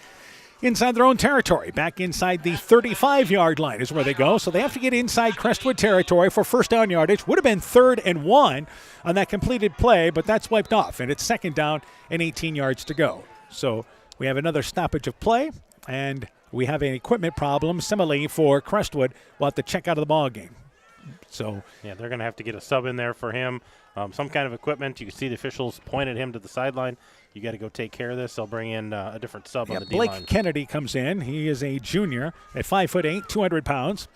inside their own territory. Back inside the 35-yard line is where they go. So they have to get inside Crestwood territory for first down yardage. Would have been 3rd and 1 on that completed play, but that's wiped off. And it's second down and 18 yards to go. So we have another stoppage of play, and we have an equipment problem. Similarly for Crestwood, we'll have to check out of the ball game. So yeah, they're going to have to get a sub in there for him. Some kind of equipment. You can see the officials pointed him to the sideline. You got to go take care of this. They'll bring in a different sub on the D-line. Blake Kennedy comes in. He is a junior at 5'8", 200 pounds.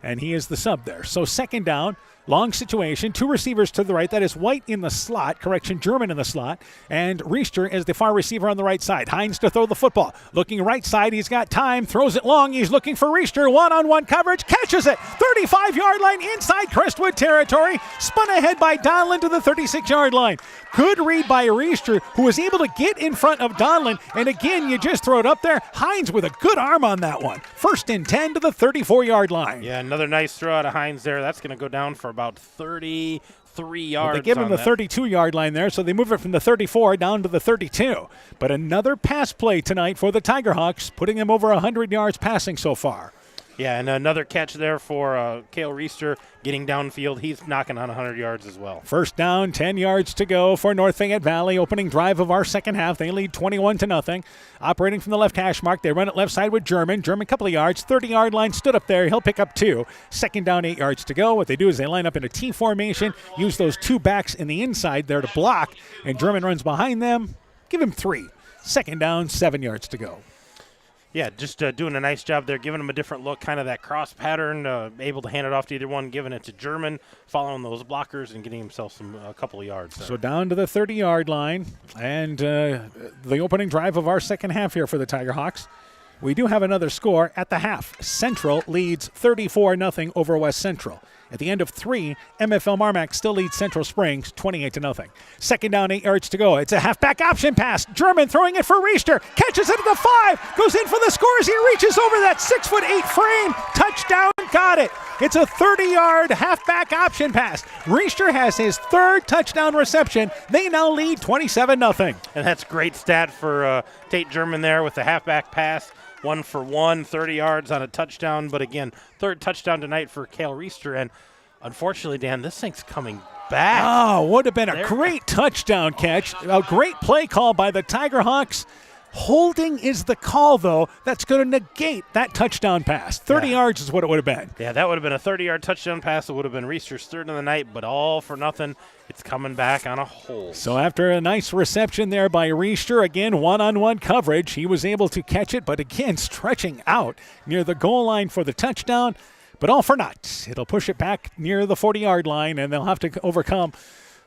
and he is the sub there. So second down, long situation, 2 receivers to the right. That is White in the slot, German in the slot, and Riester is the far receiver on the right side. Hines to throw the football. Looking right side, he's got time, throws it long. He's looking for Riester, one-on-one coverage, catches it, 35-yard line inside Crestwood territory, spun ahead by Donlin to the 36-yard line. Good read by Riester, who was able to get in front of Donlin, and again, you just throw it up there. Hines with a good arm on that one. 1st and 10 to the 34-yard line. Yeah, another nice throw out of Hines there. That's going to go down for about 33 yards. Well, they give him the 32-yard line there, so they move it from the 34 down to the 32. But another pass play tonight for the Tigerhawks, putting them over 100 yards passing so far. Yeah, and another catch there for Cale Riester getting downfield. He's knocking on 100 yards as well. First down, 10 yards to go for North Fayette Valley. Opening drive of our second half. They lead 21-0. Operating from the left hash mark. They run it left side with German. German, couple of yards. 30-yard line, stood up there. He'll pick up 2. Second down, 8 yards to go. What they do is they line up in a T formation, use those 2 backs in the inside there to block, and German runs behind them. Give him 3. Second down, 7 yards to go. Yeah, just doing a nice job there, giving him a different look, kind of that cross pattern, able to hand it off to either one, giving it to German, following those blockers, and getting himself a couple of yards there. So down to the 30-yard line, and the opening drive of our second half here for the Tigerhawks. We do have another score at the half. Central leads 34-0 over West Central. At the end of 3, MFL Marmac still leads Central Springs 28-0. Second down, 8 yards to go. It's a halfback option pass. German throwing it for Riester. Catches it at the 5. Goes in for the score as he reaches over that 6'8" frame. Touchdown, got it. It's a 30-yard halfback option pass. Riester has his 3rd touchdown reception. They now lead 27-0. And that's great stat for Tate German there with the halfback pass. 1 for 1, 30 yards on a touchdown. But again, 3rd touchdown tonight for Cale Riester. And unfortunately, Dan, this thing's coming back. Oh, would have been a great touchdown catch. A great play call by the Tigerhawks. Holding is the call, though. That's going to negate that touchdown pass. 30 yards is what it would have been. Yeah, that would have been a 30-yard touchdown pass. It would have been Riester's 3rd of the night, but all for nothing. It's coming back on a hold. So after a nice reception there by Riester, again, one-on-one coverage, he was able to catch it, but again, stretching out near the goal line for the touchdown. But all for naught. It'll push it back near the 40-yard line, and they'll have to overcome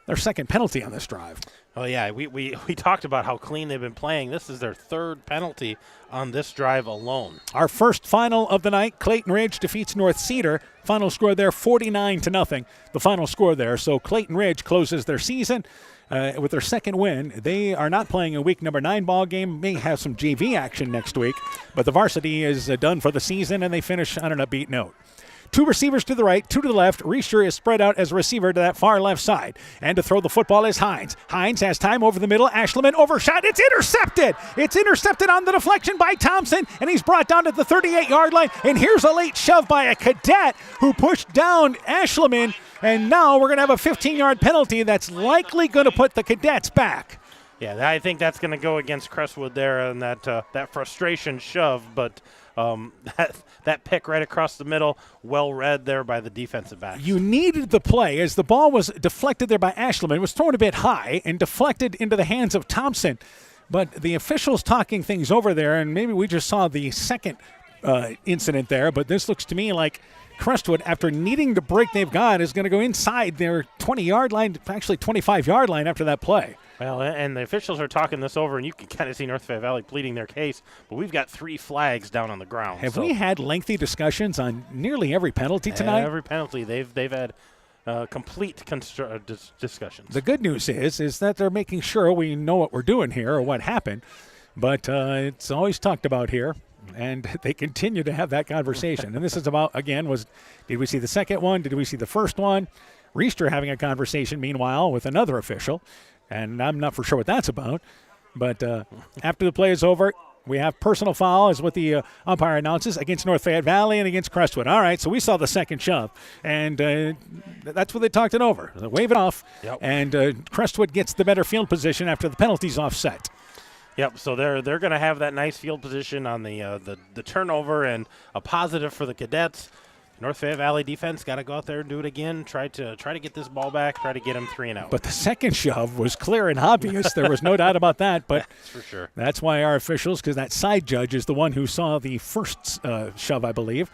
their 2nd penalty on this drive. Oh, yeah, we talked about how clean they've been playing. This is their 3rd penalty on this drive alone. Our first final of the night, Clayton Ridge defeats North Cedar. Final score there, 49-0. The final score there. So Clayton Ridge closes their season with their 2nd win. They are not playing a week number 9 ball game. May have some JV action next week, but the varsity is done for the season, and they finish on an upbeat note. 2 receivers to the right, 2 to the left. Riester is spread out as a receiver to that far left side. And to throw the football is Hines. Hines has time over the middle. Ashleman overshot. It's intercepted. It's intercepted on the deflection by Thompson, and he's brought down to the 38-yard line. And here's a late shove by a cadet who pushed down Ashleman. And now we're going to have a 15-yard penalty that's likely going to put the cadets back. Yeah, I think that's going to go against Crestwood there and that frustration shove, but that pick right across the middle, well read there by the defensive back. You needed the play as the ball was deflected there by Ashleman. It was thrown a bit high and deflected into the hands of Thompson. But the officials talking things over there, and maybe we just saw the second incident there, but this looks to me like Crestwood, after needing the break they've got, is going to go inside their 20-yard line, actually 25-yard line after that play. Well, and the officials are talking this over, and you can kind of see North Fayette Valley pleading their case, but we've got 3 flags down on the ground. Have we had lengthy discussions on nearly every penalty tonight? Every penalty. They've had complete discussions. The good news is that they're making sure we know what we're doing here or what happened, but it's always talked about here. And they continue to have that conversation. And this is about, again, did we see the second one? Did we see the first one? Riester having a conversation, meanwhile, with another official. And I'm not for sure what that's about. But after the play is over, we have personal foul is what the umpire announces against North Fayette Valley and against Crestwood. All right, so we saw the second shove. And that's what they talked it over. They wave it off. Yep. And Crestwood gets the better field position after the penalty's offset. Yep, so they're going to have that nice field position on the turnover, and a positive for the cadets. North Fayette Valley defense got to go out there and do it again, try to get this ball back, try to get them 3-0. But the second shove was clear and obvious. There was no doubt about that. But that's for sure. That's why our officials, because that side judge is the one who saw the first shove, I believe,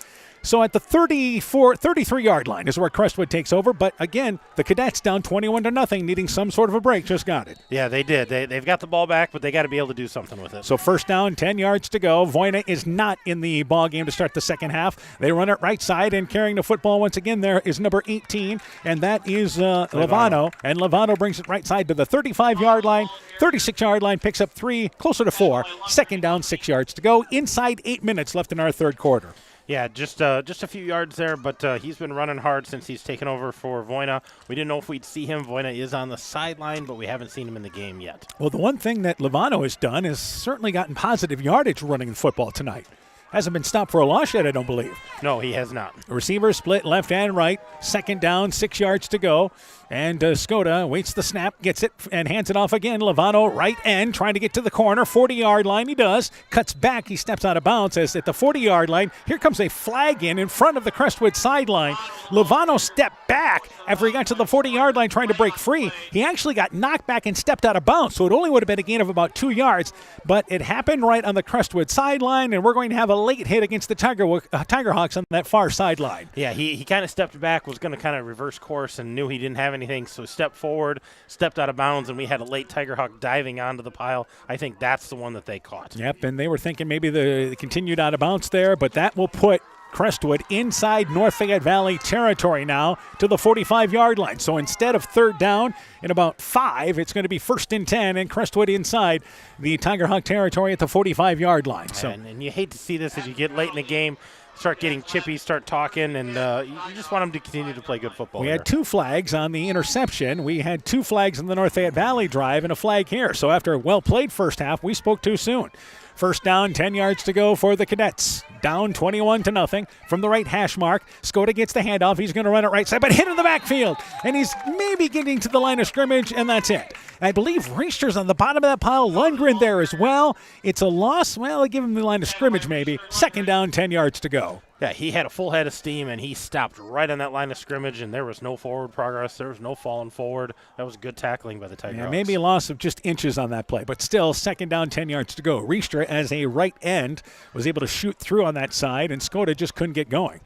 So at the 33-yard line is where Crestwood takes over. But again, the Cadets down 21-0, needing some sort of a break, just got it. Yeah, they did. They've got the ball back, but they got to be able to do something with it. So first down, 10 yards to go. Voyna is not in the ball game to start the second half. They run it right side, and carrying the football once again there is number 18, and that is Levano. And Levano brings it right side to the 35-yard line. 36-yard line, picks up 3, closer to 4. Second down, 6 yards to go. Inside 8 minutes left in our third quarter. Yeah, just a few yards there, but he's been running hard since he's taken over for Voyna. We didn't know if we'd see him. Voyna is on the sideline, but we haven't seen him in the game yet. Well, the one thing that Levano has done is certainly gotten positive yardage running the football tonight. Hasn't been stopped for a loss yet, I don't believe. No, he has not. Receiver split left and right. Second down, 6 yards to go. And Skoda waits the snap, gets it, and hands it off again. Levano right end, trying to get to the corner. 40-yard line, he does. Cuts back, he steps out of bounds. As at the 40-yard line, here comes a flag in front of the Crestwood sideline. Levano stepped back after he got to the 40-yard line trying to break free. He actually got knocked back and stepped out of bounds, so it only would have been a gain of about 2 yards. But it happened right on the Crestwood sideline, and we're going to have a late hit against the Tigerhawks on that far sideline. Yeah, he kind of stepped back, was going to kind of reverse course, and knew he didn't have anything, so stepped forward, stepped out of bounds, and we had a late Tigerhawk diving onto the pile. I think that's the one that they caught. Yep, and they were thinking maybe they continued out of bounds there, but that will put Crestwood inside North Fayette Valley territory now to the 45-yard line. So instead of third down in about 5, it's going to be 1st and 10, and Crestwood inside the Tigerhawk territory at the 45-yard line. So, and you hate to see this as you get late in the game, start getting chippy, start talking, and you just want them to continue to play good football. We had 2 flags on the interception. We had 2 flags in the North Fayette Valley drive and a flag here. So after a well-played first half, we spoke too soon. First down, 10 yards to go for the Cadets. Down 21-0 from the right hash mark. Skoda gets the handoff. He's going to run it right side, but hit in the backfield. And he's maybe getting to the line of scrimmage, and that's it. I believe Reister's on the bottom of that pile. Lundgren there as well. It's a loss. Well, they give him the line of scrimmage maybe. Second down, 10 yards to go. Yeah, he had a full head of steam, and he stopped right on that line of scrimmage, and there was no forward progress. There was no falling forward. That was good tackling by the Tigerhawks. Yeah, maybe a loss of just inches on that play, but still, second down, 10 yards to go. Reister, as a right end, was able to shoot through on that side, and Skoda just couldn't get going.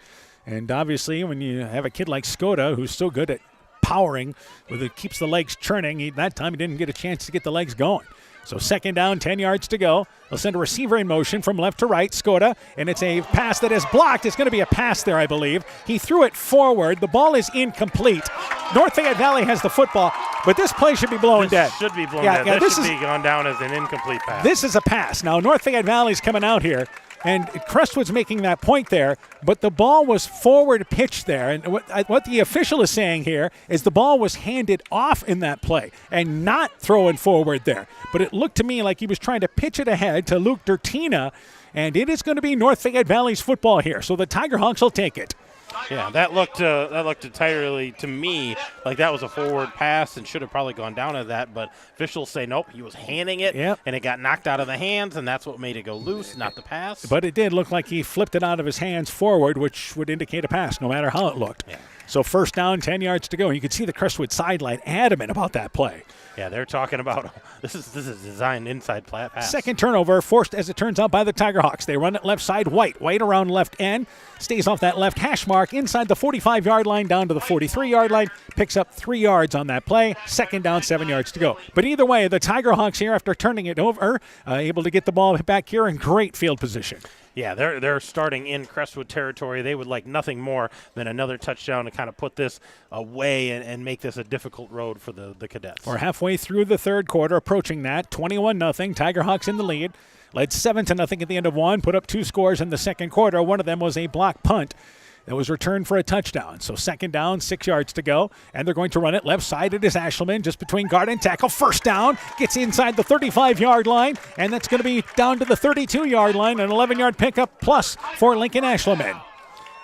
And obviously, when you have a kid like Skoda, who's so good at powering, keeps the legs churning, that time he didn't get a chance to get the legs going. So second down, 10 yards to go. They'll send a receiver in motion from left to right, Skoda, and it's a pass that is blocked. It's going to be a pass there, I believe. He threw it forward. The ball is incomplete. North Fayette Valley has the football, but this play should be blown dead. Should be blown dead. This should be gone down as an incomplete pass. This is a pass. Now, North Fayette Valley's coming out here, and Crestwood's making that point there, but the ball was forward pitched there. And what the official is saying here is the ball was handed off in that play and not thrown forward there. But it looked to me like he was trying to pitch it ahead to Luke Dertina, and it is going to be North Fayette Valley's football here. So the Tigerhawks will take it. Yeah, that looked entirely to me like that was a forward pass and should have probably gone down at that, but officials say nope, he was handing it, and it got knocked out of the hands, and that's what made it go loose, not the pass. But it did look like he flipped it out of his hands forward, which would indicate a pass, no matter how it looked. Yeah. So first down, 10 yards to go. And you can see the Crestwood sideline adamant about that play. Yeah, they're talking about this is designed inside pass. Second turnover forced, as it turns out, by the Tigerhawks. They run it left side, White around left end, stays off that left hash mark inside the 45-yard line down to the 43-yard line, picks up 3 yards on that play. Second down, 7 yards to go. But either way, the Tigerhawks here, after turning it over, able to get the ball back here in great field position. Yeah, they're starting in Crestwood territory. They would like nothing more than another touchdown to kind of put this away and make this a difficult road for the Cadets. We're halfway through the third quarter, approaching that. 21-0, Tigerhawks in the lead. Led 7-0 at the end of one, put up 2 scores in the second quarter. One of them was a block punt that was returned for a touchdown. So second down, 6 yards to go, and they're going to run it left side. It is Ashelman just between guard and tackle. First down, gets inside the 35-yard line, and that's going to be down to the 32-yard line, an 11-yard pickup plus for Lincoln Ashelman.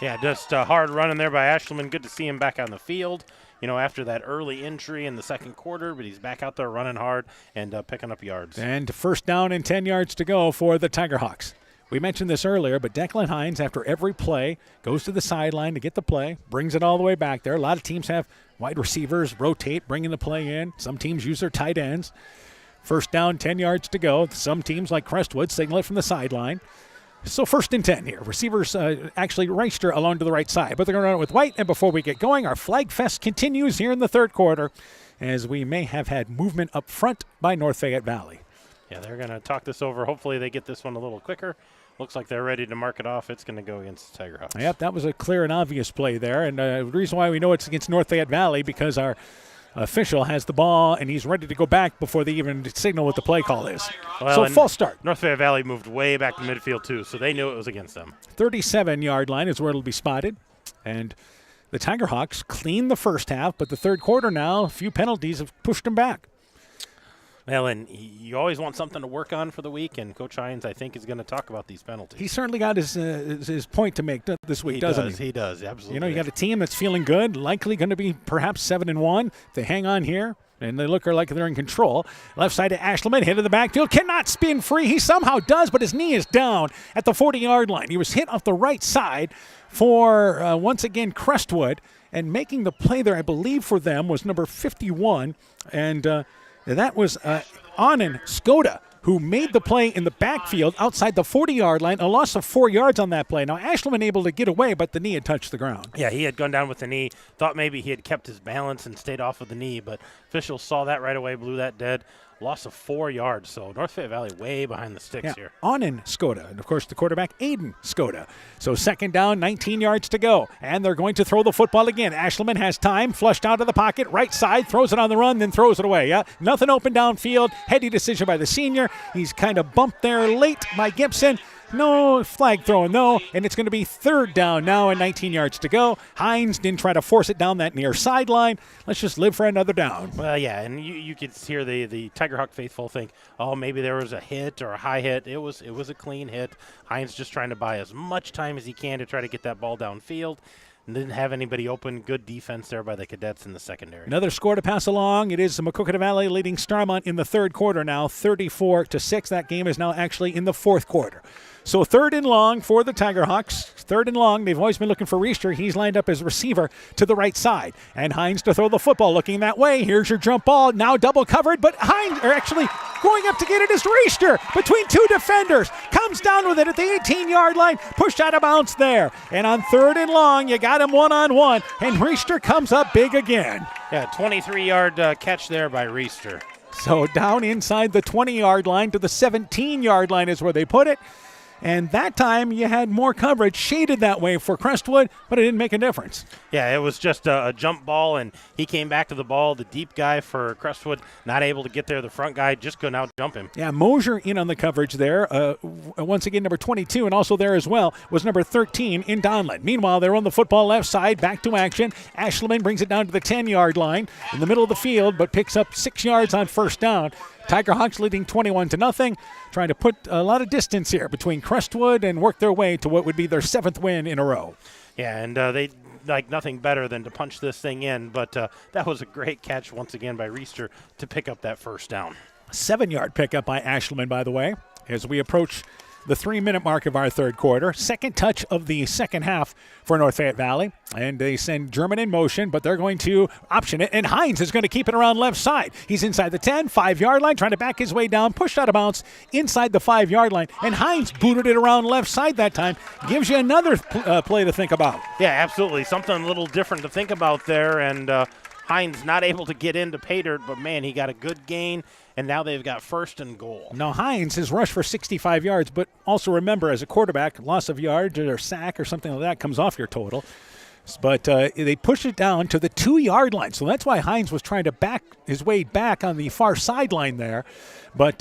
Yeah, just hard running there by Ashelman. Good to see him back on the field, after that early injury in the second quarter, but he's back out there running hard and picking up yards. And first down and 10 yards to go for the Tigerhawks. We mentioned this earlier, but Declan Hines, after every play, goes to the sideline to get the play, brings it all the way back there. A lot of teams have wide receivers rotate, bringing the play in. Some teams use their tight ends. First down, 10 yards to go. Some teams, like Crestwood, signal it from the sideline. So 1st and 10 here. Receivers actually Reister along to the right side, but they're going to run it with White. And before we get going, our flag fest continues here in the third quarter, as we may have had movement up front by North Fayette Valley. Yeah, they're going to talk this over. Hopefully they get this one a little quicker. Looks like they're ready to mark it off. It's going to go against the Tiger Hawks. Yep, that was a clear and obvious play there. And the reason why we know it's against North Fayette Valley, because our official has the ball, and he's ready to go back before they even signal what the play call is. So false start. North Fayette Valley moved way back to midfield, too, so they knew it was against them. 37-yard line is where it'll be spotted. And the Tiger Hawks cleaned the first half, but the third quarter now, a few penalties have pushed them back. Well, and you always want something to work on for the week, and Coach Hines, I think, is going to talk about these penalties. He certainly got his point to make this week, doesn't he? He does, absolutely. You know, you got a team that's feeling good, likely going to be perhaps 7-1. They hang on here, and they look like they're in control. Left side to Ashleman, hit in the backfield, cannot spin free. He somehow does, but his knee is down at the 40-yard line. He was hit off the right side for, once again, Crestwood, and making the play there, I believe, for them was number 51, and that was Anand Skoda, who made the play in the backfield outside the 40-yard line, a loss of 4 yards on that play. Now, Ashleman able to get away, but the knee had touched the ground. Yeah, he had gone down with the knee, thought maybe he had kept his balance and stayed off of the knee, but officials saw that right away, blew that dead. Loss of 4 yards, so North Fayette Valley way behind the sticks here. Anand Skoda, and of course the quarterback, Aiden Skoda. So 2nd down, 19 yards to go, and they're going to throw the football again. Ashleman has time, flushed out of the pocket, right side, throws it on the run, then throws it away. Nothing open downfield, heady decision by the senior. He's kind of bumped there late by Gibson. No flag throwing, no, and it's going to be 3rd down now and 19 yards to go. Hines didn't try to force it down that near sideline. Let's just live for another down. Well, yeah, and you could hear the Tiger Hawk faithful think, oh, maybe there was a hit or a high hit. It was a clean hit. Hines just trying to buy as much time as he can to try to get that ball downfield. And didn't have anybody open. Good defense there by the cadets in the secondary. Another score to pass along. It is Maquoketa Valley leading Starmont in the third quarter now, 34-6. That game is now actually in the fourth quarter. So 3rd and long for the Tiger Hawks. 3rd and long. They've always been looking for Reister. He's lined up as receiver to the right side. And Hines to throw the football, looking that way. Here's your jump ball. Now double covered, but Hines are actually going up to get it is Reister between 2 defenders. Comes down with it at the 18-yard line. Pushed out of bounds there. And on 3rd and long, you got him one-on-one. And Reister comes up big again. Yeah, 23-yard catch there by Reister. So down inside the 20-yard line to the 17-yard line is where they put it. And that time you had more coverage shaded that way for Crestwood, but it didn't make a difference. Yeah, it was just a jump ball, and he came back to the ball. The deep guy for Crestwood not able to get there. The front guy just couldn't out-jump him. Yeah, Mosier in on the coverage there. Once again, number 22, and also there as well was number 13 in Donlan. Meanwhile, they're on the football left side, back to action. Ashleman brings it down to the 10-yard line in the middle of the field, but picks up 6 yards on 1st down. Tiger Hawks leading 21-0, trying to put a lot of distance here between Crestwood and work their way to what would be their 7th win in a row. Yeah, and they like nothing better than to punch this thing in, but that was a great catch once again by Reister to pick up that 1st down. 7-yard pickup by Ashleman, by the way, as we approach the 3-minute mark of our third quarter. 2nd touch of the second half for North Fayette Valley. And they send German in motion, but they're going to option it. And Hines is going to keep it around left side. He's inside the 10, 5-yard line, trying to back his way down, pushed out of bounds inside the 5-yard line. And Hines booted it around left side that time. Gives you another play to think about. Yeah, absolutely. Something a little different to think about there. And Hines not able to get into pay dirt, but, man, he got a good gain. And now they've got 1st and goal. Now, Hines has rushed for 65 yards, but also remember, as a quarterback, loss of yards or sack or something like that comes off your total. But they push it down to the 2-yard line. So that's why Hines was trying to back his way back on the far sideline there. But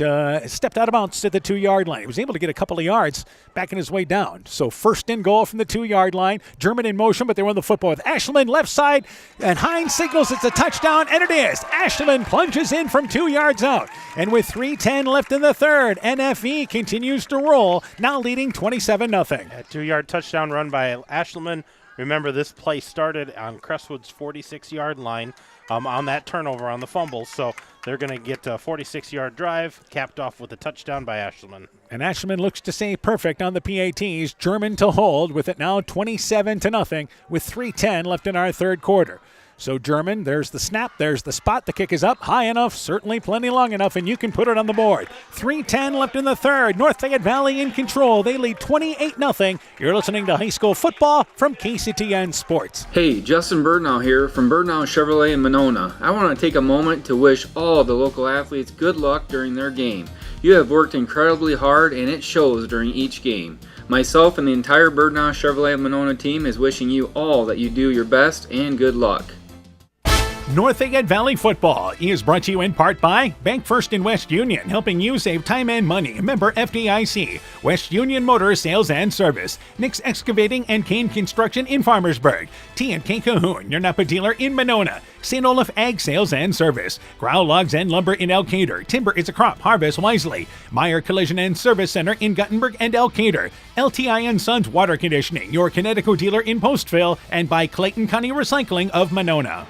stepped out of bounds at the 2-yard line. He was able to get a couple of yards backing his way down. So 1st and goal from the 2-yard line. German in motion, but they won the football with Ashleman left side. And Hines signals it's a touchdown, and it is. Ashleman plunges in from 2 yards out. And with 3:10 left in the third, NFV continues to roll, now leading 27-0. A 2-yard touchdown run by Ashleman. Remember, this play started on Crestwood's 46-yard line on that turnover on the fumble. So they're going to get a 46-yard drive, capped off with a touchdown by Ashleman. And Ashleman looks to stay perfect on the PATs. German to hold with it now 27-0 with 3:10 left in our third quarter. So German, there's the snap, there's the spot. The kick is up, high enough, certainly plenty long enough, and you can put it on the board. 3:10 left in the third. North Fayette Valley in control. They lead 28-0. You're listening to high school football from KCTN Sports. Hey, Justin Birdnow here from Birdnow Chevrolet in Monona. I want to take a moment to wish all the local athletes good luck during their game. You have worked incredibly hard, and it shows during each game. Myself and the entire Birdnow Chevrolet Monona team is wishing you all that you do your best and good luck. North Fayette Valley football is brought to you in part by Bank First in West Union, helping you save time and money. Member FDIC. West Union Motor Sales and Service. Nick's Excavating and Kane Construction in Farmersburg. T&K Cahoon, your Napa dealer in Monona. St. Olaf Ag Sales and Service. Growl Logs and Lumber in Elkader. Timber is a crop. Harvest wisely. Meyer Collision and Service Center in Guttenberg and Elkader. LTI & Sons Water Conditioning, your Connecticut dealer in Postville. And by Clayton County Recycling of Monona.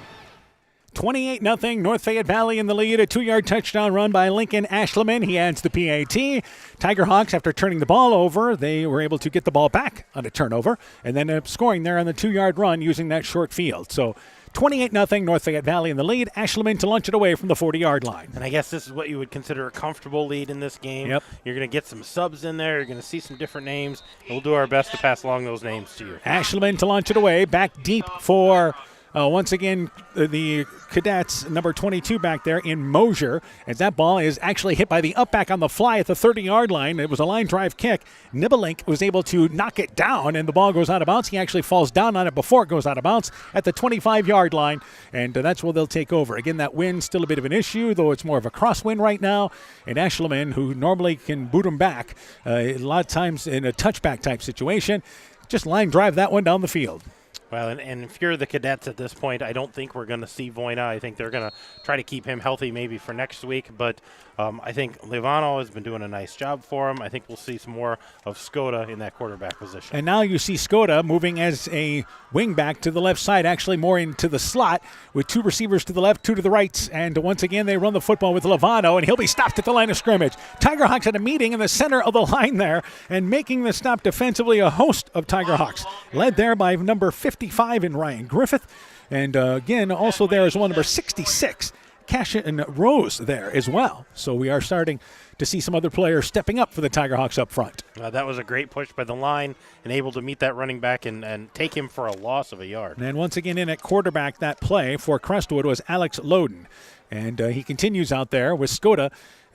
28-0, North Fayette Valley in the lead. A 2-yard touchdown run by Lincoln Ashleman. He adds the PAT. Tiger Hawks, after turning the ball over, they were able to get the ball back on a turnover and then end up scoring there on the 2-yard run using that short field. So 28-0, North Fayette Valley in the lead. Ashleman to launch it away from the 40-yard line. And I guess this is what you would consider a comfortable lead in this game. Yep. You're going to get some subs in there. You're going to see some different names. And we'll do our best to pass along those names to you. Ashleman to launch it away. Back deep for... once again, the Cadets, number 22 back there in Mosier, as that ball is actually hit by the upback on the fly at the 30-yard line. It was a line drive kick. Nibelink was able to knock it down, and the ball goes out of bounds. He actually falls down on it before it goes out of bounds at the 25-yard line, and that's where they'll take over. Again, that wind's still a bit of an issue, though it's more of a crosswind right now. And Ashleman, who normally can boot him back, a lot of times in a touchback type situation, just line drive that one down the field. Well, and if you're the Cadets at this point, I don't think we're going to see Voina. I think they're going to try to keep him healthy maybe for next week. But I think Livano has been doing a nice job for him. I think we'll see some more of Skoda in that quarterback position. And now you see Skoda moving as a wing back to the left side, actually more into the slot with 2 receivers to the left, 2 to the right. And once again, they run the football with Livano, and he'll be stopped at the line of scrimmage. Tiger Hawks had a meeting in the center of the line there, and making the stop defensively, a host of Tiger Hawks, led there by number 55 in Ryan Griffith. And again, also there is one number 66, Cashin Rose there as well. So we are starting to see some other players stepping up for the Tiger Hawks up front. That was a great push by the line and able to meet that running back and take him for a loss of a yard. And once again in at quarterback, that play for Crestwood was Alex Loden. And he continues out there with Skoda.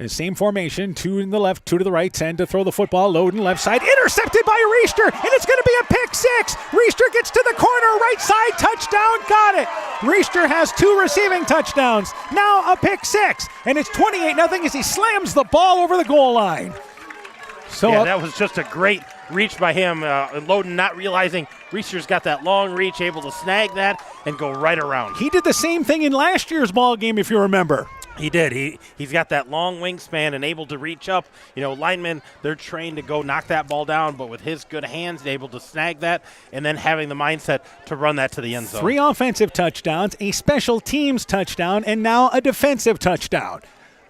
Same formation, 2 in the left, 2 to the right, and to throw the football. Loden left side, intercepted by Reister, and it's going to be a pick 6. Reister gets to the corner, right side, touchdown, got it. Reister has 2 receiving touchdowns, now a pick 6, and it's 28-0 as he slams the ball over the goal line. So yeah, that was just a great reach by him. Loden not realizing Reister's got that long reach, able to snag that and go right around. He did the same thing in last year's ball game, if you remember. He did. He's got that long wingspan and able to reach up. You know, linemen, they're trained to go knock that ball down, but with his good hands, able to snag that and then having the mindset to run that to the end zone. 3 offensive touchdowns, a special teams touchdown, and now a defensive touchdown.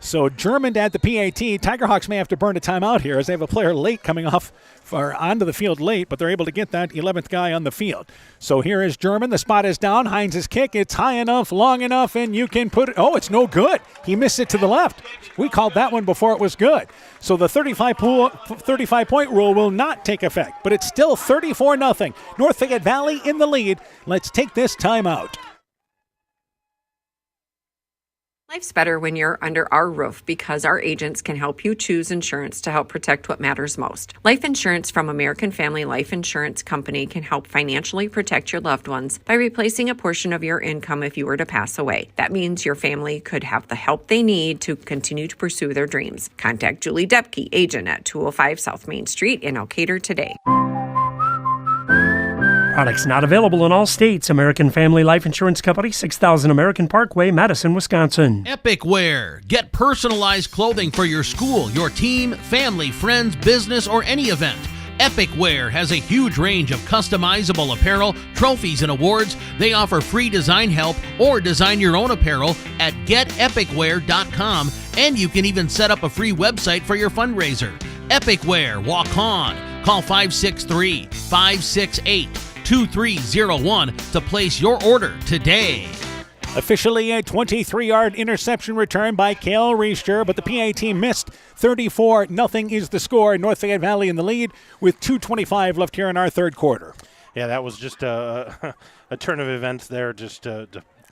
So German at the PAT. Tiger Hawks may have to burn a timeout here as they have a player late coming off or onto the field late, but they're able to get that 11th guy on the field. So here is German. The spot is down. Hines' kick. It's high enough, long enough, and you can put it. Oh, it's no good. He missed it to the left. We called that one before it was good. So the 35-point rule will not take effect, but it's still 34-0. North Fayette Valley in the lead. Let's take this timeout. Life's better when you're under our roof because our agents can help you choose insurance to help protect what matters most. Life insurance from American Family Life Insurance Company can help financially protect your loved ones by replacing a portion of your income if you were to pass away. That means your family could have the help they need to continue to pursue their dreams. Contact Julie Depke, agent at 205 South Main Street in Elkader today. Products not available in all states. American Family Life Insurance Company, 6000 American Parkway, Madison, Wisconsin. Epic Wear. Get personalized clothing for your school, your team, family, friends, business, or any event. Epic Wear has a huge range of customizable apparel, trophies, and awards. They offer free design help or design your own apparel at getepicwear.com, and you can even set up a free website for your fundraiser. Epic Wear. Walk on. Call 563-568-2301 to place your order today. Officially a 23-yard interception return by Cale Reister, but the PA team missed. 34-0 is the score. North Fayette Valley in the lead with 2:25 left here in our third quarter. Yeah, that was just a turn of events there, just to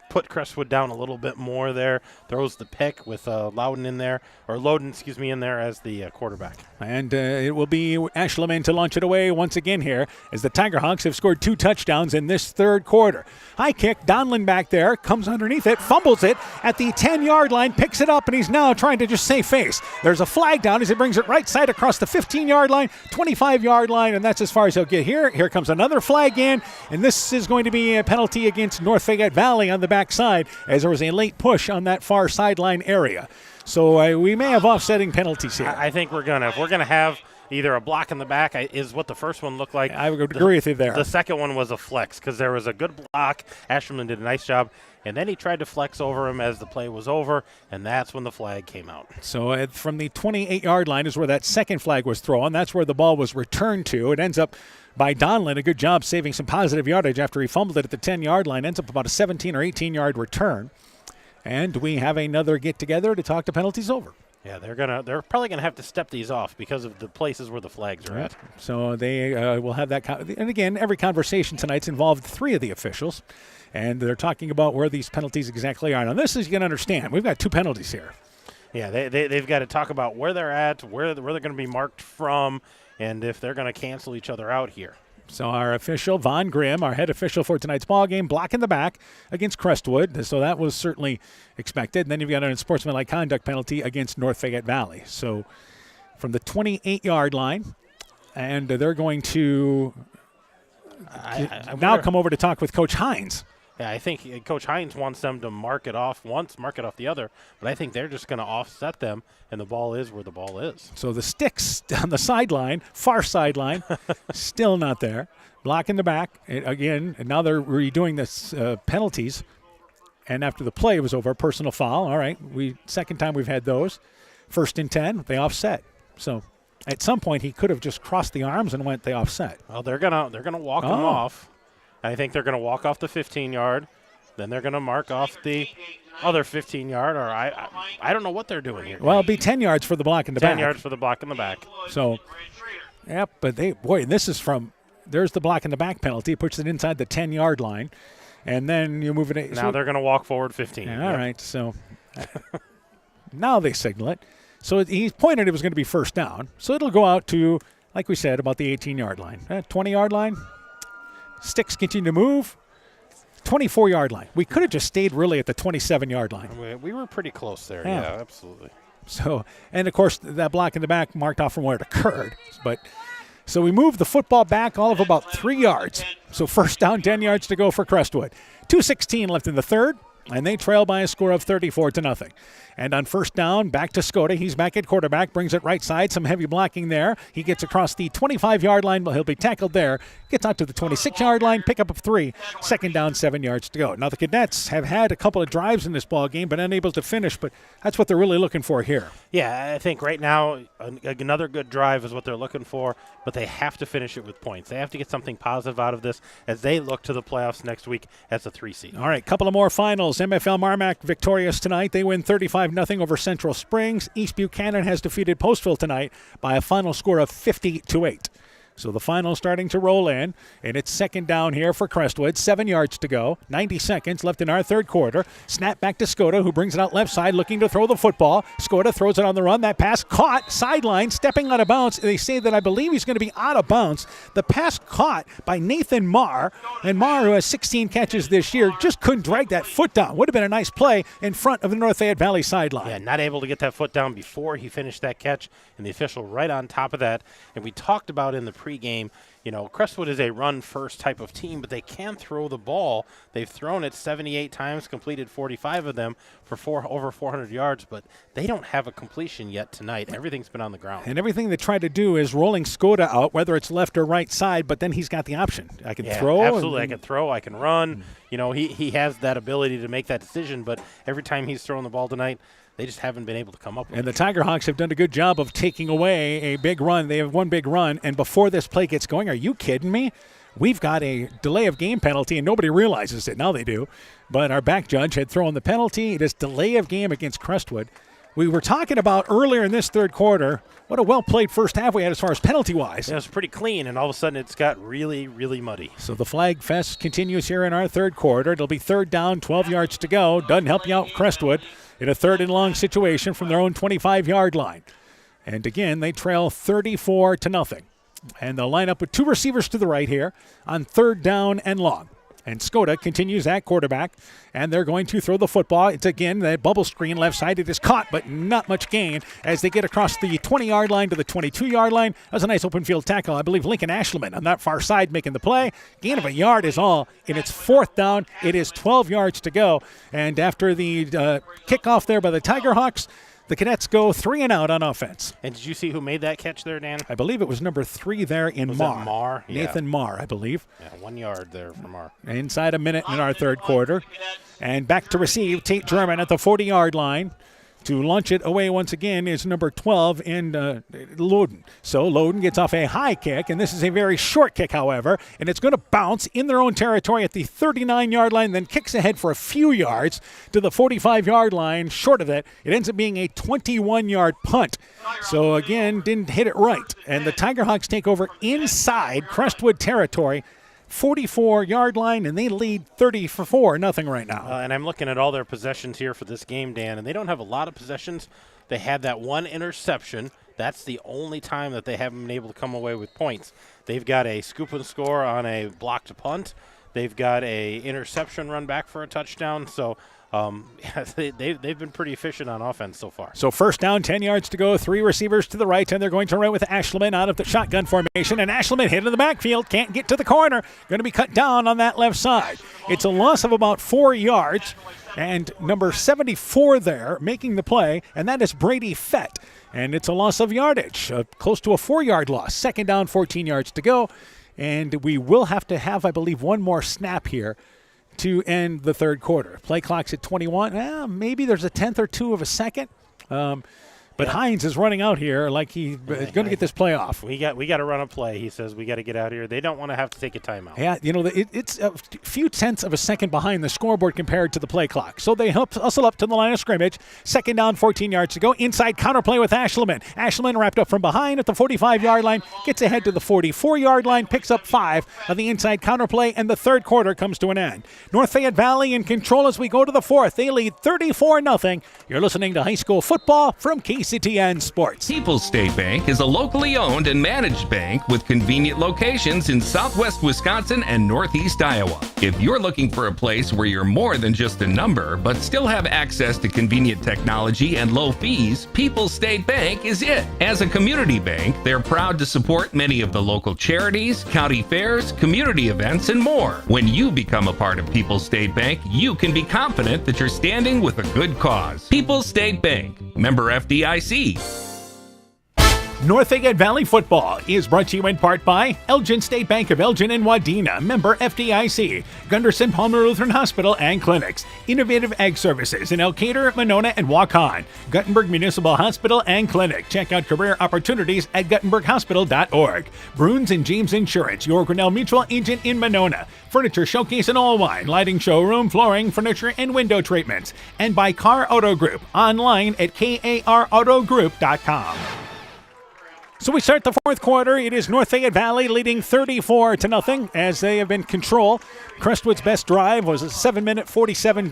put Crestwood down a little bit more there. Throws the pick with Loudon in there as the quarterback. And it will be Ashleman to launch it away once again here as the Tigerhawks have scored 2 touchdowns in this third quarter. High kick, Donlin back there, comes underneath it, fumbles it at the 10-yard line, picks it up, and he's now trying to just save face. There's a flag down as he brings it right side across the 15-yard line, 25-yard line, and that's as far as he'll get here. Here comes another flag in, and this is going to be a penalty against North Fayette Valley on the backside as there was a late push on that far sideline area. So we may have offsetting penalties here. I think we're going to. If we're going to have either a block in the back, is what the first one looked like. I would agree with you there. The second one was a flex because there was a good block. Ashman did a nice job, and then he tried to flex over him as the play was over, and that's when the flag came out. So from the 28-yard line is where that second flag was thrown. That's where the ball was returned to. It ends up by Donlin. A good job saving some positive yardage after he fumbled it at the 10-yard line. Ends up about a 17 or 18-yard return. And we have another get-together to talk the penalties over. Yeah, they're probably gonna have to step these off because of the places where the flags are at. So they will have that. And again, every conversation tonight's involved 3 of the officials, and they're talking about where these penalties exactly are. Now, this is you can understand. We've got 2 penalties here. Yeah, they've got to talk about where they're at, where they're going to be marked from, and if they're going to cancel each other out here. So our official, Von Grimm, our head official for tonight's ball game, block in the back against Crestwood. So that was certainly expected. And then you've got an unsportsmanlike conduct penalty against North Fayette Valley. So from the 28-yard line, and they're going to now come over to talk with Coach Hines. Yeah, I think Coach Hines wants them to mark it off the other, but I think they're just going to offset them, and the ball is where the ball is. So the sticks on the sideline, far sideline, still not there. Block in the back, and now they're redoing this penalties, and after the play was over, personal foul. All right, second time we've had those. 1st and 10, they offset. So at some point he could have just crossed the arms and went they offset. Well, they're gonna walk them off. I think they're going to walk off the 15-yard. Then they're going to mark off the other 15-yard. Or I don't know what they're doing here. Well, it'll be 10 yards for the block in the back. 10 yards for the block in the back. So, yep, but this is there's the block in the back penalty. It puts it inside the 10-yard line. And then you move it. Now they're going to walk forward 15. Yeah, all right, so now they signal it. So he pointed it was going to be first down. So it'll go out to, like we said, about the 18-yard line. 20-yard line. Sticks continue to move. 24-yard line. We could have just stayed really at the 27-yard line. We were pretty close there. Yeah, absolutely. So, and of course, that block in the back marked off from where it occurred. So we moved the football back all of about 3 yards. So first down, 10 yards to go for Crestwood. 2:16 left in the third, and they trail by a score of 34-0. And on first down, back to Skoda. He's back at quarterback, brings it right side. Some heavy blocking there. He gets across the 25-yard line. He'll be tackled there. Gets out to the 26-yard line. Pickup of 3. Second down, 7 yards to go. Now the Cadets have had a couple of drives in this ball game, but unable to finish. But that's what they're really looking for here. Yeah, I think right now another good drive is what they're looking for, but they have to finish it with points. They have to get something positive out of this as they look to the playoffs next week as a 3 seed. All right, couple of more finals. MFL Marmac victorious tonight. They win 35-0 over Central Springs. East Buchanan has defeated Postville tonight by a final score of 50-8. So the final starting to roll in, and it's second down here for Crestwood. 7 yards to go. 90 seconds left in our third quarter. Snap back to Skoda, who brings it out left side, looking to throw the football. Skoda throws it on the run. That pass caught, sideline, stepping out of bounds. They say that I believe he's going to be out of bounds. The pass caught by Nathan Marr, and Marr, who has 16 catches this year, just couldn't drag that foot down. Would have been a nice play in front of the North Fayette Valley sideline. Yeah, not able to get that foot down before he finished that catch, and the official right on top of that. And we talked about in the pregame, Crestwood is a run-first type of team, but they can throw the ball. They've thrown it 78 times, completed 45 of them for over 400 yards, but they don't have a completion yet tonight. Everything's been on the ground. And everything they try to do is rolling Skoda out, whether it's left or right side, but then he's got the option. I can throw. Absolutely, I can throw, I can run. He has that ability to make that decision, but every time he's thrown the ball tonight, they just haven't been able to come up with it. And the Tigerhawks have done a good job of taking away a big run. They have one big run, and before this play gets going, are you kidding me? we've got a delay of game penalty, and nobody realizes it. Now they do. But our back judge had thrown the penalty. It is delay of game against Crestwood. We were talking about earlier in this third quarter, what a well-played first half we had as far as penalty-wise. It was pretty clean, and all of a sudden it's got really, really muddy. So the flag fest continues here in our third quarter. It'll be third down, 12 yards to go. Doesn't help you out, Crestwood, in a third and long situation from their own 25-yard line. And again, they trail 34-0. And they'll line up with two receivers to the right here on third down and long. And Skoda continues at quarterback, and they're going to throw the football. It's again that bubble screen left side. It is caught, but not much gain as they get across the 20-yard line to the 22-yard line. That was a nice open field tackle. I believe Lincoln Ashleman on that far side making the play. Gain of a yard is all, and it's fourth down. It is 12 yards to go. And after the kickoff there by the Tiger Hawks, the Cadets go 3 and out on offense. And did you see who made that catch there, Dan? I believe it was number 3 there in Marr. Was that Marr? Nathan Marr, I believe. Yeah, 1 yard there for Marr. Inside a minute in our third quarter. And back to receive, Tate German at the 40-yard line. To launch it away once again is number 12 in Loden. So Loden gets off a high kick, and this is a very short kick, however, and it's going to bounce in their own territory at the 39-yard line, then kicks ahead for a few yards to the 45-yard line. Short of it, it ends up being a 21-yard punt. So again, didn't hit it right, and the Tiger Hawks take over inside Crestwood territory. 44-yard line, and they lead 34-0 right now. And I'm looking at all their possessions here for this game, Dan, and they don't have a lot of possessions. They had that one interception. That's the only time that they haven't been able to come away with points. They've got a scoop and score on a blocked punt. They've got a interception run back for a touchdown. So they've been pretty efficient on offense so far. So first down, 10 yards to go, 3 receivers to the right, and they're going to run with Ashleman out of the shotgun formation, and Ashleman hit in the backfield, can't get to the corner, going to be cut down on that left side. It's a loss of about 4 yards, and number 74 there making the play, and that is Brady Fett, and it's a loss of yardage, close to a 4-yard loss. Second down, 14 yards to go, and we will have to have, I believe, one more snap here to end the third quarter. Play clock's at 21. Maybe there's a tenth or two of a second. But Hines is running out here like he's going to get this play off. We got to run a play. He says we got to get out here. They don't want to have to take a timeout. Yeah, it's a few tenths of a second behind the scoreboard compared to the play clock. So they hustle up to the line of scrimmage. Second down, 14 yards to go. Inside counterplay with Ashleman. Ashleman wrapped up from behind at the 45-yard line, gets ahead to the 44-yard line, picks up 5 of the inside counterplay, and the third quarter comes to an end. North Fayette Valley in control as we go to the fourth. They lead 34-0. You're listening to high school football from KCTN Sports. People's State Bank is a locally owned and managed bank with convenient locations in southwest Wisconsin and northeast Iowa. If you're looking for a place where you're more than just a number, but still have access to convenient technology and low fees, People's State Bank is it. As a community bank, they're proud to support many of the local charities, county fairs, community events, and more. When you become a part of People's State Bank, you can be confident that you're standing with a good cause. People's State Bank, member FDIC. North Fayette Valley football is brought to you in part by Elgin State Bank of Elgin and Wadena, member FDIC, Gunderson Palmer Lutheran Hospital and Clinics, Innovative Ag Services in Elkader, Monona, and Waukon, Guttenberg Municipal Hospital and Clinic. Check out career opportunities at guttenberghospital.org. Bruins and James Insurance, your Grinnell Mutual agent in Monona. Furniture Showcase and All Wine, lighting showroom, flooring, furniture, and window treatments. And by Car Auto Group, online at karautogroup.com. So we start the fourth quarter. It is North Fayette Valley leading 34-0 as they have been in control. Crestwood's best drive was a 7 minutes 47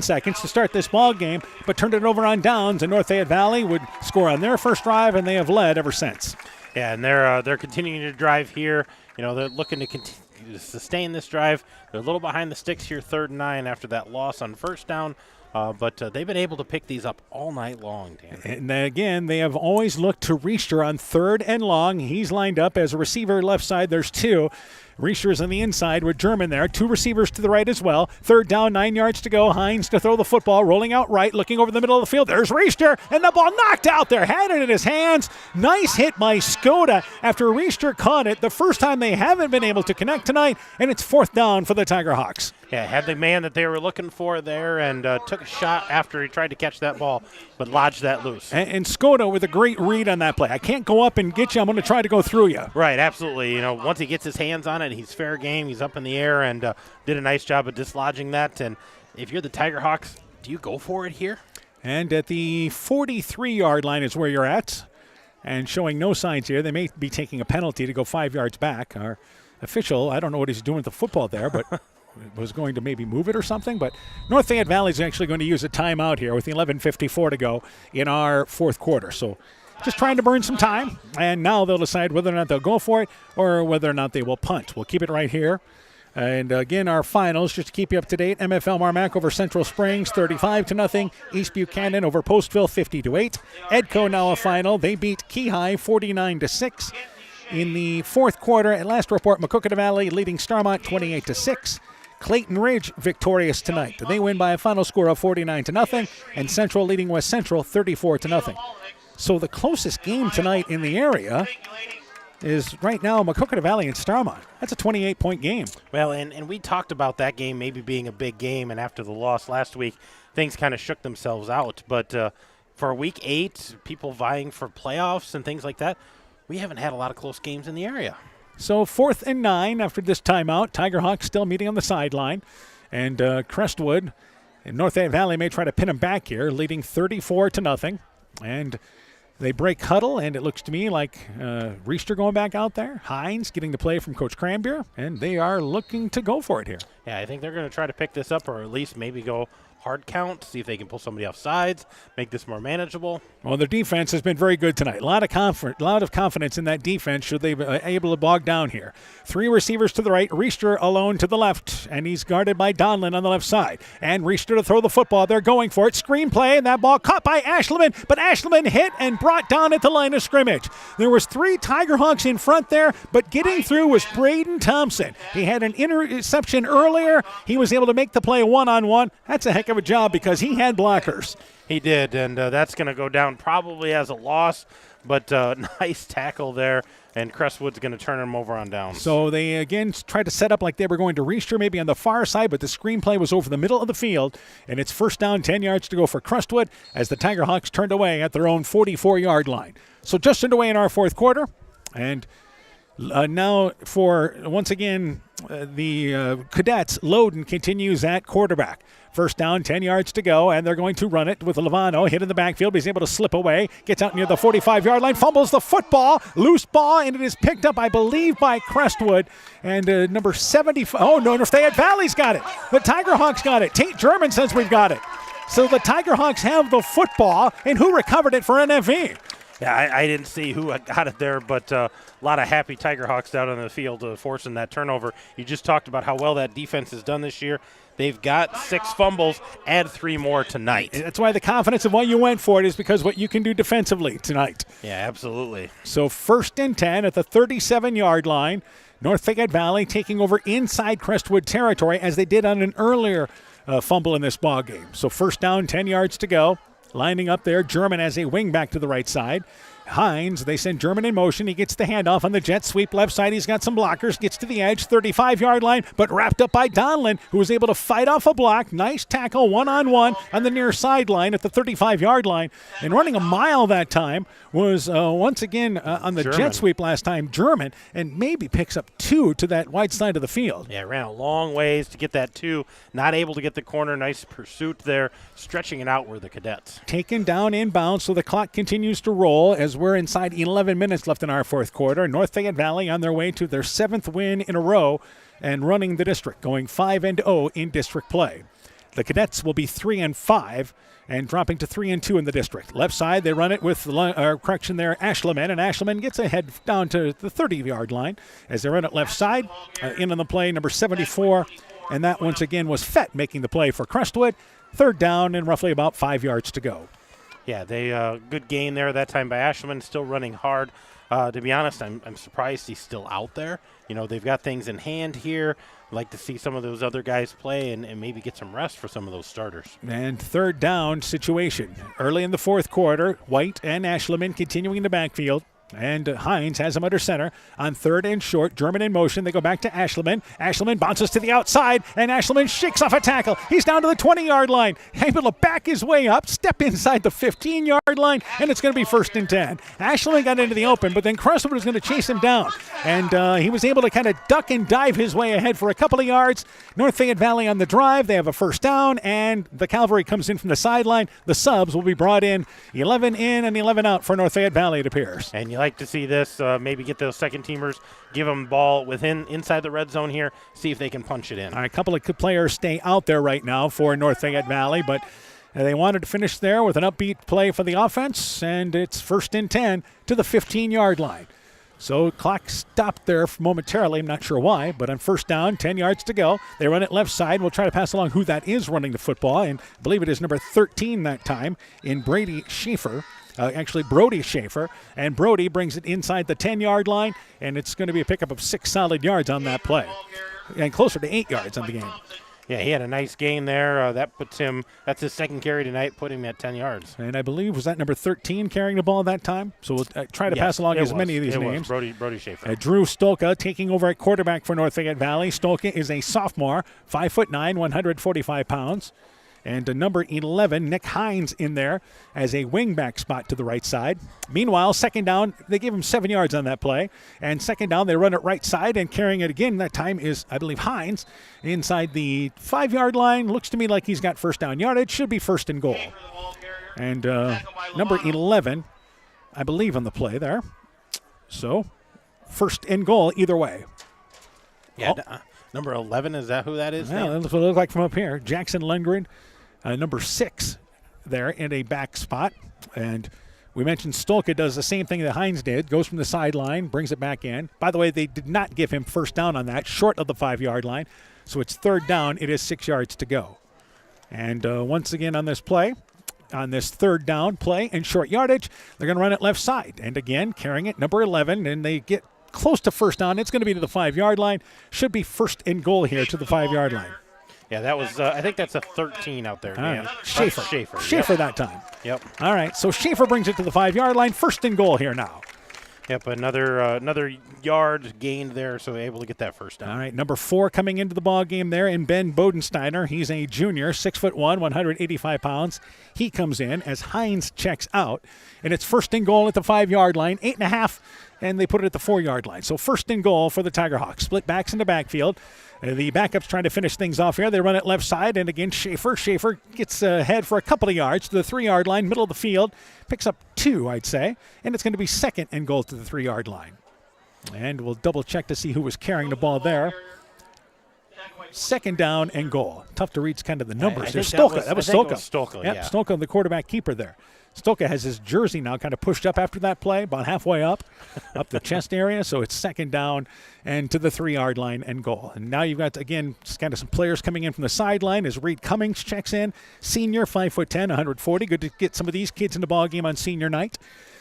seconds to start this ball game, but turned it over on downs, and North Fayette Valley would score on their first drive, and they have led ever since. Yeah, and they're continuing to drive here. They're looking to continue to sustain this drive. They're a little behind the sticks here, 3rd and 9 after that loss on first down. But they've been able to pick these up all night long, Dan. And again, they have always looked to Richter on 3rd and long. He's lined up as a receiver left side. There's 2. Richter's on the inside with German there. 2 receivers to the right as well. 3rd down, 9 yards to go. Hines to throw the football, rolling out right, looking over the middle of the field. There's Richter, and the ball knocked out there. Had it in his hands. Nice hit by Skoda after Richter caught it. The first time they haven't been able to connect tonight, and it's 4th down for the Tiger Hawks. Yeah, had the man that they were looking for there and took a shot after he tried to catch that ball, but lodged that loose. And Skoda with a great read on that play. I can't go up and get you. I'm going to try to go through you. Right, absolutely. Once he gets his hands on it, he's fair game. He's up in the air and did a nice job of dislodging that. And if you're the Tiger Hawks, do you go for it here? And at the 43-yard line is where you're at. And showing no signs here. They may be taking a penalty to go 5 yards back. Our official, I don't know what he's doing with the football there, but was going to maybe move it or something. But North Fayette Valley is actually going to use a timeout here with 11:54 to go in our fourth quarter. So just trying to burn some time. And now they'll decide whether or not they'll go for it or whether or not they will punt. We'll keep it right here. And again, our finals, just to keep you up to date, MFL Marmac over Central Springs, 35-0. East Buchanan over Postville, 50-8. Edco now a final. They beat Keyhigh, 49-6. In the fourth quarter, at last report, Maquoketa Valley leading Starmont, 28-6. Clayton Ridge victorious tonight. They win by a final score of 49-0. And Central leading West Central, 34-0. So the closest game tonight in the area is right now Maquoketa Valley and Starmont. That's a 28-point game. Well, and we talked about that game maybe being a big game, and after the loss last week, things kind of shook themselves out. But for Week 8, people vying for playoffs and things like that, we haven't had a lot of close games in the area. So 4th and 9 after this timeout. Tiger Hawks still meeting on the sideline. And Crestwood and North Fayette Valley may try to pin them back here, leading 34-0. And they break huddle, and it looks to me like Reister going back out there. Hines getting the play from Coach Cranbeer, and they are looking to go for it here. Yeah, I think they're going to try to pick this up or at least maybe go hard count, see if they can pull somebody off sides, make this more manageable. Well, their defense has been very good tonight. A lot of confidence in that defense should they be able to bog down here. 3 receivers to the right, Reister alone to the left, and he's guarded by Donlin on the left side. And Reister to throw the football. They're going for it. Screen play, and that ball caught by Ashleman, but Ashleman hit and brought down at the line of scrimmage. There was 3 Tiger Hawks in front there, but getting through was Braden Thompson. He had an interception earlier. He was able to make the play one-on-one. That's a heck of a job because he had blockers. He did, and that's going to go down probably as a loss, but nice tackle there, and Crestwood's going to turn him over on downs. So they, again, tried to set up like they were going to Reister maybe on the far side, but the screenplay was over the middle of the field, and it's first down, 10 yards to go for Crestwood as the Tiger Hawks turned away at their own 44-yard line. So just underway in our fourth quarter, and now for, once again, the Cadets, Loden continues at quarterback. First down, 10 yards to go, and they're going to run it with Lovano. Hit in the backfield, but he's able to slip away. Gets out near the 45-yard line, fumbles the football. Loose ball, and it is picked up, I believe, by Crestwood. And number 75, oh, no, Fayette Valley's got it. The Tiger Hawks got it. Tate German says we've got it. So the Tiger Hawks have the football, and who recovered it for NFV? Yeah, I didn't see who got it there, but a lot of happy Tiger Hawks down on the field forcing that turnover. You just talked about how well that defense has done this year. They've got 6 fumbles, add 3 more tonight. That's why the confidence of why you went for it is because what you can do defensively tonight. Yeah, absolutely. So 1st and 10 at the 37-yard line. North Fayette Valley taking over inside Crestwood territory as they did on an earlier fumble in this ball game. So first down, 10 yards to go. Lining up there, German as a wing back to the right side. Hines, they send German in motion. He gets the handoff on the jet sweep left side. He's got some blockers, gets to the edge, 35-yard line, but wrapped up by Donlin, who was able to fight off a block. Nice tackle, one-on-one on the near sideline at the 35-yard line. And running a mile that time was, once again, on the German. jet sweep last time, German, and maybe picks up 2 to that wide side of the field. Yeah, ran a long ways to get that 2. Not able to get the corner. Nice pursuit there, stretching it out were the Cadets. Taken down inbound, so the clock continues to roll as we're inside 11 minutes left in our fourth quarter. North Fayette Valley on their way to their 7th win in a row and running the district, going 5-0 in district play. The Cadets will be 3-5 and dropping to 3-2 in the district. Left side, they run it with, correction there, Ashleman, and Ashleman gets ahead down to the 30-yard line as they run it left side. In on the play, number 74, and that once again was Fett making the play for Crestwood. 3rd down and roughly about 5 yards to go. Yeah, they good gain there that time by Ashleman, still running hard. To be honest, I'm surprised he's still out there. You know, they've got things in hand here. I'd like to see some of those other guys play and maybe get some rest for some of those starters. And 3rd down situation. Early in the fourth quarter, White and Ashleman continuing the backfield. And Hines has him under center on third and short. German in motion. They go back to Ashleman. Ashleman bounces to the outside, and Ashleman shakes off a tackle. He's down to the 20-yard line. Able to back his way up, step inside the 15-yard line, and it's going to be 1st and 10. Ashleman got into the open, but then Crestwood was going to chase him down. And he was able to kind of duck and dive his way ahead for a couple of yards. North Fayette Valley on the drive. They have a first down, and the cavalry comes in from the sideline. The subs will be brought in, 11 in and 11 out for North Fayette Valley, it appears. And you like to see this, maybe get those second teamers, give them ball inside the red zone here, see if they can punch it in. All right, a couple of players stay out there right now for North Fayette Valley, but they wanted to finish there with an upbeat play for the offense, and it's 1st and 10 to the 15-yard line. So clock stopped there momentarily. I'm not sure why, but on first down, 10 yards to go. They run it left side. We'll try to pass along who that is running the football, and I believe it is number 13 that time in Brody Schaefer. Brody Schaefer, and Brody brings it inside the 10-yard line, and it's going to be a pickup of 6 solid yards on that play, and closer to 8 yards on the game. Yeah, he had a nice gain there. That's his second carry tonight, put him at 10 yards. And I believe, was that number 13 carrying the ball that time? So we'll try to pass along as many of these names. Brody Schaefer. Drew Stolka taking over at quarterback for North Fayette Valley. Stolka is a sophomore, 5'9", 145 pounds. And number 11, Nick Hines, in there as a wingback spot to the right side. Meanwhile, second down, they gave him 7 yards on that play. And second down, they run it right side, and carrying it again that time is, I believe, Hines inside the 5-yard line. Looks to me like he's got first down yardage. Should be 1st and goal. And number 11, I believe, on the play there. So 1st and goal either way. Yeah, number 11, is that who that is? Yeah, that's what it looks like from up here. Jackson Lundgren. Number 6 there in a back spot. And we mentioned Stolka does the same thing that Hines did, goes from the sideline, brings it back in. By the way, they did not give him first down on that, short of the 5-yard line. So it's 3rd down. It is 6 yards to go. And once again on this play, on this 3rd down play and short yardage, they're going to run it left side. And again, carrying it, number 11, and they get close to first down. It's going to be to the 5-yard line. Should be 1st and goal here to the 5-yard line. Yeah, that was, I think that's a 13 out there, Dan. Schaefer that time. Yep. All right, so Schaefer brings it to the 5-yard line. 1st and goal here now. Yep, another yard gained there, so able to get that first down. All right, number 4 coming into the ball game there in Ben Bodensteiner. He's a junior, 6'1", 185 pounds. He comes in as Hines checks out, and it's 1st and goal at the 5-yard line, 8.5, and they put it at the 4-yard line. So 1st and goal for the Tiger Hawks. Split backs in the backfield. The backup's trying to finish things off here. They run it left side, and again, Schaefer gets ahead for a couple of yards to the 3-yard line, middle of the field. Picks up 2, I'd say, and it's going to be 2nd and goal to the 3-yard line. And we'll double check to see who was carrying the ball there. 2nd down and goal. Tough to read kind of the numbers. There's Stolka. That was Stolka. Yep, Stolka, the quarterback keeper there. Stolka has his jersey now kind of pushed up after that play, about halfway up the chest area. So it's 2nd down and to the 3-yard line and goal. And now you've got, again, kind of some players coming in from the sideline as Reed Cummings checks in. Senior, 5'10", 140. Good to get some of these kids in the ball game on senior night.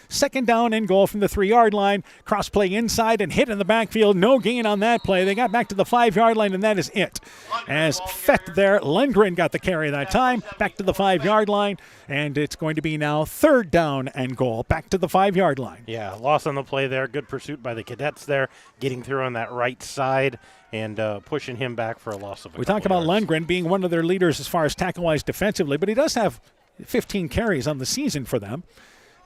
2nd down and goal from the 3-yard line. Cross play inside and hit in the backfield. No gain on that play. They got back to the 5-yard line, and that is it. As Fett there, Lundgren got the carry that time. Back to the 5-yard line, and it's going to be now 3rd down and goal. Back to the 5-yard line. Yeah, loss on the play there. Good pursuit by the cadets there, getting through on that right side and pushing him back for a loss of a We talk about yards. Lundgren being one of their leaders as far as tackle-wise defensively, but he does have 15 carries on the season for them.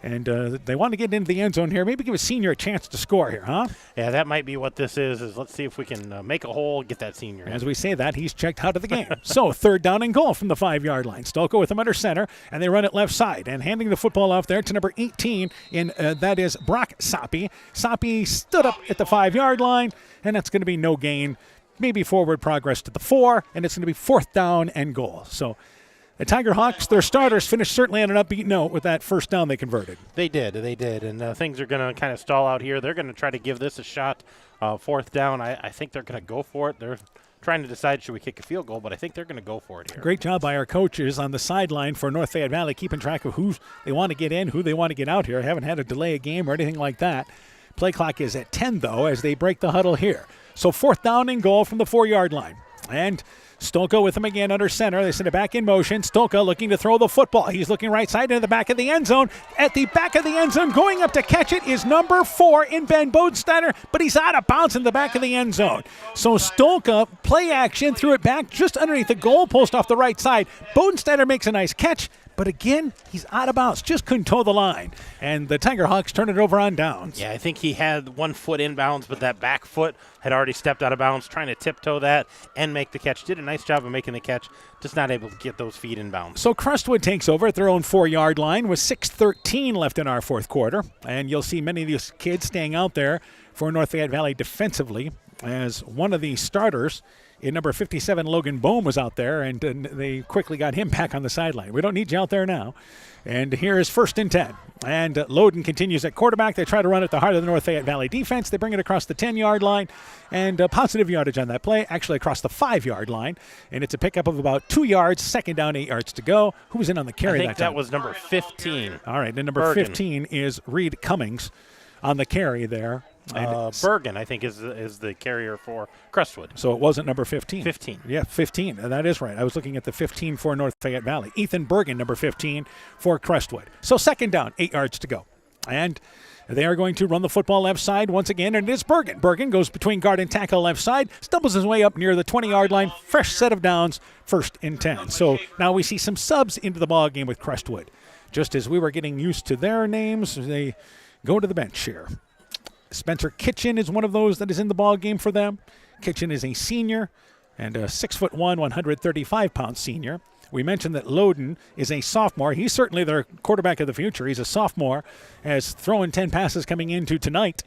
And they want to get into the end zone here. Maybe give a senior a chance to score here, huh? Yeah, that might be what this is let's see if we can make a hole, get that senior. As we say that, he's checked out of the game. So 3rd down and goal from the 5-yard line. Stolka with him under center, and they run it left side. And handing the football off there to number 18, that is Brock Soppy. Soppy stood up at the 5-yard line, and that's going to be no gain. Maybe forward progress to the 4, and it's going to be 4th down and goal. So the Tiger Hawks, their starters, finished certainly on an upbeat note with that first down they converted. They did. And things are going to kind of stall out here. They're going to try to give this a shot. 4th down, I think they're going to go for it. They're trying to decide should we kick a field goal, but I think they're going to go for it here. Great job by our coaches on the sideline for North Fayette Valley, keeping track of who they want to get in, who they want to get out here. Haven't had a delay a game or anything like that. Play clock is at 10, though, as they break the huddle here. So 4th down and goal from the 4-yard line. And Stolka with him again under center. They send it back in motion. Stolka looking to throw the football. He's looking right side into the back of the end zone. At the back of the end zone, going up to catch it is number 4 in Ben Bodensteiner, but he's out of bounds in the back of the end zone. So Stolka, play action, threw it back just underneath the goalpost off the right side. Bodensteiner makes a nice catch, but again, he's out of bounds. Just couldn't toe the line. And the Tiger Hawks turn it over on downs. Yeah, I think he had 1 foot inbounds, but that back foot had already stepped out of bounds, trying to tiptoe that and make the catch. Did a nice job of making the catch, just not able to get those feet inbounds. So Crestwood takes over at their own 4-yard line with 6:13 left in our fourth quarter. And you'll see many of these kids staying out there for North Fayette Valley defensively, as one of the starters in number 57, Logan Bohm, was out there, and they quickly got him back on the sideline. We don't need you out there now. And here is 1st and 10. And Loden continues at quarterback. They try to run at the heart of the North Fayette Valley defense. They bring it across the 10-yard line, and positive yardage on that play, actually across the 5-yard line. And it's a pickup of about 2 yards, 2nd down, 8 yards to go. Who was in on the carry that time? I think that was number 15. All right, then number Bergen. 15 is Reed Cummings on the carry there. Bergen, I think, is the carrier for Crestwood. So it wasn't number 15. 15. Yeah, 15. That is right. I was looking at the 15 for North Fayette Valley. Ethan Bergen, number 15 for Crestwood. So 2nd down, 8 yards to go. And they are going to run the football left side once again, and it is Bergen. Bergen goes between guard and tackle left side, stumbles his way up near the 20-yard line. Fresh set of downs, 1st and 10. So now we see some subs into the ball game with Crestwood. Just as we were getting used to their names, they go to the bench here. Spencer Kitchen is one of those that is in the ball game for them. Kitchen is a senior and a 6'1", 135-pound senior. We mentioned that Loden is a sophomore. He's certainly their quarterback of the future. He's a sophomore, has thrown 10 passes coming into tonight,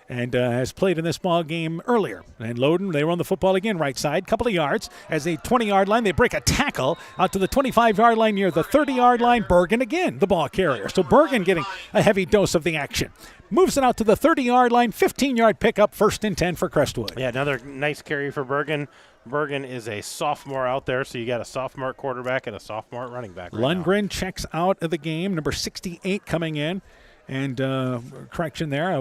and has played in this ball game earlier. And Loden, they run the football again, right side, couple of yards. As a 20-yard line, they break a tackle out to the 25-yard line near the 30-yard line. Bergen again, the ball carrier. So Bergen getting a heavy dose of the action. Moves it out to the 30-yard line, 15-yard pickup, 1st and 10 for Crestwood. Yeah, another nice carry for Bergen. Bergen is a sophomore out there, so you got a sophomore quarterback and a sophomore running back right Lundgren now. checks out of the game, number 68 coming in. And correction there,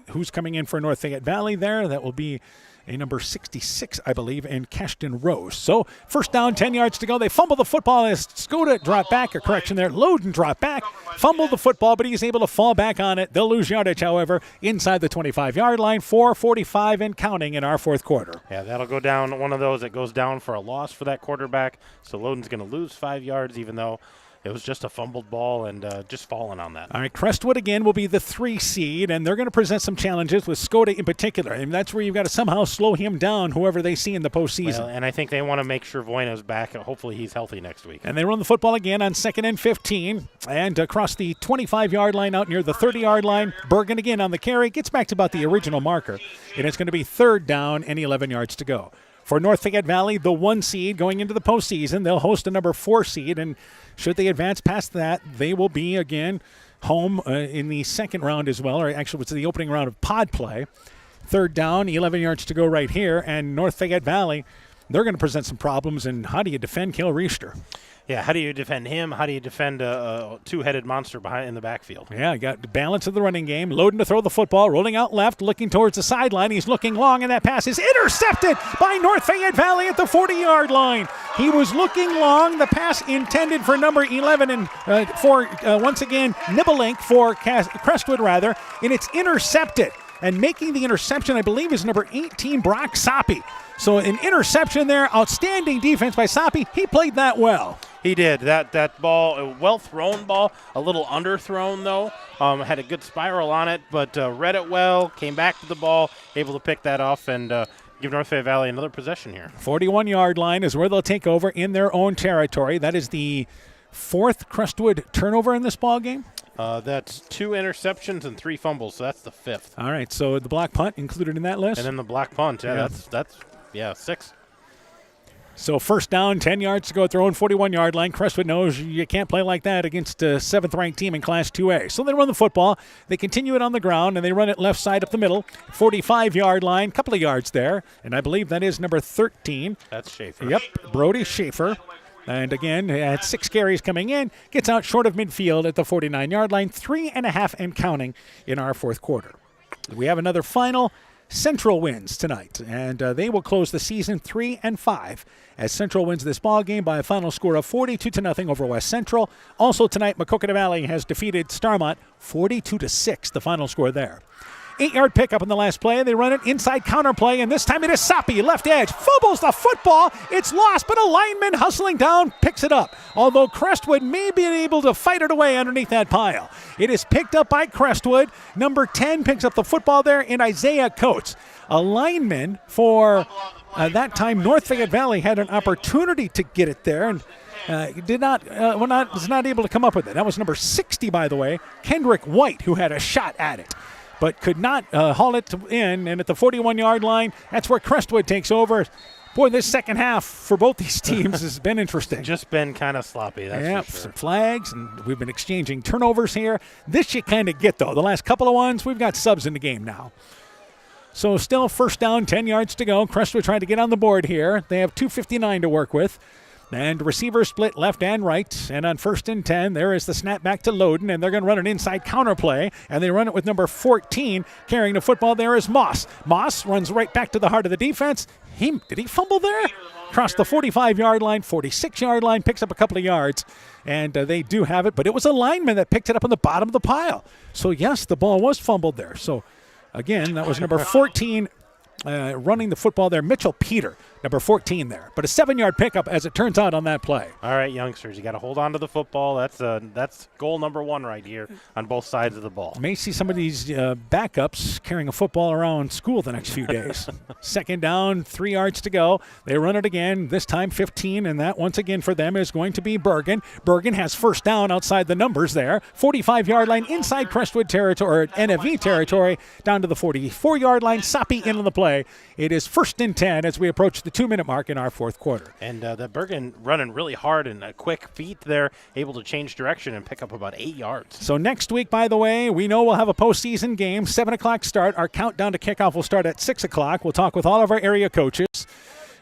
who's coming in for North Fayette Valley there? That will be a number 66, I believe, and Cashton Rose. So 1st down, 10 yards to go. They fumble the football as Skoda dropped back. A correction there. Loden dropped back, fumbled the football, but he's able to fall back on it. They'll lose yardage, however, inside the 25-yard line. 4:45 and counting in our fourth quarter. Yeah, that'll go down. One of those that goes down for a loss for that quarterback. So Loden's going to lose 5 yards, even though it was just a fumbled ball and just falling on that. All right, Crestwood again will be the 3 seed, and they're going to present some challenges with Skoda in particular. And that's where you've got to somehow slow him down, whoever they see in the postseason. Well, and I think they want to make sure Voyna's back. Hopefully he's healthy next week. And they run the football again on 2nd and 15. And across the 25-yard line out near the 30-yard line. Bergen again on the carry. Gets back to about the original marker. And it's going to be 3rd down and 11 yards to go. For North Fayette Valley, the 1 seed going into the postseason, they'll host a number 4 seed, and should they advance past that, they will be again home in the 2nd round as well, or actually it's the opening round of pod play. 3rd down, 11 yards to go right here, and North Fayette Valley, they're going to present some problems, and how do you defend Kale Riester? Yeah, how do you defend him? How do you defend a two-headed monster behind in the backfield? Yeah, got the balance of the running game. Loden to throw the football, rolling out left, looking towards the sideline. He's looking long, and that pass is intercepted by North Fayette Valley at the 40-yard line. He was looking long. The pass intended for number 11 and once again, Nibelink for Crestwood, rather, and it's intercepted. And making the interception, I believe, is number 18, Brock Soppy. So an interception there, outstanding defense by Soppy. He played that well. He did. That ball, a well-thrown ball, a little underthrown, though. Had a good spiral on it, but read it well, came back to the ball, able to pick that off and give North Fayette Valley another possession here. 41-yard line is where they'll take over in their own territory. That is the 4th Crestwood turnover in this ball game. That's 2 interceptions and 3 fumbles, so that's the 5th. All right, so the block punt included in that list? And then the block punt, that's 6. So 1st down, 10 yards to go at their own 41-yard line. Crestwood knows you can't play like that against a 7th-ranked team in Class 2A. So they run the football. They continue it on the ground, and they run it left side up the middle. 45-yard line, couple of yards there. And I believe that is number 13. That's Schaefer. Yep, Brody Schaefer. And again, had 6 carries coming in. Gets out short of midfield at the 49-yard line. 3.5 and counting in our fourth quarter. We have another final Central wins tonight, and they will close the season 3-5 as Central wins this ball game by a final score of 42-0 over West Central. Also tonight, Maquoketa Valley has defeated Starmont 42-6, the final score there. 8-yard pickup in the last play. They run it inside counter play, and this time it is Soppy, left edge, fumbles the football. It's lost, but a lineman hustling down picks it up, although Crestwood may be able to fight it away underneath that pile. It is picked up by Crestwood. Number 10 picks up the football there, and Isaiah Coates, a lineman for that time North Fayette Valley, had an opportunity to get it there, and was not able to come up with it. That was number 60, by the way, Kendrick White, who had a shot at it, but could not haul it in. And at the 41-yard line, that's where Crestwood takes over. Boy, this second half for both these teams has been interesting. Just been kind of sloppy, that's for sure. Some flags, and we've been exchanging turnovers here. This you kind of get, though. The last couple of ones, we've got subs in the game now. So still first down, 10 yards to go. Crestwood trying to get on the board here. They have 2:59 to work with. And receiver split left and right. And on 1st and 10, there is the snap back to Loden, and they're going to run an inside counter play. And they run it with number 14. Carrying the football there is Moss. Moss runs right back to the heart of the defense. Did he fumble there? Across the 45-yard line, 46-yard line, picks up a couple of yards. And they do have it, but it was a lineman that picked it up on the bottom of the pile. So, yes, the ball was fumbled there. So, again, that was number 14 running the football there, Mitchell Peter, number 14 there. But a 7-yard pickup, as it turns out, on that play. All right, youngsters, you got to hold on to the football. That's goal number 1 right here on both sides of the ball. May see some of these backups carrying a football around school the next few days. 2nd down, 3 yards to go. They run it again, this time 15, and that once again for them is going to be Bergen. Bergen has first down outside the numbers there. 45-yard line inside Crestwood territory, or NFV territory, down to the 44-yard line. Soppy in on the play. It is 1st and 10 as we approach the 2-minute mark in our 4th quarter. And the Bergen running really hard and quick feet there, able to change direction and pick up about 8 yards. So next week, by the way, we know we'll have a postseason game, 7 o'clock start. Our countdown to kickoff will start at 6 o'clock. We'll talk with all of our area coaches.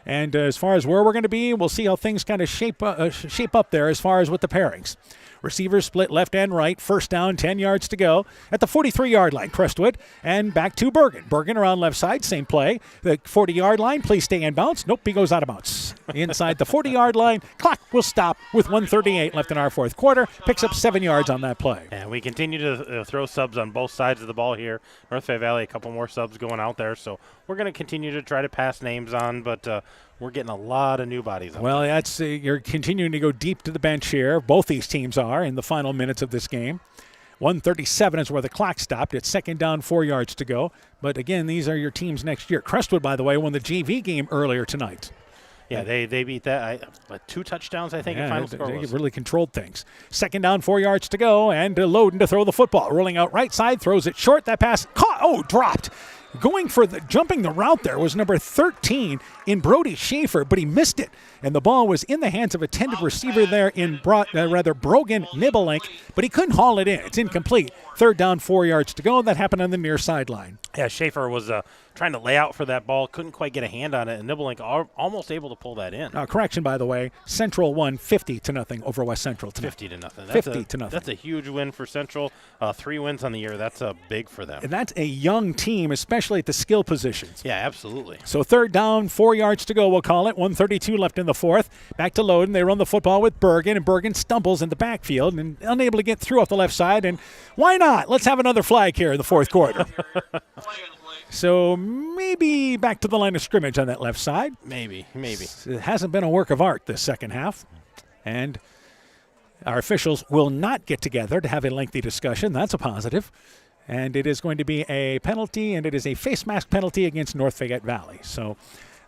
And as far as where we're going to be, we'll see how things kind of shape up there as far as with the pairings. Receivers split left and right. 1st down, 10 yards to go. At the 43-yard line, Crestwood. And back to Bergen. Bergen around left side, same play. The 40-yard line, please stay in bounds. Nope, he goes out of bounds. Inside the 40-yard line, clock will stop with 1:38 left in our 4th quarter. Picks up 7 yards on that play. And we continue to throw subs on both sides of the ball here. North Fayette Valley, a couple more subs going out there. So we're going to continue to try to pass names on, but we're getting a lot of new bodies. Well, that's you're continuing to go deep to the bench here. Both these teams are in the final minutes of this game. 1:37 is where the clock stopped. It's 2nd down, 4 yards to go. But again, these are your teams next year. Crestwood, by the way, won the JV game earlier tonight. Yeah, they beat that. 2 touchdowns, I think, in final score they really controlled things. 2nd down, 4 yards to go, and Loden to throw the football. Rolling out right side, throws it short. That pass caught. Oh, dropped. Jumping the route there was number 13 in Brody Schaefer, but he missed it. And the ball was in the hands of a tended receiver there in Brogan Nibelink, but he couldn't haul it in. It's incomplete. 3rd down, 4 yards to go. That happened on the near sideline. Yeah, Schaefer was trying to lay out for that ball, couldn't quite get a hand on it, and Nibelink almost able to pull that in. Correction, by the way, Central won 50-0 over West Central tonight. 50-0. 50-0. That's a huge win for Central. 3 wins on the year. That's big for them. And that's a young team, especially at the skill positions. Yeah, absolutely. So 3rd down, 4 yards to go, we'll call it. 1:32 left in the 4th. Back to Loden. They run the football with Bergen, and Bergen stumbles in the backfield and unable to get through off the left side. And why not? Let's have another flag here in the 4th quarter. So maybe back to the line of scrimmage on that left side. Maybe. It hasn't been a work of art this second half. And our officials will not get together to have a lengthy discussion. That's a positive. And it is going to be a penalty, and it is a face mask penalty against North Fayette Valley. So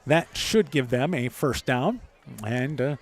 that should give them a 1st down. And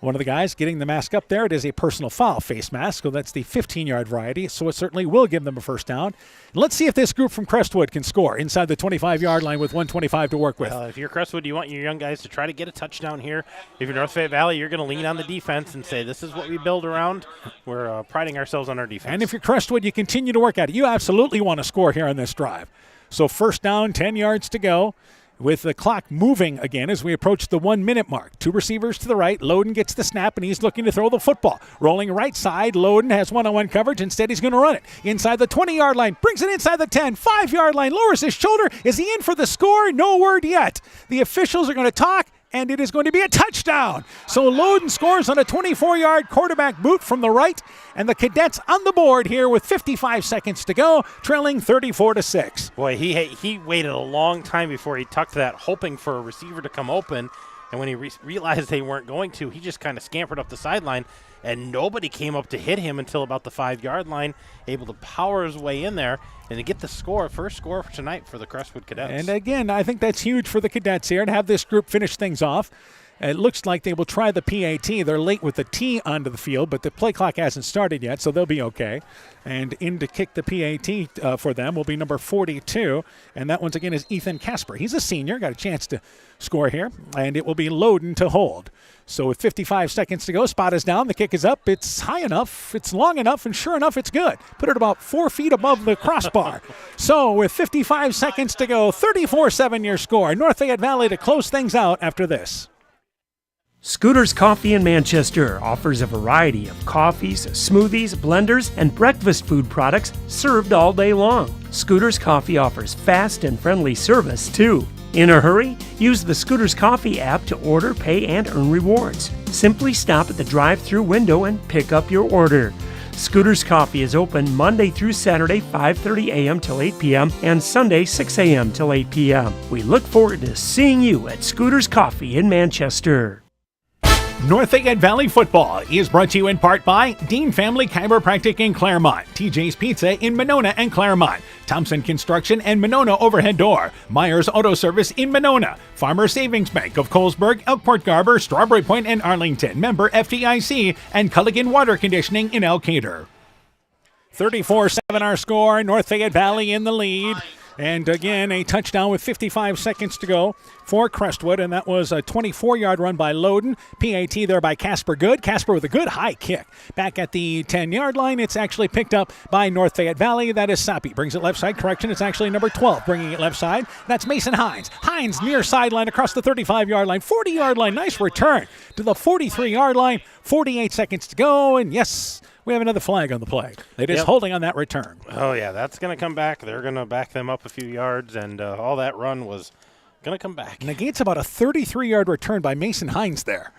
one of the guys getting the mask up there, it is a personal foul face mask, so that's the 15-yard variety, so it certainly will give them a 1st down. And let's see if this group from Crestwood can score inside the 25-yard line with 1:25 to work with. If you're Crestwood, you want your young guys to try to get a touchdown here. If you're North Fayette Valley, you're going to lean on the defense and say, this is what we build around. We're priding ourselves on our defense. And if you're Crestwood, you continue to work at it. You absolutely want to score here on this drive. So 1st down, 10 yards to go. with the clock moving again as we approach the 1 minute mark. Two receivers to the right. Loden gets the snap, and he's looking to throw the football. Rolling right side, Loden has one-on-one coverage. Instead, he's going to run it inside the 20-yard line. Brings it inside the 10, 5-yard line. Lowers his shoulder. Is he in for the score? No word yet. The officials are going to talk, and it is going to be a touchdown. So Loden scores on a 24-yard quarterback boot from the right, and the Cadets on the board here with 55 seconds to go, trailing 34-6. Boy, he waited a long time before he tucked that, hoping for a receiver to come open, and when he realized they weren't going to, he just kind of scampered up the sideline, and nobody came up to hit him until about the 5-yard line, able to power his way in there and to get the score, first score for tonight for the Crestwood Cadets. And again, I think that's huge for the Cadets here to have this group finish things off. It looks like they will try the PAT. They're late with the T onto the field, but the play clock hasn't started yet, so they'll be okay. And in to kick the PAT for them will be number 42, and that once again is Ethan Casper. He's a senior, got a chance to score here, and it will be Loden to hold. So with 55 seconds to go, spot is down, the kick is up, it's high enough, it's long enough, and sure enough, it's good. Put it about 4 feet above the crossbar. So with 55 seconds to go, 34-7 your score. North Fayette Valley to close things out after this. Scooters Coffee in Manchester offers a variety of coffees, smoothies, blenders, and breakfast food products served all day long. Scooters Coffee offers fast and friendly service, too. In a hurry? Use the Scooters Coffee app to order, pay, and earn rewards. Simply stop at the drive-thru window and pick up your order. Scooters Coffee is open Monday through Saturday, 5:30 a.m. till 8 p.m. and Sunday, 6 a.m. till 8 p.m. We look forward to seeing you at Scooters Coffee in Manchester. North Fayette Valley football is brought to you in part by Dean Family Chiropractic in Claremont, TJ's Pizza in Monona and Claremont, Thompson Construction and Monona Overhead Door, Myers Auto Service in Monona, Farmer Savings Bank of Colesburg, Elkport Garber, Strawberry Point and Arlington, member FDIC, and Culligan Water Conditioning in Elkader. 34-7 our score, North Fayette Valley in the lead. And again, a touchdown with 55 seconds to go for Crestwood, and that was a 24-yard run by Loden. PAT there by Casper Good. Casper with a good high kick. Back at the 10-yard line, it's actually picked up by North Fayette Valley. That is Sapi. Brings it left side. Correction, it's actually number 12 bringing it left side. That's Mason Hines. Hines near sideline across the 35-yard line, 40-yard line. Nice return to the 43-yard line. 48 seconds to go, and yes, we have another flag on the play. It is holding on that return. Oh, yeah, that's going to come back. They're going to back them up a few yards, and all that run was going to come back. Negates about a 33-yard return by Mason Hines there.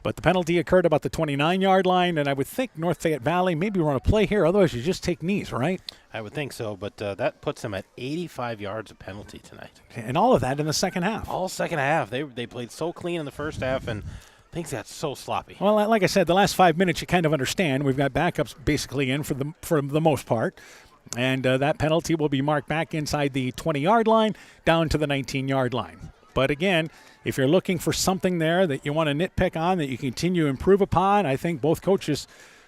But the penalty occurred about the 29-yard line, and I would think North Fayette Valley maybe run a play here. Otherwise, you just take knees, right? I would think so, but that puts them at 85 yards of penalty tonight. And all of that in the second half. All second half. They played so clean in the first half, and things got so sloppy. Well, like I said, the last 5 minutes you kind of understand. We've got backups basically in for the most part. And that penalty will be marked back inside the 20-yard line down to the 19-yard line. But again, if you're looking for something there that you want to nitpick on, that you continue to improve upon, I think both coaches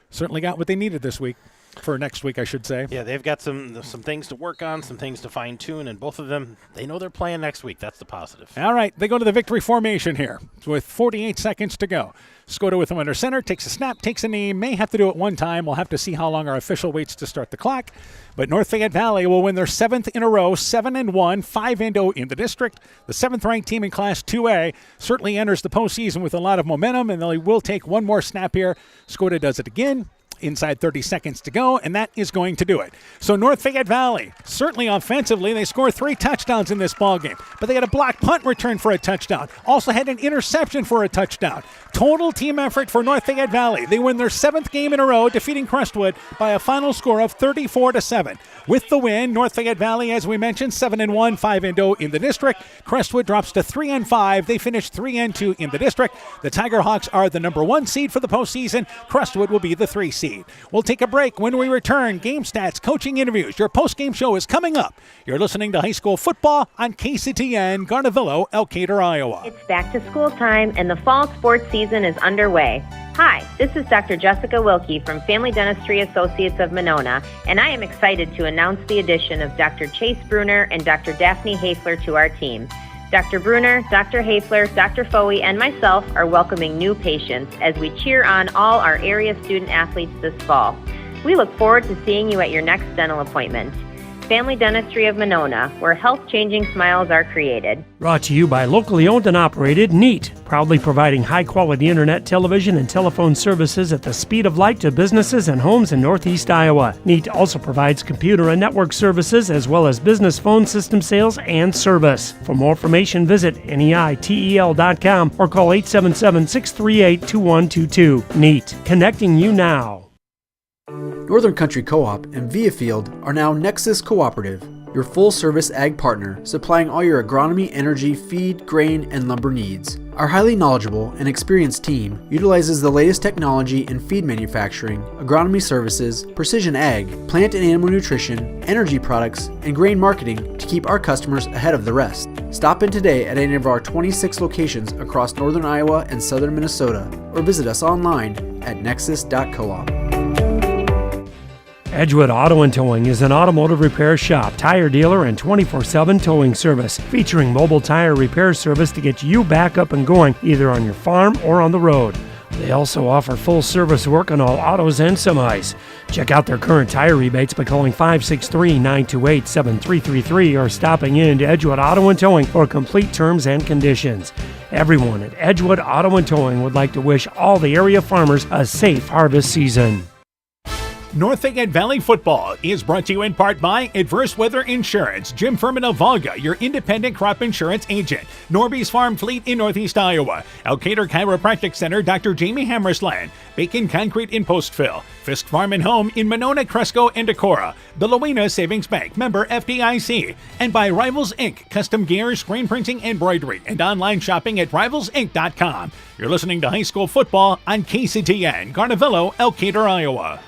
certainly got what they needed this week. For next week, I should say. Yeah, they've got some things to work on, some things to fine-tune, and both of them, they know they're playing next week. That's the positive. All right, they go to the victory formation here with 48 seconds to go. Skoda with him under center, takes a snap, takes a knee, may have to do it one time. We'll have to see how long our official waits to start the clock. But North Fayette Valley will win their 7th in a row, 7-1, 5-0 in the district. The 7th-ranked team in Class 2A certainly enters the postseason with a lot of momentum, and they will take one more snap here. Skoda does it again. Inside 30 seconds to go, and that is going to do it. So North Fayette Valley, certainly offensively, they scored 3 touchdowns in this ballgame, but they had a blocked punt return for a touchdown. Also had an interception for a touchdown. Total team effort for North Fayette Valley. They win their 7th game in a row, defeating Crestwood by a final score of 34-7. With the win, North Fayette Valley, as we mentioned, 7-1, 5-0 in the district. Crestwood drops to 3-5. They finish 3-2 in the district. The Tiger Hawks are the number 1 seed for the postseason. Crestwood will be the 3 seed. We'll take a break. When we return, game stats, coaching interviews. Your post-game show is coming up. You're listening to high school football on KCTN, Garnavillo, Elkader, Iowa. It's back to school time, and the fall sports season is underway. Hi, this is Dr. Jessica Wilkie from Family Dentistry Associates of Monona, and I am excited to announce the addition of Dr. Chase Bruner and Dr. Daphne Hafler to our team. Dr. Bruner, Dr. Hafler, Dr. Foey, and myself are welcoming new patients as we cheer on all our area student athletes this fall. We look forward to seeing you at your next dental appointment. Family Dentistry of Monona, where health-changing smiles are created. Brought to you by locally owned and operated NEAT, proudly providing high-quality internet, television, and telephone services at the speed of light to businesses and homes in Northeast Iowa. NEAT also provides computer and network services as well as business phone system sales and service. For more information, visit NEITEL.com or call 877-638-2122. NEAT, connecting you now. Northern Country Co-op and Viafield are now Nexus Cooperative, your full-service ag partner supplying all your agronomy, energy, feed, grain, and lumber needs. Our highly knowledgeable and experienced team utilizes the latest technology in feed manufacturing, agronomy services, precision ag, plant and animal nutrition, energy products, and grain marketing to keep our customers ahead of the rest. Stop in today at any of our 26 locations across northern Iowa and southern Minnesota, or visit us online at nexus.coop. Edgewood Auto and Towing is an automotive repair shop, tire dealer, and 24/7 towing service, featuring mobile tire repair service to get you back up and going, either on your farm or on the road. They also offer full service work on all autos and semis. Check out their current tire rebates by calling 563-928-7333 or stopping in to Edgewood Auto and Towing for complete terms and conditions. Everyone at Edgewood Auto and Towing would like to wish all the area farmers a safe harvest season. North Fayette Valley football is brought to you in part by Adverse Weather Insurance, Jim Furman of Volga, your independent crop insurance agent, Norby's Farm Fleet in Northeast Iowa, Elkader Chiropractic Center, Dr. Jamie Hammersland, Bacon Concrete in Postville, Fisk Farm and Home in Monona, Cresco, and Decorah, Billowina Savings Bank, member FDIC, and by Rivals Inc., custom gear, screen printing, embroidery, and online shopping at rivalsinc.com. You're listening to high school football on KCTN, Garnavillo, Elkader, Iowa.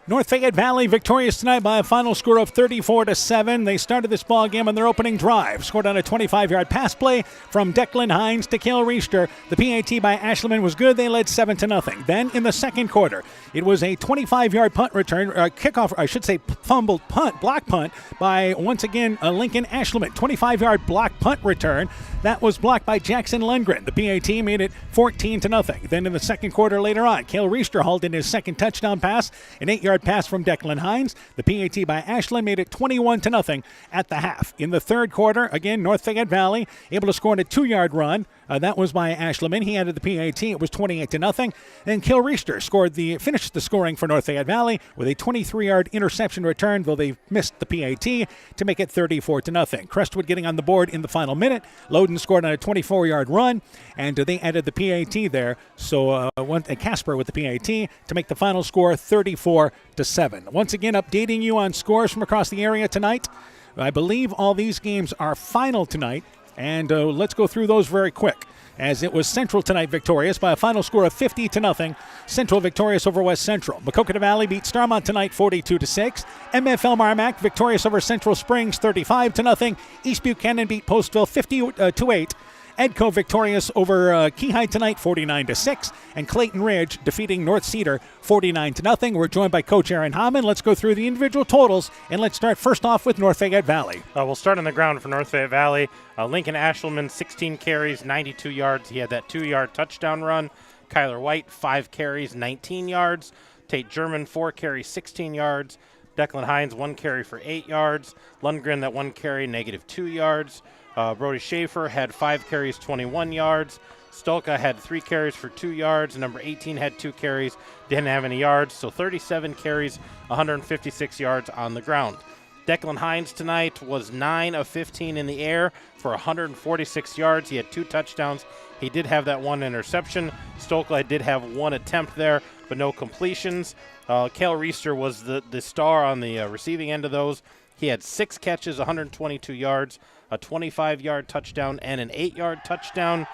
North Fayette Valley victorious tonight by a final score of 34-7. They started this ball game on their opening drive, scored on a 25-yard pass play from Declan Hines to Cale Reister. The PAT by Ashleman was good. They led 7-0. Then in the second quarter, it was a 25-yard punt return, kickoff, I should say fumbled punt, block punt by once again Lincoln Ashleman. 25-yard block punt return. That was blocked by Jackson Lundgren. The PAT made it 14-0. Then in the second quarter later on, Cale Reister hauled in his second touchdown pass, an 8-yard pass from Declan Hines. The PAT by Ashland made it 21-0 at the half. In the third quarter, again, North Fayette Valley able to score on a 2-yard run. That was by Ashleman. He added the PAT. It was 28-0. And Cale Reister finished the scoring for North Fayette Valley with a 23-yard interception return, though they missed the PAT, to make it 34-0. Crestwood getting on the board in the final minute. Loudon scored on a 24-yard run, and they added the PAT there. So Casper with the PAT to make the final score 34-7. Once again, updating you on scores from across the area tonight. I believe all these games are final tonight. And let's go through those very quick, as it was Central tonight victorious by a final score of 50-0. Central victorious over West Central. Maquoketa Valley beat Starmont tonight 42-6. MFL Marmac victorious over Central Springs 35-0. East Buchanan beat Postville 50-8. Edco victorious over Keyhigh tonight 49-6. And Clayton Ridge defeating North Cedar 49-0. We're joined by Coach Aaron Hammond. Let's go through the individual totals, and let's start first off with North Fayette Valley. We'll start on the ground for North Fayette Valley. Lincoln Ashleman, 16 carries, 92 yards. He had that 2-yard touchdown run. Kyler White, 5 carries, 19 yards. Tate German, 4 carries, 16 yards. Declan Hines, 1 carry for 8 yards. Lundgren, that 1 carry, -2 yards. Brody Schaefer had 5 carries, 21 yards. Stolka had 3 carries for 2 yards. Number 18 had 2 carries, didn't have any yards. So 37 carries, 156 yards on the ground. Declan Hines tonight was 9 of 15 in the air for 146 yards. He had 2 touchdowns. He did have that 1 interception. Stolka did have 1 attempt there, but no completions. Cale Reister was the star on the receiving end of those. He had 6 catches, 122 yards, a 25-yard touchdown, and an 8-yard touchdown.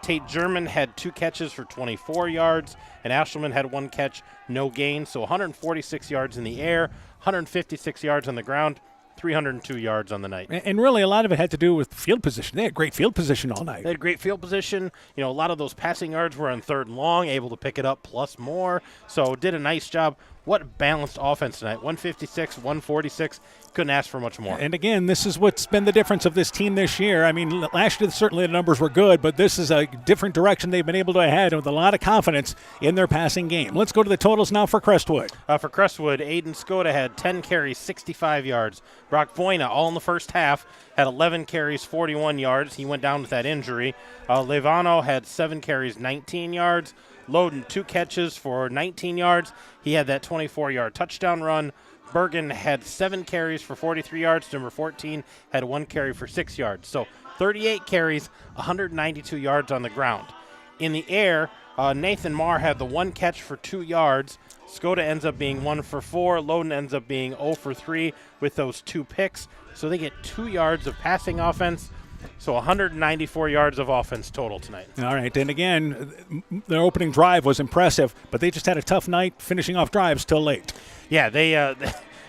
Tate German had 2 catches for 24 yards, and Ashleman had 1 catch, no gain. So 146 yards in the air, 156 yards on the ground, 302 yards on the night. And really a lot of it had to do with field position. They had great field position all night. They had great field position. You know, a lot of those passing yards were on 3rd and long, able to pick it up plus more. So did a nice job. What balanced offense tonight. 156, 146. couldn't ask for much more. And again, this is what's been the difference of this team this year. I mean, last year certainly the numbers were good, but this is a different direction they've been able to head with a lot of confidence in their passing game. Let's go to the totals now for Crestwood. For Crestwood, Aiden Skoda had 10 carries, 65 yards. Brock Voina, all in the first half, had 11 carries, 41 yards. He went down with that injury. Levano had 7 carries, 19 yards. Loden, 2 catches for 19 yards. He had that 24-yard touchdown run. Bergen had 7 carries for 43 yards. Number 14 had 1 carry for 6 yards. So 38 carries, 192 yards on the ground. In the air, Nathan Marr had the 1 catch for 2 yards. Skoda ends up being 1 for 4. Loden ends up being 0 for 3 with those 2 picks. So they get 2 yards of passing offense. So 194 yards of offense total tonight. All right, and again, their opening drive was impressive, but they just had a tough night finishing off drives till late. Yeah, they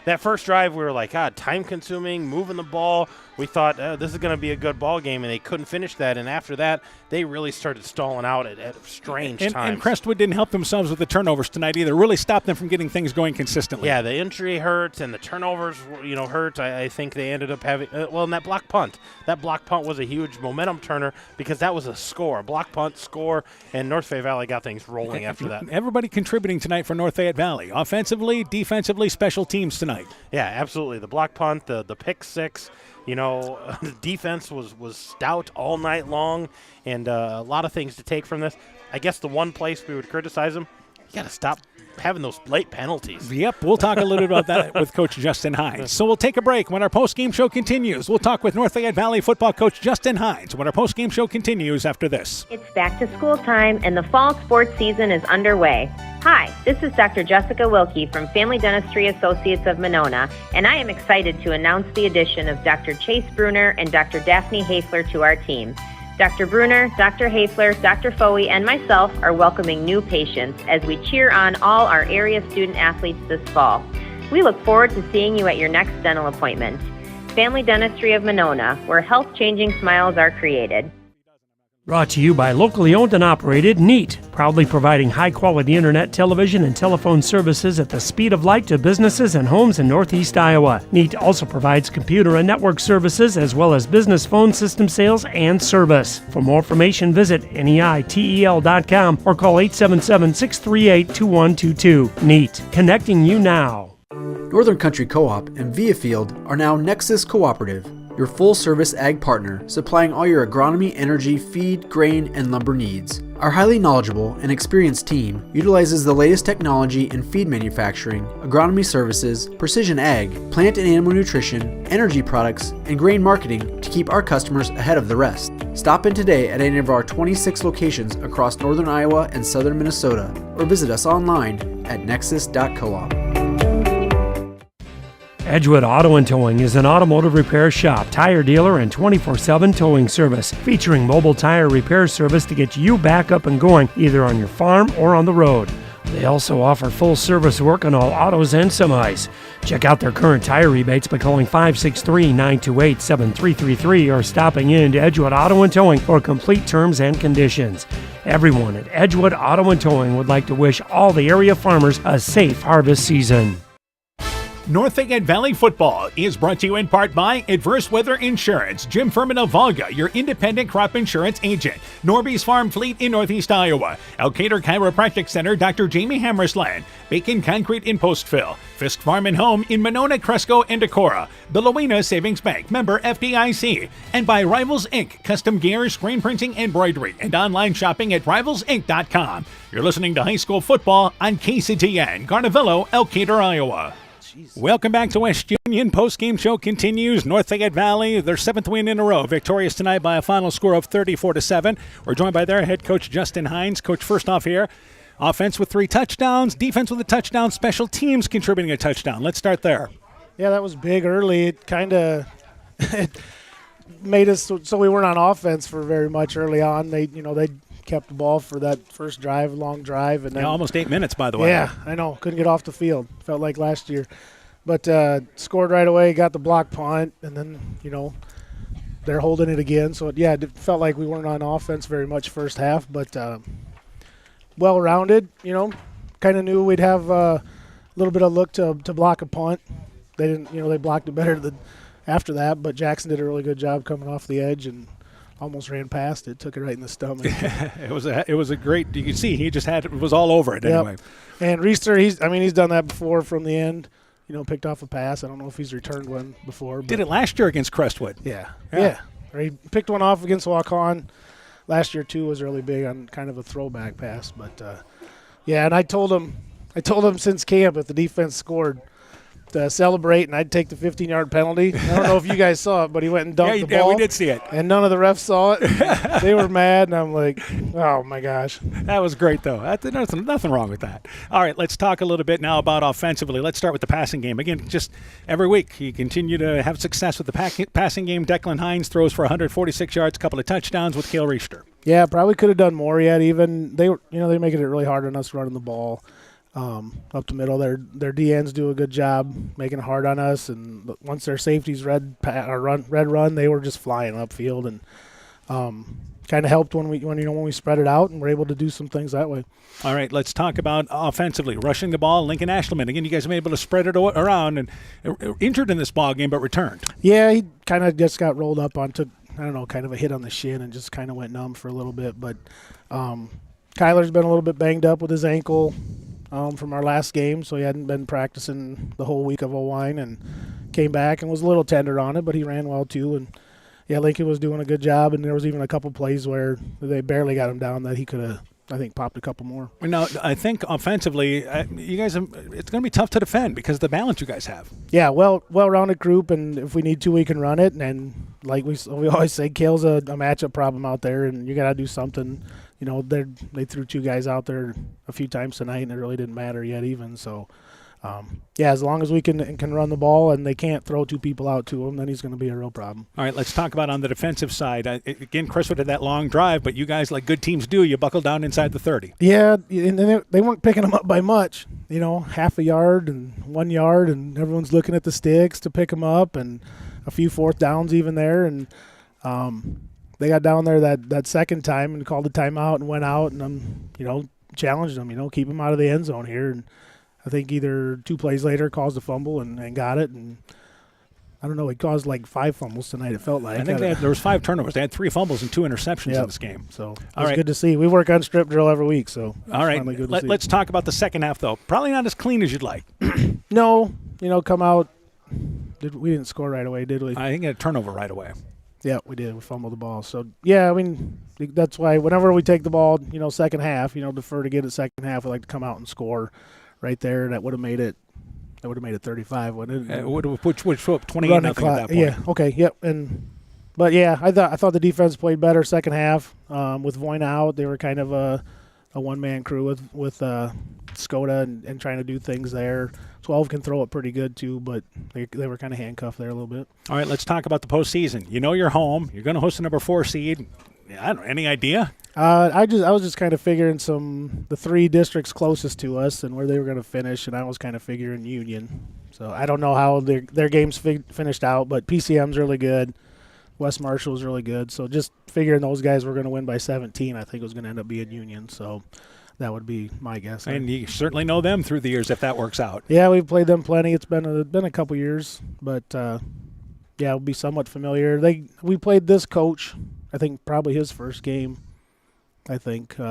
that first drive we were like, time-consuming, moving the ball. We thought this is going to be a good ball game, and they couldn't finish that. And after that, they really started stalling out at strange times. And Crestwood didn't help themselves with the turnovers tonight either. Really stopped them from getting things going consistently. Yeah, the injury hurt, and the turnovers, hurt. I think they ended up having and that block punt. That block punt was a huge momentum turner because that was a score, a block punt score, and North Fayette Valley got things rolling after that. Everybody contributing tonight for North Fayette Valley, offensively, defensively, special teams tonight. Yeah, absolutely. The block punt, the pick six. The defense was stout all night long, and a lot of things to take from this. I guess the one place we would criticize them, you got to stop having those late penalties. Yep, we'll talk a little bit about that with Coach Justin Hines. So we'll take a break. When our post-game show continues, we'll talk with North Fayette Valley football coach Justin Hines when our post-game show continues after this. It's back to school time, and the fall sports season is underway. Hi, this is Dr. Jessica Wilkie from Family Dentistry Associates of Monona, and I am excited to announce the addition of Dr. Chase Bruner and Dr. Daphne Hafler to our team. Dr. Bruner, Dr. Hafler, Dr. Foey, and myself are welcoming new patients as we cheer on all our area student athletes this fall. We look forward to seeing you at your next dental appointment. Family Dentistry of Monona, where health-changing smiles are created. Brought to you by locally owned and operated NEAT, proudly providing high-quality internet, television, and telephone services at the speed of light to businesses and homes in Northeast Iowa. NEAT also provides computer and network services as well as business phone system sales and service. For more information, visit NEITEL.com or call 877-638-2122. NEAT, connecting you now. Northern Country Co-op and Viafield are now Nexus Cooperative, your full-service ag partner, supplying all your agronomy, energy, feed, grain, and lumber needs. Our highly knowledgeable and experienced team utilizes the latest technology in feed manufacturing, agronomy services, precision ag, plant and animal nutrition, energy products, and grain marketing to keep our customers ahead of the rest. Stop in today at any of our 26 locations across northern Iowa and southern Minnesota, or visit us online at nexus.coop. Edgewood Auto and Towing is an automotive repair shop, tire dealer, and 24/7 towing service, featuring mobile tire repair service to get you back up and going, either on your farm or on the road. They also offer full service work on all autos and semis. Check out their current tire rebates by calling 563-928-7333 or stopping in to Edgewood Auto and Towing for complete terms and conditions. Everyone at Edgewood Auto and Towing would like to wish all the area farmers a safe harvest season. North Fayette Valley football is brought to you in part by Adverse Weather Insurance, Jim Furman of Volga, your independent crop insurance agent, Norby's Farm Fleet in Northeast Iowa, Elkader Chiropractic Center, Dr. Jamie Hammersland, Bacon Concrete in Postville, Fisk Farm and Home in Monona, Cresco, and Decorah, the Lowena Savings Bank, member FDIC, and by Rivals Inc., custom gear, screen printing, embroidery, and online shopping at rivalsinc.com. You're listening to high school football on KCTN, Garnavillo, Elkader, Iowa. Welcome back to West Union. Post-game show continues. North Fayette Valley, their 7th win in a row, victorious tonight by a final score of 34-7. We're joined by their head coach, Justin Hines. Coach, first off here, offense with 3 touchdowns, defense with a touchdown, special teams contributing a touchdown. Let's start there. Yeah, that was big early. It kind of made us so we weren't on offense for very much early on. They kept the ball for that first drive, long drive. And then, almost 8 minutes, by the way. Yeah, I know. Couldn't get off the field. Felt like last year. But scored right away, got the block punt, and then, they're holding it again. So, yeah, it felt like we weren't on offense very much first half, but well-rounded, kind of knew we'd have a little bit of look to block a punt. they didn't, they blocked it better after that. But Jackson did a really good job coming off the edge and almost ran past it, took it right in the stomach. It was a great. You can see he just it was all over it anyway. And Reister, he's done that before from the end. Picked off a pass. I don't know if he's returned one before. Did it last year against Crestwood? Yeah. Or he picked one off against Waukon. Last year too was really big on kind of a throwback pass, but and I told him since camp if the defense scored to celebrate, and I'd take the 15-yard penalty. I don't know if you guys saw it, but he went and dunked the ball. Yeah, we did see it. And none of the refs saw it. They were mad, and I'm like, oh, my gosh. That was great, though. Nothing wrong with that. All right, let's talk a little bit now about offensively. Let's start with the passing game. Again, just every week you continue to have success with the passing game. Declan Hines throws for 146 yards, a couple of touchdowns with Cale Reister. Yeah, probably could have done more yet. Even they're making it really hard on us running the ball. Up the middle, their DNs do a good job making it hard on us, and once their safeties red run, they were just flying upfield, and kind of helped when we spread it out and were able to do some things that way. All right, let's talk about offensively rushing the ball. Lincoln Ashelman, again, you guys have been able to spread it around and injured in this ball game, but returned. Yeah, he kind of just got rolled up onto kind of a hit on the shin and just kind of went numb for a little bit. But Kyler's been a little bit banged up with his ankle. From our last game, so he hadn't been practicing the whole week of Owine, and came back and was a little tender on it, but he ran well too. And Lincoln was doing a good job, and there was even a couple plays where they barely got him down that he could have, I think, popped a couple more. Now, I think offensively, you guys, it's going to be tough to defend because of the balance you guys have. Yeah, well-rounded group, and if we need to, we can run it. And like we always say, Cale's a matchup problem out there, and you got to do something. They threw two guys out there a few times tonight, and it really didn't matter yet even. So, as long as we can run the ball and they can't throw two people out to him, then he's going to be a real problem. All right, let's talk about on the defensive side. Again, Crestwood had that long drive, but you guys, like good teams do, you buckle down inside the 30. Yeah, and they weren't picking them up by much. Half a yard and 1 yard, and everyone's looking at the sticks to pick them up, and a few fourth downs even there. And they got down there that second time and called a timeout and went out and, challenged them, keep them out of the end zone here. And I think either 2 plays later caused a fumble and got it. And I don't know, it caused like 5 fumbles tonight, it felt like. I think there was 5 turnovers. They had 3 fumbles and 2 interceptions in this game. So it was good to see. We work on strip drill every week, so all right. Let's talk about the second half, though. Probably not as clean as you'd like. No, come out. We didn't score right away, did we? I think a turnover right away. Yeah, we did. We fumbled the ball. So, yeah, I mean, that's why whenever we take the ball, second half, defer to get it second half, we like to come out and score right there. That would have made it 35, wouldn't it? Which 28-0 at that point. Yeah, okay, yep. But, I thought the defense played better second half. With Voyna out, they were kind of a one-man crew with Skoda and trying to do things there. 12 can throw it pretty good too, but they were kind of handcuffed there a little bit. All right, let's talk about the postseason. You're home. You're going to host the number 4 seed. I don't know. Any idea? I was just kind of figuring the 3 districts closest to us and where they were going to finish, and I was kind of figuring Union. So I don't know how their games finished out, but PCM's really good. West Marshall's really good. So just figuring those guys were going to win by 17, I think it was going to end up being Union. So that would be my guess. And you certainly know them through the years if that works out. Yeah, we've played them plenty. It's been a couple years, but we'll be somewhat familiar. We played this coach, I think probably his first game. I think he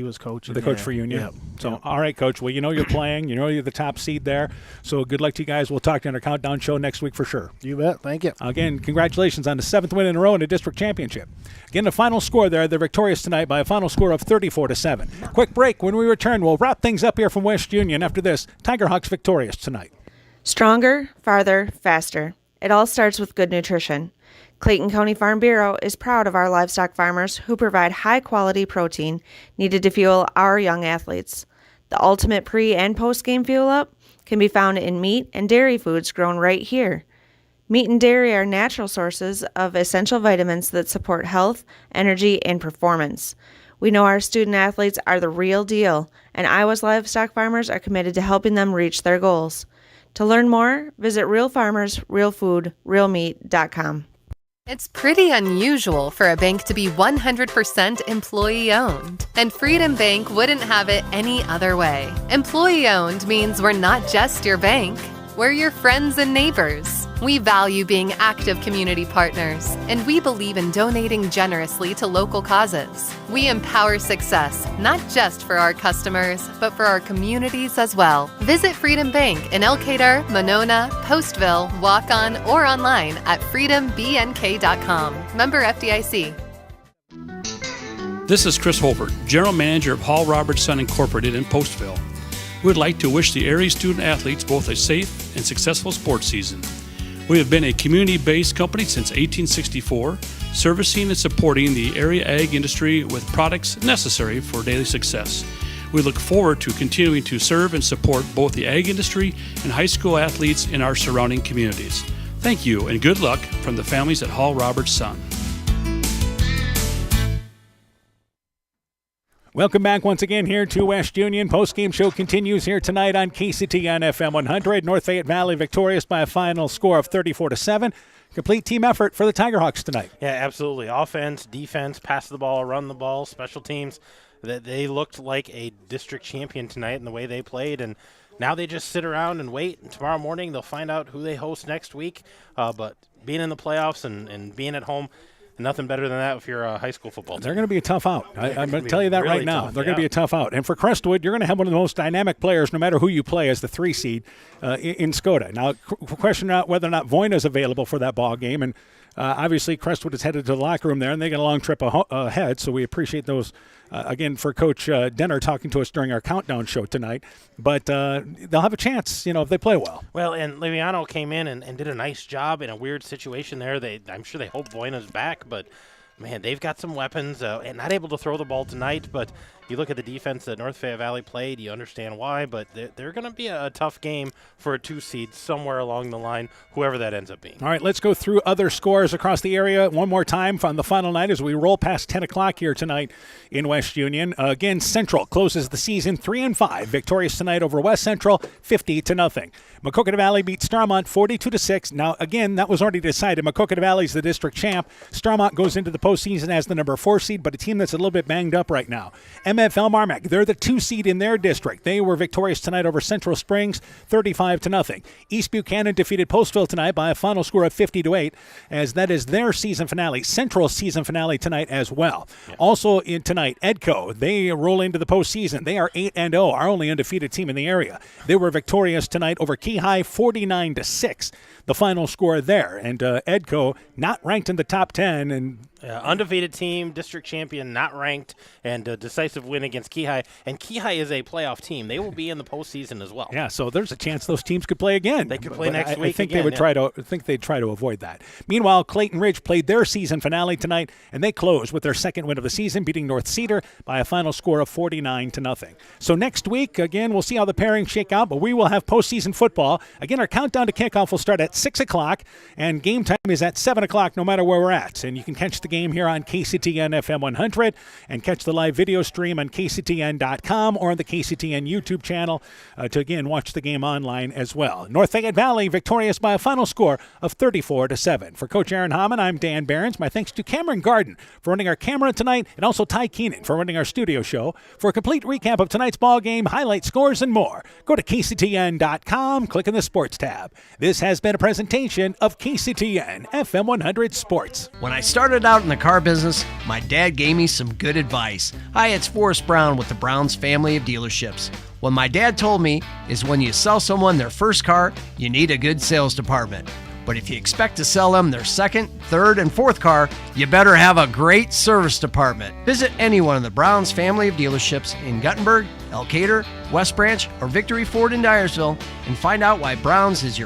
was coaching. The coach for Union. Yeah. So, all right, Coach. Well, you're playing. You're the top seed there. So good luck to you guys. We'll talk to you on our countdown show next week for sure. You bet. Thank you. Again, congratulations on the 7th win in a row in a district championship. Again, the final score there, they're victorious tonight by a final score of 34-7. Quick break. When we return, we'll wrap things up here from West Union. After this, Tiger Hawks victorious tonight. Stronger, farther, faster. It all starts with good nutrition. Clayton County Farm Bureau is proud of our livestock farmers who provide high-quality protein needed to fuel our young athletes. The ultimate pre- and post-game fuel-up can be found in meat and dairy foods grown right here. Meat and dairy are natural sources of essential vitamins that support health, energy, and performance. We know our student athletes are the real deal, and Iowa's livestock farmers are committed to helping them reach their goals. To learn more, visit realfarmersrealfoodrealmeat.com. It's pretty unusual for a bank to be 100% employee-owned, and Freedom Bank wouldn't have it any other way. Employee-owned means we're not just your bank, we're your friends and neighbors. We value being active community partners, and we believe in donating generously to local causes. We empower success, not just for our customers, but for our communities as well. Visit Freedom Bank in Elkader, Monona, Postville, Waukon, or online at freedombnk.com. Member FDIC. This is Chris Holbert, General Manager of Hall Roberts Son Incorporated in Postville. We would like to wish the area student athletes both a safe and successful sports season. We have been a community-based company since 1864, servicing and supporting the area ag industry with products necessary for daily success. We look forward to continuing to serve and support both the ag industry and high school athletes in our surrounding communities. Thank you and good luck from the families at Hall Roberts Son. Welcome back once again here to West Union. Postgame show continues here tonight on KCTN FM 100. North Fayette Valley victorious by a final score of 34-7. Complete team effort for the Tigerhawks tonight. Yeah, absolutely. Offense, defense, pass the ball, run the ball, special teams. They looked like a district champion tonight in the way they played, and now they just sit around and wait. And tomorrow morning they'll find out who they host next week. But being in the playoffs and being at home, nothing better than that if you're a high school football team. They're going to be a tough out. I'm going to tell you that really right now. Tough, They're going to be a tough out. And for Crestwood, you're going to have one of the most dynamic players, no matter who you play, as the 3 seed in Skoda. Now, question out whether or not Voyna is available for that ball game. And obviously, Crestwood is headed to the locker room there, and they got a long trip ahead. So we appreciate those. Again, for Coach Denner talking to us during our countdown show tonight. But they'll have a chance, if they play well. Well, and Leviano came in and did a nice job in a weird situation there. I'm sure they hope Voyna's back, but man, they've got some weapons and not able to throw the ball tonight. But you look at the defense that North Fayette Valley played, you understand why. But they're going to be a tough game for a 2 seed somewhere along the line, whoever that ends up being. All right, let's go through other scores across the area one more time on the final night as we roll past 10 o'clock here tonight in West Union. Again, Central closes the season 3-5, victorious tonight over West Central, 50-0. Maquoketa Valley beat Starmont 42-6. Now, again, that was already decided. Maquoketa Valley is the district champ. Starmont goes into the postseason as the number 4 seed, but a team that's a little bit banged up right now. MFL Marmac, they're the 2 seed in their district. They were victorious tonight over Central Springs, 35-0. East Buchanan defeated Postville tonight by a final score of 50-8, as that is their season finale. Central's season finale tonight as well. Yeah. Also in tonight, Edco, they roll into the postseason. They are 8-0, our only undefeated team in the area. They were victorious tonight over Keyhigh, 49-6. The final score there. And Edco not ranked in the top 10 and undefeated team, district champion, not ranked, and a decisive win against Keyhigh. And Keyhigh is a playoff team. They will be in the postseason as well. Yeah, so there's a chance those teams could play again. They could play next week. I think again, they'd try to avoid that. Meanwhile, Clayton Ridge played their season finale tonight, and they closed with their second win of the season, beating North Cedar by a final score of 49-0. So next week, again, we'll see how the pairings shake out, but we will have postseason football. Again, our countdown to kickoff will start at 6 o'clock, and game time is at 7 o'clock no matter where we're at. And you can catch the game here on KCTN FM 100 and catch the live video stream on KCTN.com or on the KCTN YouTube channel to, again, watch the game online as well. North Fayette Valley victorious by a final score of 34-7. For Coach Aaron Hamann, I'm Dan Behrens. My thanks to Cameron Garden for running our camera tonight, and also Ty Keenan for running our studio show. For a complete recap of tonight's ball game, highlight scores, and more, go to KCTN.com, click on the Sports tab. This has been a presentation of KCTN FM 100 Sports. When I started out in the car business, my dad gave me some good advice. Hi, it's Forrest Brown with the Brown's family of dealerships. What my dad told me is when you sell someone their first car, you need a good sales department. But if you expect to sell them their second, third, and fourth car, you better have a great service department. Visit any one of the Brown's family of dealerships in Guttenberg, Elkader, West Branch, or Victory Ford in Dyersville and find out why Brown's is your